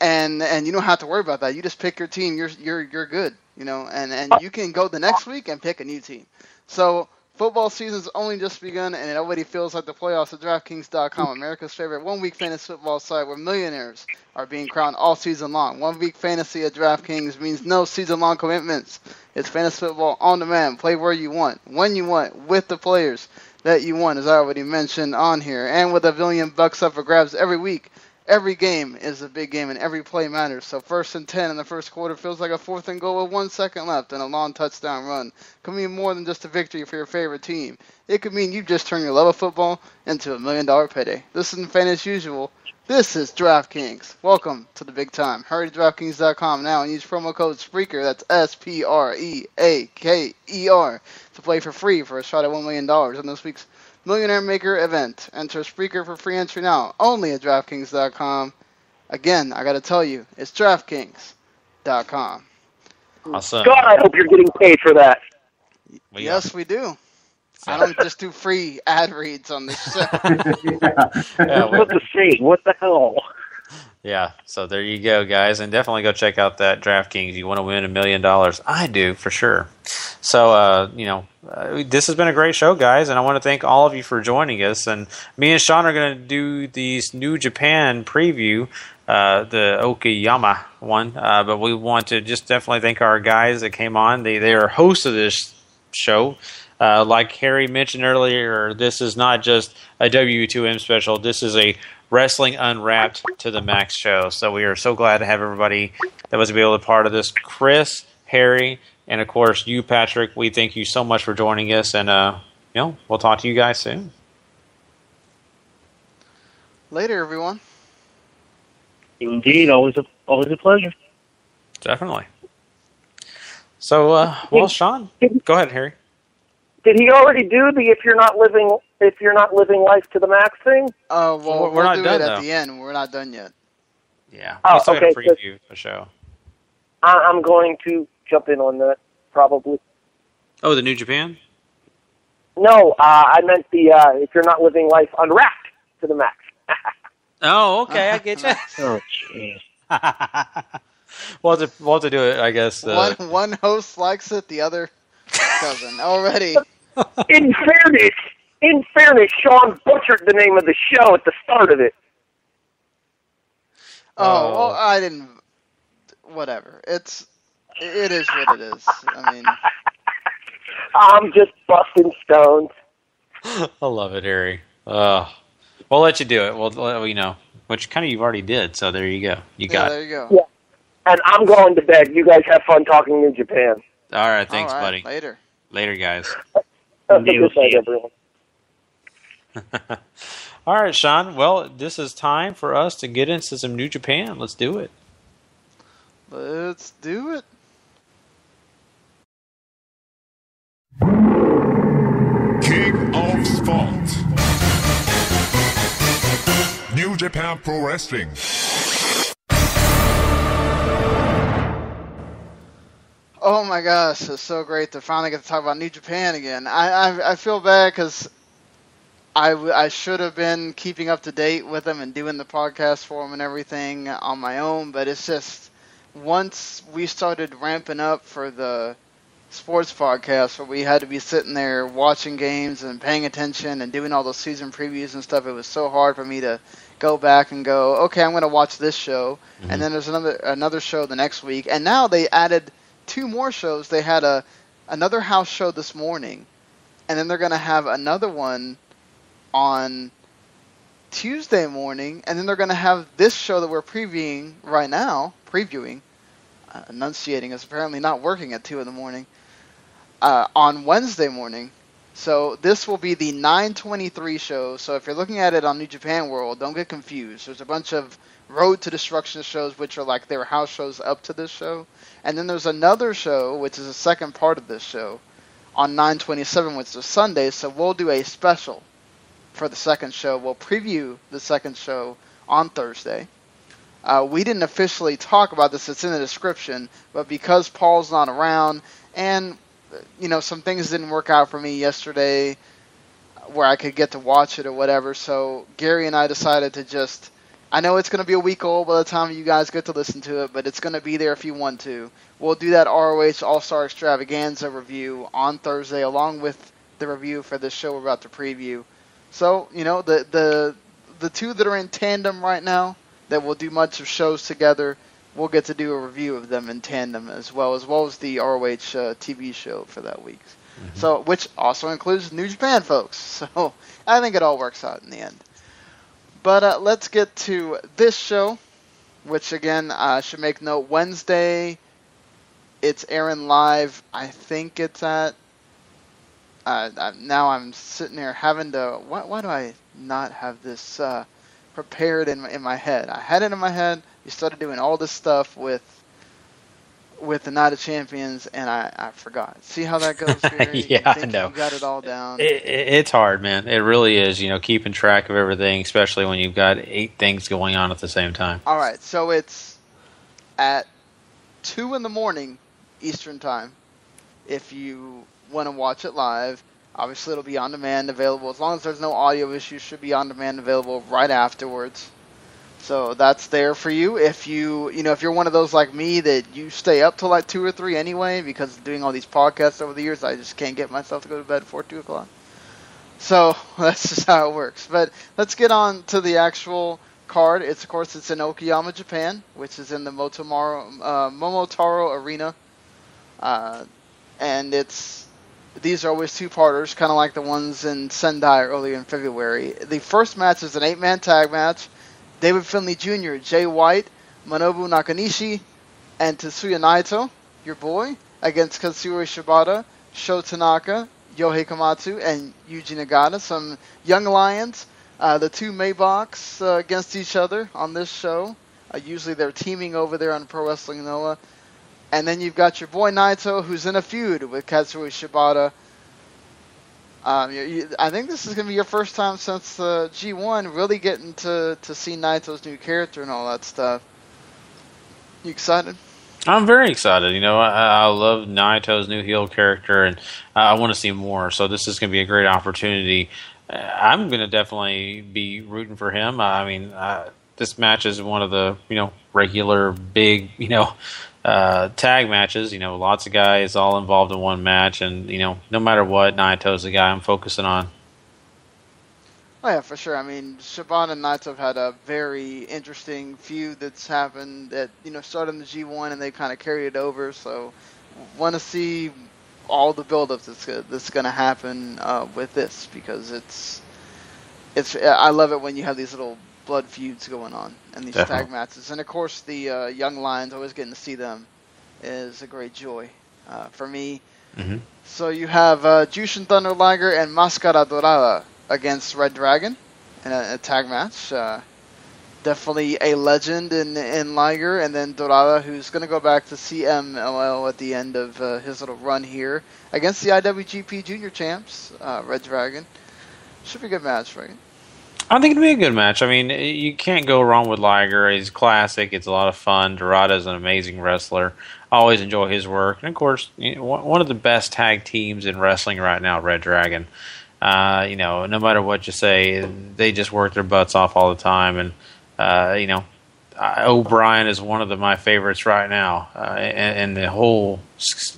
And you don't have to worry about that. You just pick your team. You're good, and you can go the next week and pick a new team. So football season's only just begun, and it already feels like the playoffs at DraftKings.com, America's favorite one-week fantasy football site where millionaires are being crowned all season long. 1 week fantasy at DraftKings means no season-long commitments. It's fantasy football on demand. Play where you want, when you want, with the players that you want, as I already mentioned on here. And with $1 billion up for grabs every week, every game is a big game and every play matters. So 1st and 10 in the first quarter feels like a 4th and goal with 1 second left and a long touchdown run. Could mean more than just a victory for your favorite team. It could mean you just turned your love of football into $1 million payday. This isn't fan as usual. This is DraftKings. Welcome to the big time. Hurry to DraftKings.com now and use promo code SPREAKER, that's SPREAKER, to play for free for a shot at $1 million in this week's Millionaire Maker event. Enter Spreaker for free entry now, only at DraftKings.com. Again, I gotta tell you, it's DraftKings.com. Awesome. God, I hope you're getting paid for that. Yes, we do. I don't just do free ad reads on this show. What to say? What the hell? Yeah, so there you go, guys, and definitely go check out that DraftKings. You want to win $1 million? I do, for sure. So, this has been a great show, guys, and I want to thank all of you for joining us. And me and Sean are going to do these New Japan preview, the Okayama one, but we want to just definitely thank our guys that came on. They are hosts of this show. Like Harry mentioned earlier, this is not just a W2M special. This is a Wrestling Unwrapped to the Max show. So we are so glad to have everybody that was able to be part of this. Chris, Harry, and of course you, Patrick. We thank you so much for joining us, and we'll talk to you guys soon. Later, everyone. Indeed, always a pleasure. Definitely. So, Sean, go ahead, Harry. Did he already do the if you're not living life to the max thing? Well, we're not do done it at though. the end. We're not done yet. Yeah. Oh, We still okay, got a preview for the show. I'm going to jump in on that, probably. Oh, the New Japan? No, I meant the if you're not living life unwrapped to the max. Oh, okay, I get you. Oh, jeez. We'll have to do it, I guess. One host likes it, the other doesn't. Already. In fairness, Sean butchered the name of the show at the start of it. Oh, well, I didn't. Whatever. It is what it is. I mean, I'm just busting stones. I love it, Harry. We'll let you do it. Which kind of you already did. So there you go. You got it. There you go. Yeah. And I'm going to bed. You guys have fun talking New Japan. All right, thanks, All buddy. right, Later, guys. Have a good night, everyone. All right, Sean. Well, this is time for us to get into some New Japan. Let's do it. Let's do it. King of Sport. New Japan Pro Wrestling. Oh my gosh, it's so great to finally get to talk about New Japan again. I feel bad because I should have been keeping up to date with them and doing the podcast for them and everything on my own, but it's just once we started ramping up for the sports podcast, where we had to be sitting there watching games and paying attention and doing all those season previews and stuff, it was so hard for me to go back and go, okay, I'm going to watch this show, and then there's another show the next week. And now they added 2 more shows. They had another house show this morning, and then they're going to have another one on Tuesday morning, and then they're going to have this show that we're previewing right now, enunciating is apparently not working at 2 in the morning, on Wednesday morning. So this will be the 9:23 show. So if you're looking at it on New Japan World, don't get confused. There's a bunch of Road to Destruction shows, which are like their house shows up to this show. And then there's another show, which is the second part of this show, on 9/27, which is Sunday. So we'll do a special for the second show. We'll preview the second show on Thursday. We didn't officially talk about this. It's in the description. But because Paul's not around, and some things didn't work out for me yesterday where I could get to watch it or whatever. So Gary and I decided to I know it's going to be a week old by the time you guys get to listen to it, but it's going to be there if you want to. We'll do that ROH All-Star Extravaganza review on Thursday along with the review for this show we're about to preview. So, the 2 that are in tandem right now that will do much of shows together, we'll get to do a review of them in tandem as well as the ROH TV show for that week. So, which also includes New Japan folks. So, I think it all works out in the end. But let's get to this show, which again, I should make note, Wednesday, it's airing live. I think it's at, now I'm sitting here having to, why do I not have this prepared in my head? I had it in my head. You started doing all this stuff with the Night of Champions, and I forgot. See how that goes, Gary? Yeah, I know. You got it all down. It's hard, man. It really is, keeping track of everything, especially when you've got 8 things going on at the same time. All right, so it's at 2 in the morning Eastern Time. If you want to watch it live, obviously it'll be on demand available. As long as there's no audio issues, should be on demand available right afterwards. So that's there for you. If if you're one of those like me that you stay up till like 2 or 3 anyway, because doing all these podcasts over the years, I just can't get myself to go to bed before 2 o'clock. So that's just how it works. But let's get on to the actual card. It's in Okayama, Japan, which is in the Momotaro Arena. And these are always 2-parters, kind of like the ones in Sendai earlier in February. The first match is an 8-man tag match. David Finlay Jr., Jay White, Manobu Nakanishi, and Tetsuya Naito, your boy, against Katsuyori Shibata, Sho Tanaka, Yohei Komatsu, and Yuji Nagata. Some young lions. The 2 Maybachs against each other on this show. Usually they're teaming over there on Pro Wrestling Noah. And then you've got your boy Naito, who's in a feud with Katsuyori Shibata. I think this is going to be your first time since G1 really getting to see Naito's new character and all that stuff. You excited? I'm very excited. I love Naito's new heel character, and I want to see more. So this is going to be a great opportunity. I'm going to definitely be rooting for him. This match is one of the regular big tag matches. Lots of guys all involved in one match, and no matter what, Naito's the guy I'm focusing on. Oh yeah, for sure. Shibata and Naito have had a very interesting feud that's happened that started in the G1 and they kind of carried it over. So, want to see all the build-ups that's going to happen with this, because it's. I love it when you have these little blood feuds going on and these tag matches, and of course the young lions, always getting to see them is a great joy for me. So you have Jushin Thunder Liger and Mascara Dorada against Red Dragon in a tag match. Definitely a legend in Liger, and then Dorada, who's going to go back to CMLL at the end of his little run here against the IWGP Junior Champs, Red Dragon. Should be a good match, right? I think it'd be a good match. You can't go wrong with Liger. He's classic. It's a lot of fun. Dorada's an amazing wrestler. I always enjoy his work. And, of course, one of the best tag teams in wrestling right now, Red Dragon. No matter what you say, they just work their butts off all the time. And, O'Brien is one of my favorites right now in the whole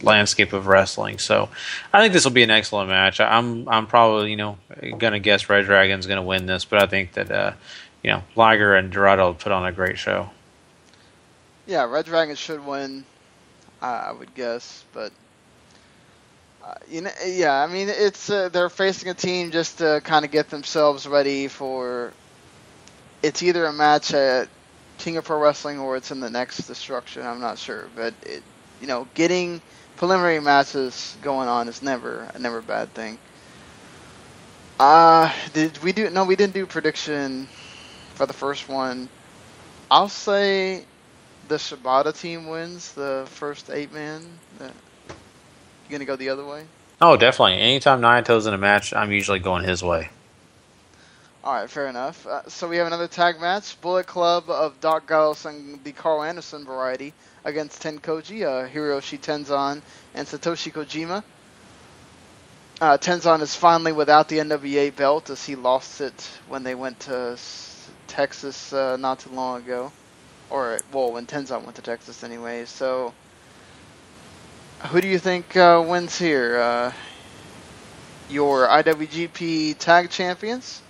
landscape of wrestling. So I think this will be an excellent match. I'm probably going to guess Red Dragon's going to win this, but I think that Liger and Dorado will put on a great show. Yeah, Red Dragon should win, I would guess, but I mean, it's they're facing a team just to kind of get themselves ready for. It's either a match at King of Pro Wrestling or it's in the next Destruction. I'm not sure, but getting preliminary matches going on is never a bad thing. Did we do? No, we didn't do prediction for the first one. I'll say the Shibata team wins the first 8-man. You gonna go the other way? Oh, definitely. Anytime Naito's in a match, I'm usually going his way. All right, fair enough. So we have another tag match: Bullet Club of Doc Gallows and the Carl Anderson variety against Tenkoji, Hiroshi Tenzan, and Satoshi Kojima. Tenzan is finally without the NWA belt, as he lost it when they went to Texas not too long ago. When Tenzan went to Texas anyway. So, who do you think wins here? Your IWGP Tag Champions,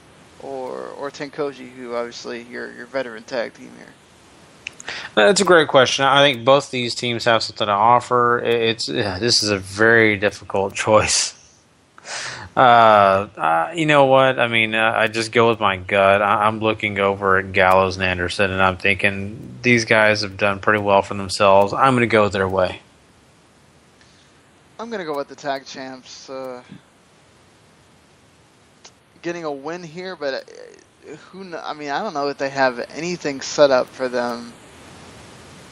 or Tenkoji, who obviously your veteran tag team here? That's a great question. I think both these teams have something to offer. This is a very difficult choice. You know what? I mean, I just go with my gut. I'm looking over at Gallows and Anderson, and I'm thinking these guys have done pretty well for themselves. I'm going to go their way. I'm going to go with the tag champs getting a win here, but I don't know if they have anything set up for them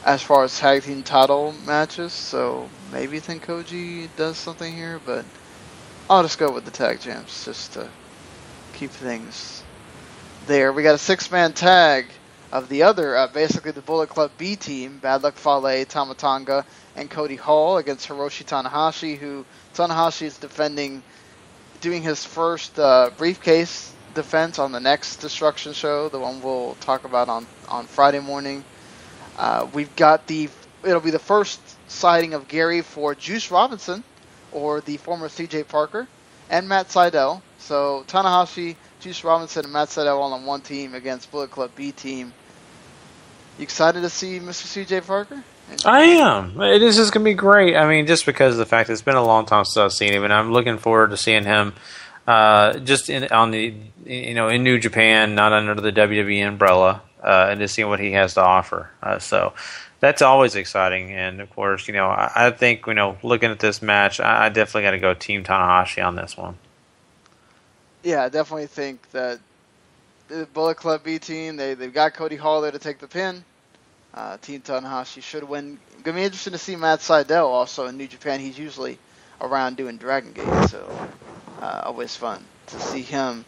as far as tag team title matches, so maybe Tenkoji does something here, but I'll just go with the tag champs just to keep things there. We got a 6-man tag of the other, basically the Bullet Club B team, Bad Luck Fale, Tamatanga, and Cody Hall against Hiroshi Tanahashi, who Tanahashi is doing his first briefcase defense on the next Destruction show, the one we'll talk about on Friday morning. We've got it'll be the first sighting of Gary for Juice Robinson, or the former CJ Parker, and Matt Sydal. So Tanahashi, Juice Robinson, and Matt Sydal all on one team against Bullet Club B team. You excited to see Mr. CJ Parker? I am. This is going to be great. I mean, just because of the fact that it's been a long time since I've seen him, and I'm looking forward to seeing him just in New Japan, not under the WWE umbrella, and to see what he has to offer. So that's always exciting. And of course, I think looking at this match, I definitely got to go Team Tanahashi on this one. Yeah, I definitely think that the Bullet Club B team, they've got Cody Hall there to take the pin. Team Tanahashi should win. It's going to be interesting to see Matt Sydal also in New Japan. He's usually around doing Dragon Gate, so always fun to see him.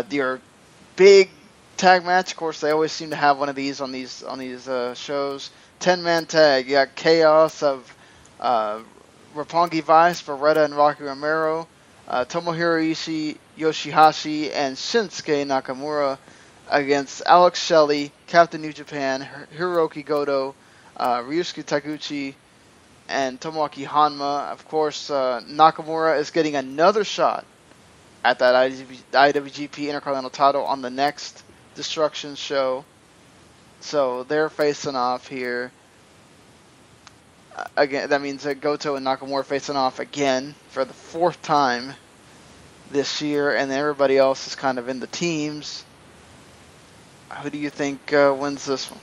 Your big tag match, of course, they always seem to have one of these on these shows. 10-man tag. You got Chaos of Roppongi Vice, Beretta, and Rocky Romero. Tomohiro Yoshihashi and Shinsuke Nakamura against Alex Shelley, Captain New Japan, Hiroki Goto, Ryusuke Taguchi, and Tomoaki Hanma. Of course, Nakamura is getting another shot at that IWGP Intercontinental title on the next Destruction show. So they're facing off here. Again, that means that Goto and Nakamura facing off again for the 4th time this year, and everybody else is kind of in the teams. Who do you think wins this one?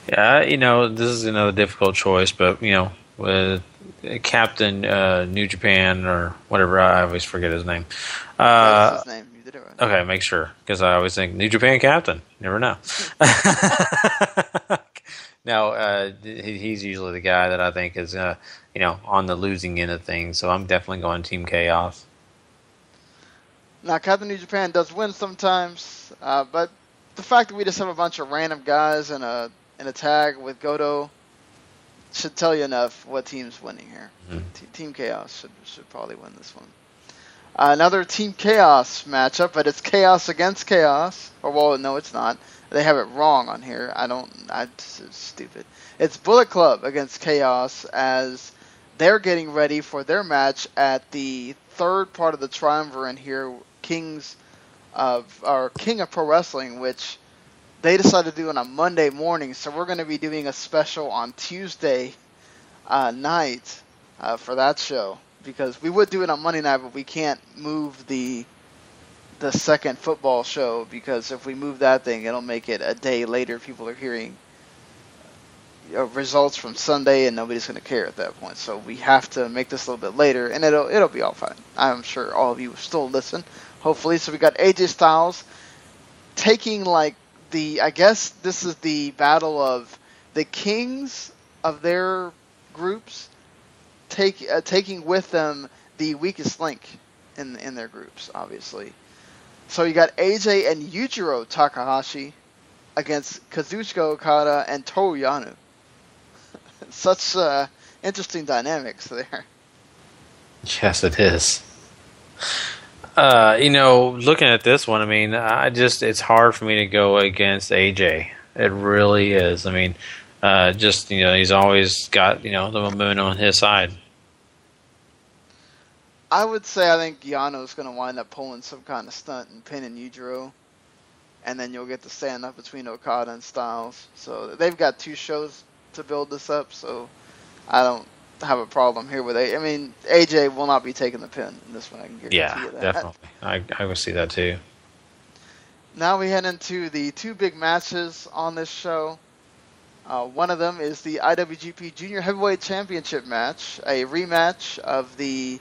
Yeah, this is another difficult choice, but with Captain New Japan or whatever, I always forget his name. That's his name. You did it right. Okay, make sure, because I always think New Japan Captain. Never know. No, he's usually the guy that I think is, on the losing end of things. So I'm definitely going Team Chaos. Now, Captain New Japan does win sometimes, but the fact that we just have a bunch of random guys in a tag with Goto should tell you enough what team's winning here. Mm-hmm. Team Chaos should probably win this one. Another Team Chaos matchup, but it's Chaos against Chaos. Or, well, no, it's not. They have it wrong on here. It's stupid. It's Bullet Club against Chaos as they're getting ready for their match at the third part of the triumvirate here, King of Pro Wrestling, which they decided to do on a Monday morning. So we're going to be doing a special on Tuesday night for that show. Because we would do it on Monday night, but we can't move the second football show, because if we move that thing, it'll make it a day later. People are hearing results from Sunday, and nobody's going to care at that point. So we have to make this a little bit later, and it'll be all fine. I'm sure all of you will still listen, hopefully. So we got AJ Styles taking I guess this is the battle of the kings of their groups, taking with them the weakest link in their groups, obviously. So you got AJ and Yujiro Takahashi against Kazuchika Okada and Toru Yano. Such interesting dynamics there. Yes, it is. Looking at this one, I mean, it's hard for me to go against AJ. It really is. I mean, he's always got, the momentum on his side. I would say I think Yano's going to wind up pulling some kind of stunt and pinning Yujiro. And then you'll get the stand-up between Okada and Styles. So they've got 2 shows to build this up, so I don't have a problem here with it. I mean, AJ will not be taking the pin in this one, I can guarantee you that. Definitely. I would see that too. Now we head into the 2 big matches on this show. One of them is the IWGP Junior Heavyweight Championship match, a rematch of the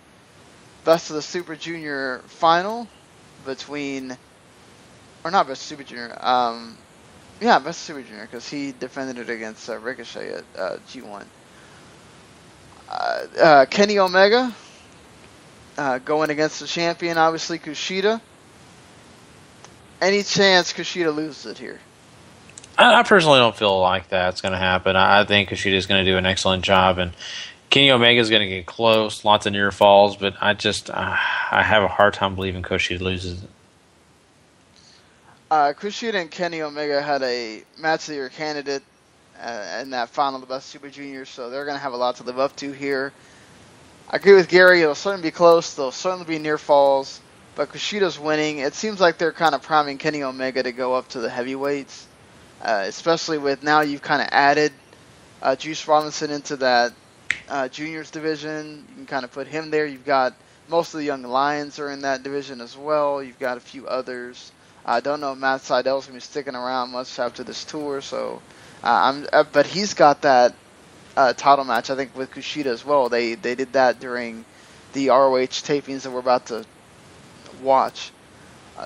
Best of the Super Junior final between, or not Best of Super Junior, Best of Super Junior, because he defended it against Ricochet at G1. Kenny Omega going against the champion, obviously Kushida. Any chance Kushida loses it here? I personally don't feel like that's going to happen. I think Kushida is going to do an excellent job, and Kenny Omega is going to get close, lots of near falls, but I have a hard time believing Kushida loses it. Kushida and Kenny Omega had a match of the year candidate in that final of the Best Super Juniors, so they're going to have a lot to live up to here. I agree with Gary. It'll certainly be close. There'll certainly be near falls, but Kushida's winning. It seems like they're kind of priming Kenny Omega to go up to the heavyweights, especially with now you've kind of added Juice Robinson into that juniors division. You can kind of put him there. You've got most of the young Lions are in that division as well. You've got a few others. I don't know if Matt Seidel's going to be sticking around much after this tour, so but he's got that title match, I think, with Kushida as well. They did that during the ROH tapings that we're about to watch.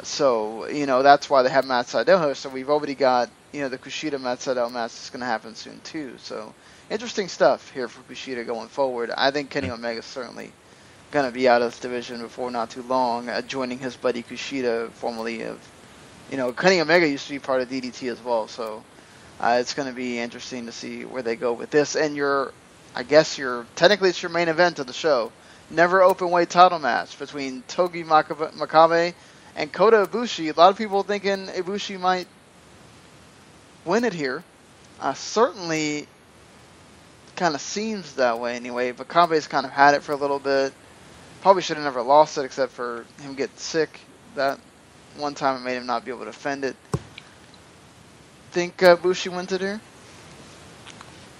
So, that's why they have Matt Seidel here. So we've already got, the Kushida Matt Seidel match that's going to happen soon too. So interesting stuff here for Kushida going forward. I think Kenny Omega's certainly going to be out of this division before not too long, joining his buddy Kushida, formerly of, Kenny Omega used to be part of DDT as well. So it's going to be interesting to see where they go with this. And technically it's your main event of the show. Never open weight title match between Togi Makabe and Kota Ibushi. A lot of people thinking Ibushi might win it here. Certainly kind of seems that way anyway. Makabe's kind of had it for a little bit. Probably should have never lost it except for him getting sick. That one time it made him not be able to defend it. Think Ibushi wins it here?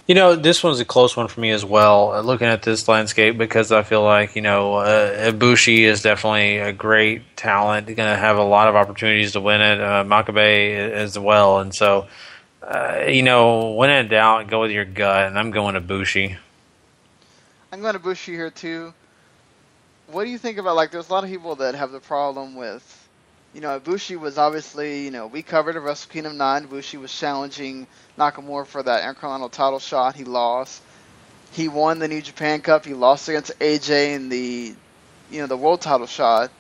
This one's a close one for me as well, looking at this landscape, because I feel like, Ibushi is definitely a great talent. Going to have a lot of opportunities to win it. Makabe as well. And so, when in doubt, go with your gut, and I'm going Ibushi. I'm going Ibushi here, too. What do you think about, there's a lot of people that have the problem with, Ibushi was obviously, we covered at Wrestle Kingdom 9. Ibushi was challenging Nakamura for that Intercontinental title shot. He lost. He won the New Japan Cup. He lost against AJ in the world title shot.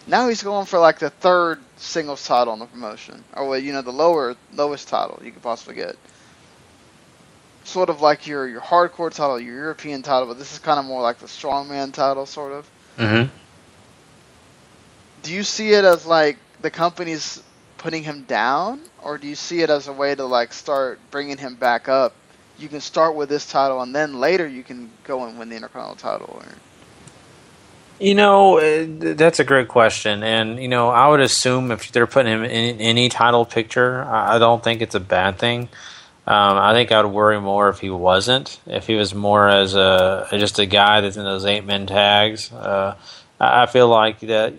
Now he's going for the third singles title in the promotion, or the lowest title you could possibly get. Sort of like your hardcore title, your European title, but this is kind of more like the strongman title, sort of. Mm-hmm. do you see it as like the company's putting him down, or do you see it as a way to like start bringing him back up? You can start with this title, and then later you can go and win the Intercontinental title. Or... That's a great question, and I would assume if they're putting him in any title picture, I don't think it's a bad thing. I think I would worry more if he wasn't. If he was more as just a guy that's in those 8-man tags. I feel like that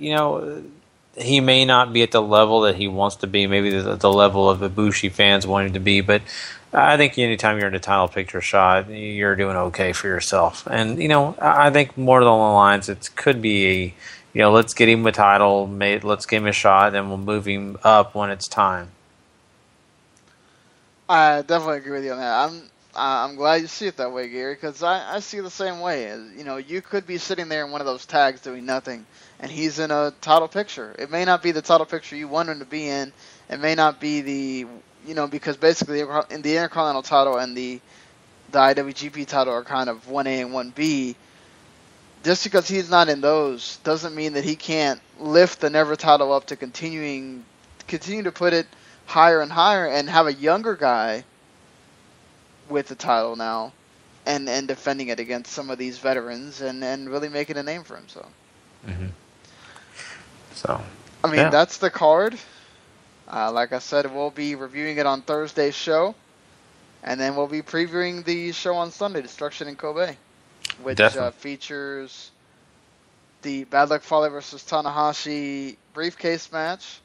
he may not be at the level that he wants to be, maybe the level of Ibushi fans want him to be, but I think anytime you're in a title picture shot, you're doing okay for yourself. And, I think more along the lines, it could be let's get him a title, let's give him a shot, and we'll move him up when it's time. I definitely agree with you on that. I'm glad you see it that way, Gary, because I see it the same way. You could be sitting there in one of those tags doing nothing, and he's in a title picture. It may not be the title picture you want him to be in. It may not be the, because basically in the Intercontinental title and the IWGP title are kind of 1A and 1B. Just because he's not in those doesn't mean that he can't lift the Never title up to continue to put it higher and higher and have a younger guy with the title now and defending it against some of these veterans and really making a name for himself. Mm-hmm. So, I mean, that's the card. Like I said, we'll be reviewing it on Thursday's show, and then we'll be previewing the show on Sunday, Destruction in Kobe, which features the Bad Luck Fale versus Tanahashi briefcase match,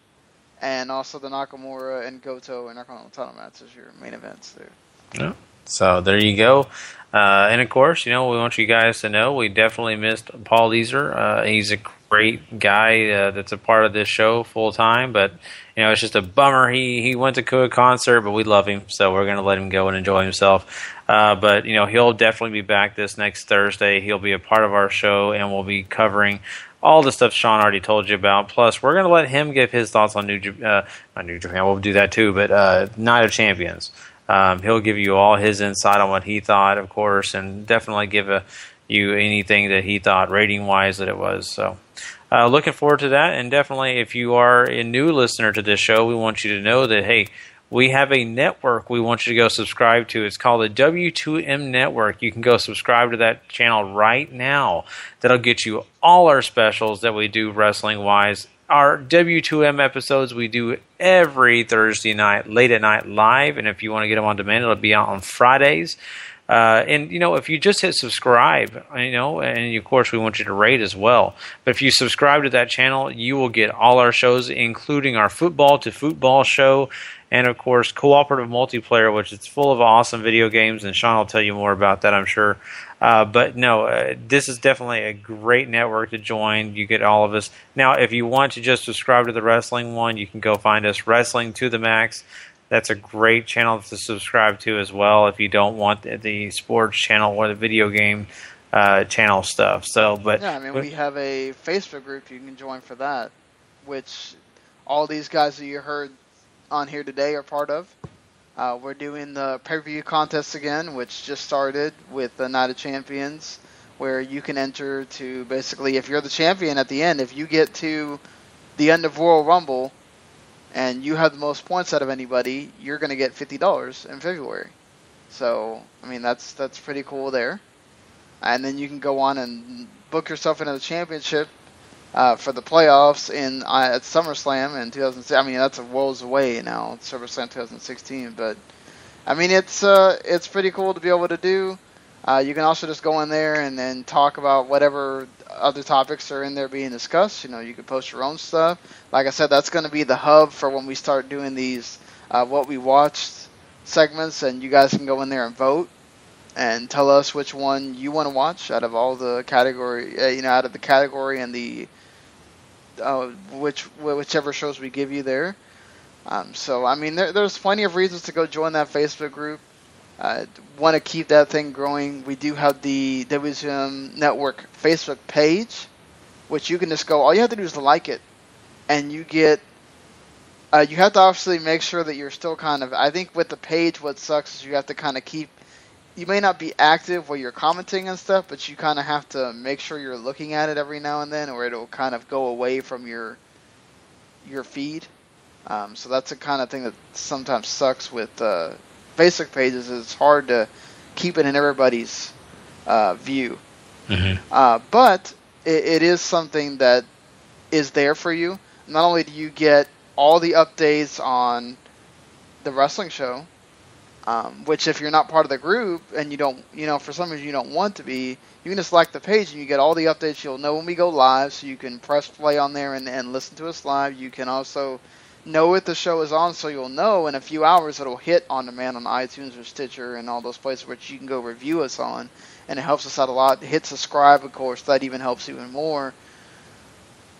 and also the Nakamura and Goto Intercontinental title match as your main events there. Yeah. So there you go. And of course, we want you guys to know we definitely missed Paul Leeser. He's a great guy that's a part of this show full time, but it's just a bummer. He went to a concert, but we love him, so we're going to let him go and enjoy himself. But he'll definitely be back this next Thursday. He'll be a part of our show, and we'll be covering all the stuff Sean already told you about. Plus, we're going to let him give his thoughts on not New Japan. We'll do that too, but Night of Champions. He'll give you all his insight on what he thought, of course, and definitely give you anything that he thought rating-wise that it was. So looking forward to that, and definitely if you are a new listener to this show, we want you to know that, hey, we have a network we want you to go subscribe to. It's called the W2M Network. You can go subscribe to that channel right now. That'll get you all our specials that we do wrestling-wise. Our W2M episodes we do every Thursday night, late at night live. And if you want to get them on demand, it'll be out on Fridays. And if you just hit subscribe, and of course we want you to rate as well. But if you subscribe to that channel, you will get all our shows, including our Football to Football show, and of course cooperative multiplayer, which is full of awesome video games. And Sean will tell you more about that, I'm sure. But no, this is definitely a great network to join. You get all of us. Now, if you want to just subscribe to the wrestling one, you can go find us Wrestling to the Max. That's a great channel to subscribe to as well if you don't want the sports channel or the video game channel stuff. So, but we have a Facebook group you can join for that, which all these guys that you heard on here today are part of. We're doing the pay-per-view contest again, which just started with the Night of Champions, where you can enter to basically, if you're the champion at the end, if you get to the end of Royal Rumble and you have the most points out of anybody, you're going to get $50 in February. So, that's pretty cool there. And then you can go on and book yourself into the championship for the playoffs at SummerSlam in 2006. That's a worlds away now, SummerSlam 2016. But it's pretty cool to be able to do. You can also just go in there and then talk about whatever other topics are in there being discussed. You can post your own stuff. Like I said, that's going to be the hub for when we start doing these what we watched segments, and you guys can go in there and vote and tell us which one you want to watch out of all the category, out of the category and the whichever shows we give you there. There's plenty of reasons to go join that Facebook group. Want to keep that thing growing. We do have the WZM Network Facebook page, which you can just go. All you have to do is like it, and you get. You have to obviously make sure that you're still kind of. I think with the page, what sucks is you have to kind of keep. You may not be active where you're commenting and stuff, but you kind of have to make sure you're looking at it every now and then, or it'll kind of go away from your your feed. So that's the kind of thing that sometimes sucks with Facebook pages. It's hard to keep it in everybody's view. But it is something that is there for you. Not only do you get all the updates on the wrestling show, which if you're not part of the group and you don't, for some reason you don't want to be, you can just like the page and you get all the updates. You'll know when we go live, so you can press play on there and listen to us live. You can also know if the show is on, so you'll know in a few hours it'll hit on demand on iTunes or Stitcher and all those places which you can go review us on, and it helps us out a lot. Hit subscribe, of course, that even helps even more.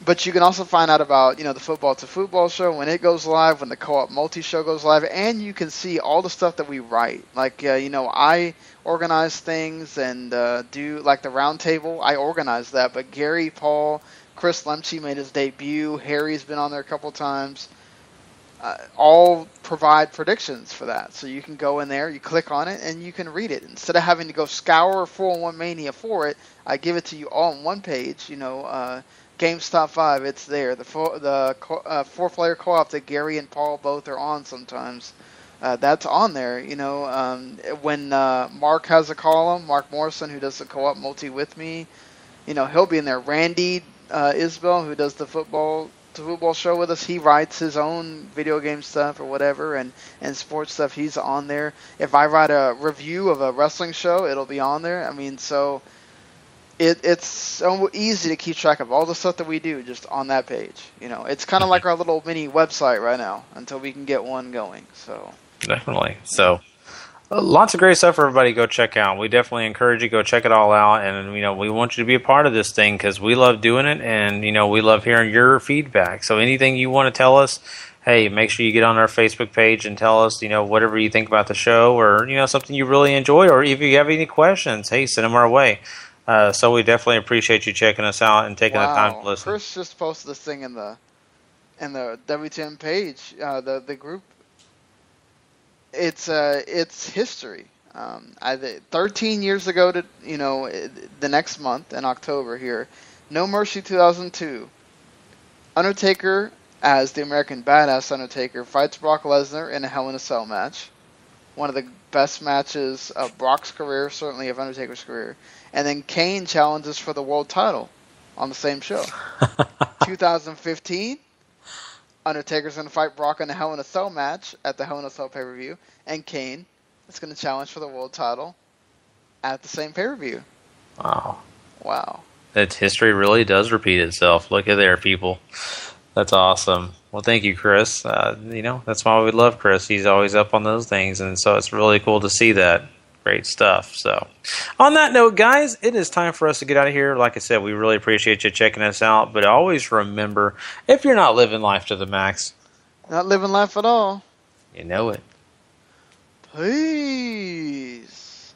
But you can also find out about, the Football to Football show when it goes live, when the Co-op Multi-show goes live, and you can see all the stuff that we write. Like, I organize things and do, like the round table, I organize that. But Gary, Paul, Chris Lemchi made his debut. Harry's been on there a couple times. All provide predictions for that. So you can go in there, you click on it, and you can read it. Instead of having to go scour 4-on-1 Mania for it, I give it to you all on one page, Games Top 5, it's there. The four-player co-op that Gary and Paul both are on sometimes, that's on there. When Mark has a column, Mark Morrison, who does the co-op multi with me, he'll be in there. Randy Isbell, who does the football show with us, he writes his own video game stuff or whatever, and sports stuff, he's on there. If I write a review of a wrestling show, it'll be on there. I mean, so it's so easy to keep track of all the stuff that we do just on that page. It's kind of like our little mini website right now until we can get one going. So definitely. So lots of great stuff for everybody to go check out. We definitely encourage you to go check it all out, and we want you to be a part of this thing because we love doing it, and we love hearing your feedback. So anything you want to tell us, hey, make sure you get on our Facebook page and tell us whatever you think about the show, or something you really enjoyed, or if you have any questions, hey, send them our way. So we definitely appreciate you checking us out and taking the time to listen. Chris just posted this thing in the W2M page, the group. It's history. 13 years ago to the next month in October here, No Mercy 2002. Undertaker as the American Badass Undertaker fights Brock Lesnar in a Hell in a Cell match. One of the best matches of Brock's career, certainly of Undertaker's career. And then Kane challenges for the world title on the same show. 2015, Undertaker's going to fight Brock in a Hell in a Cell match at the Hell in a Cell pay-per-view. And Kane is going to challenge for the world title at the same pay-per-view. Wow. That history really does repeat itself. Look at there, people. That's awesome. Well, thank you, Chris. That's why we love Chris. He's always up on those things, and so it's really cool to see that. Great stuff. So, on that note, guys, it is time for us to get out of here. Like I said, we really appreciate you checking us out, but always remember, if you're not living life to the max, not living life at all, you know it. Peace.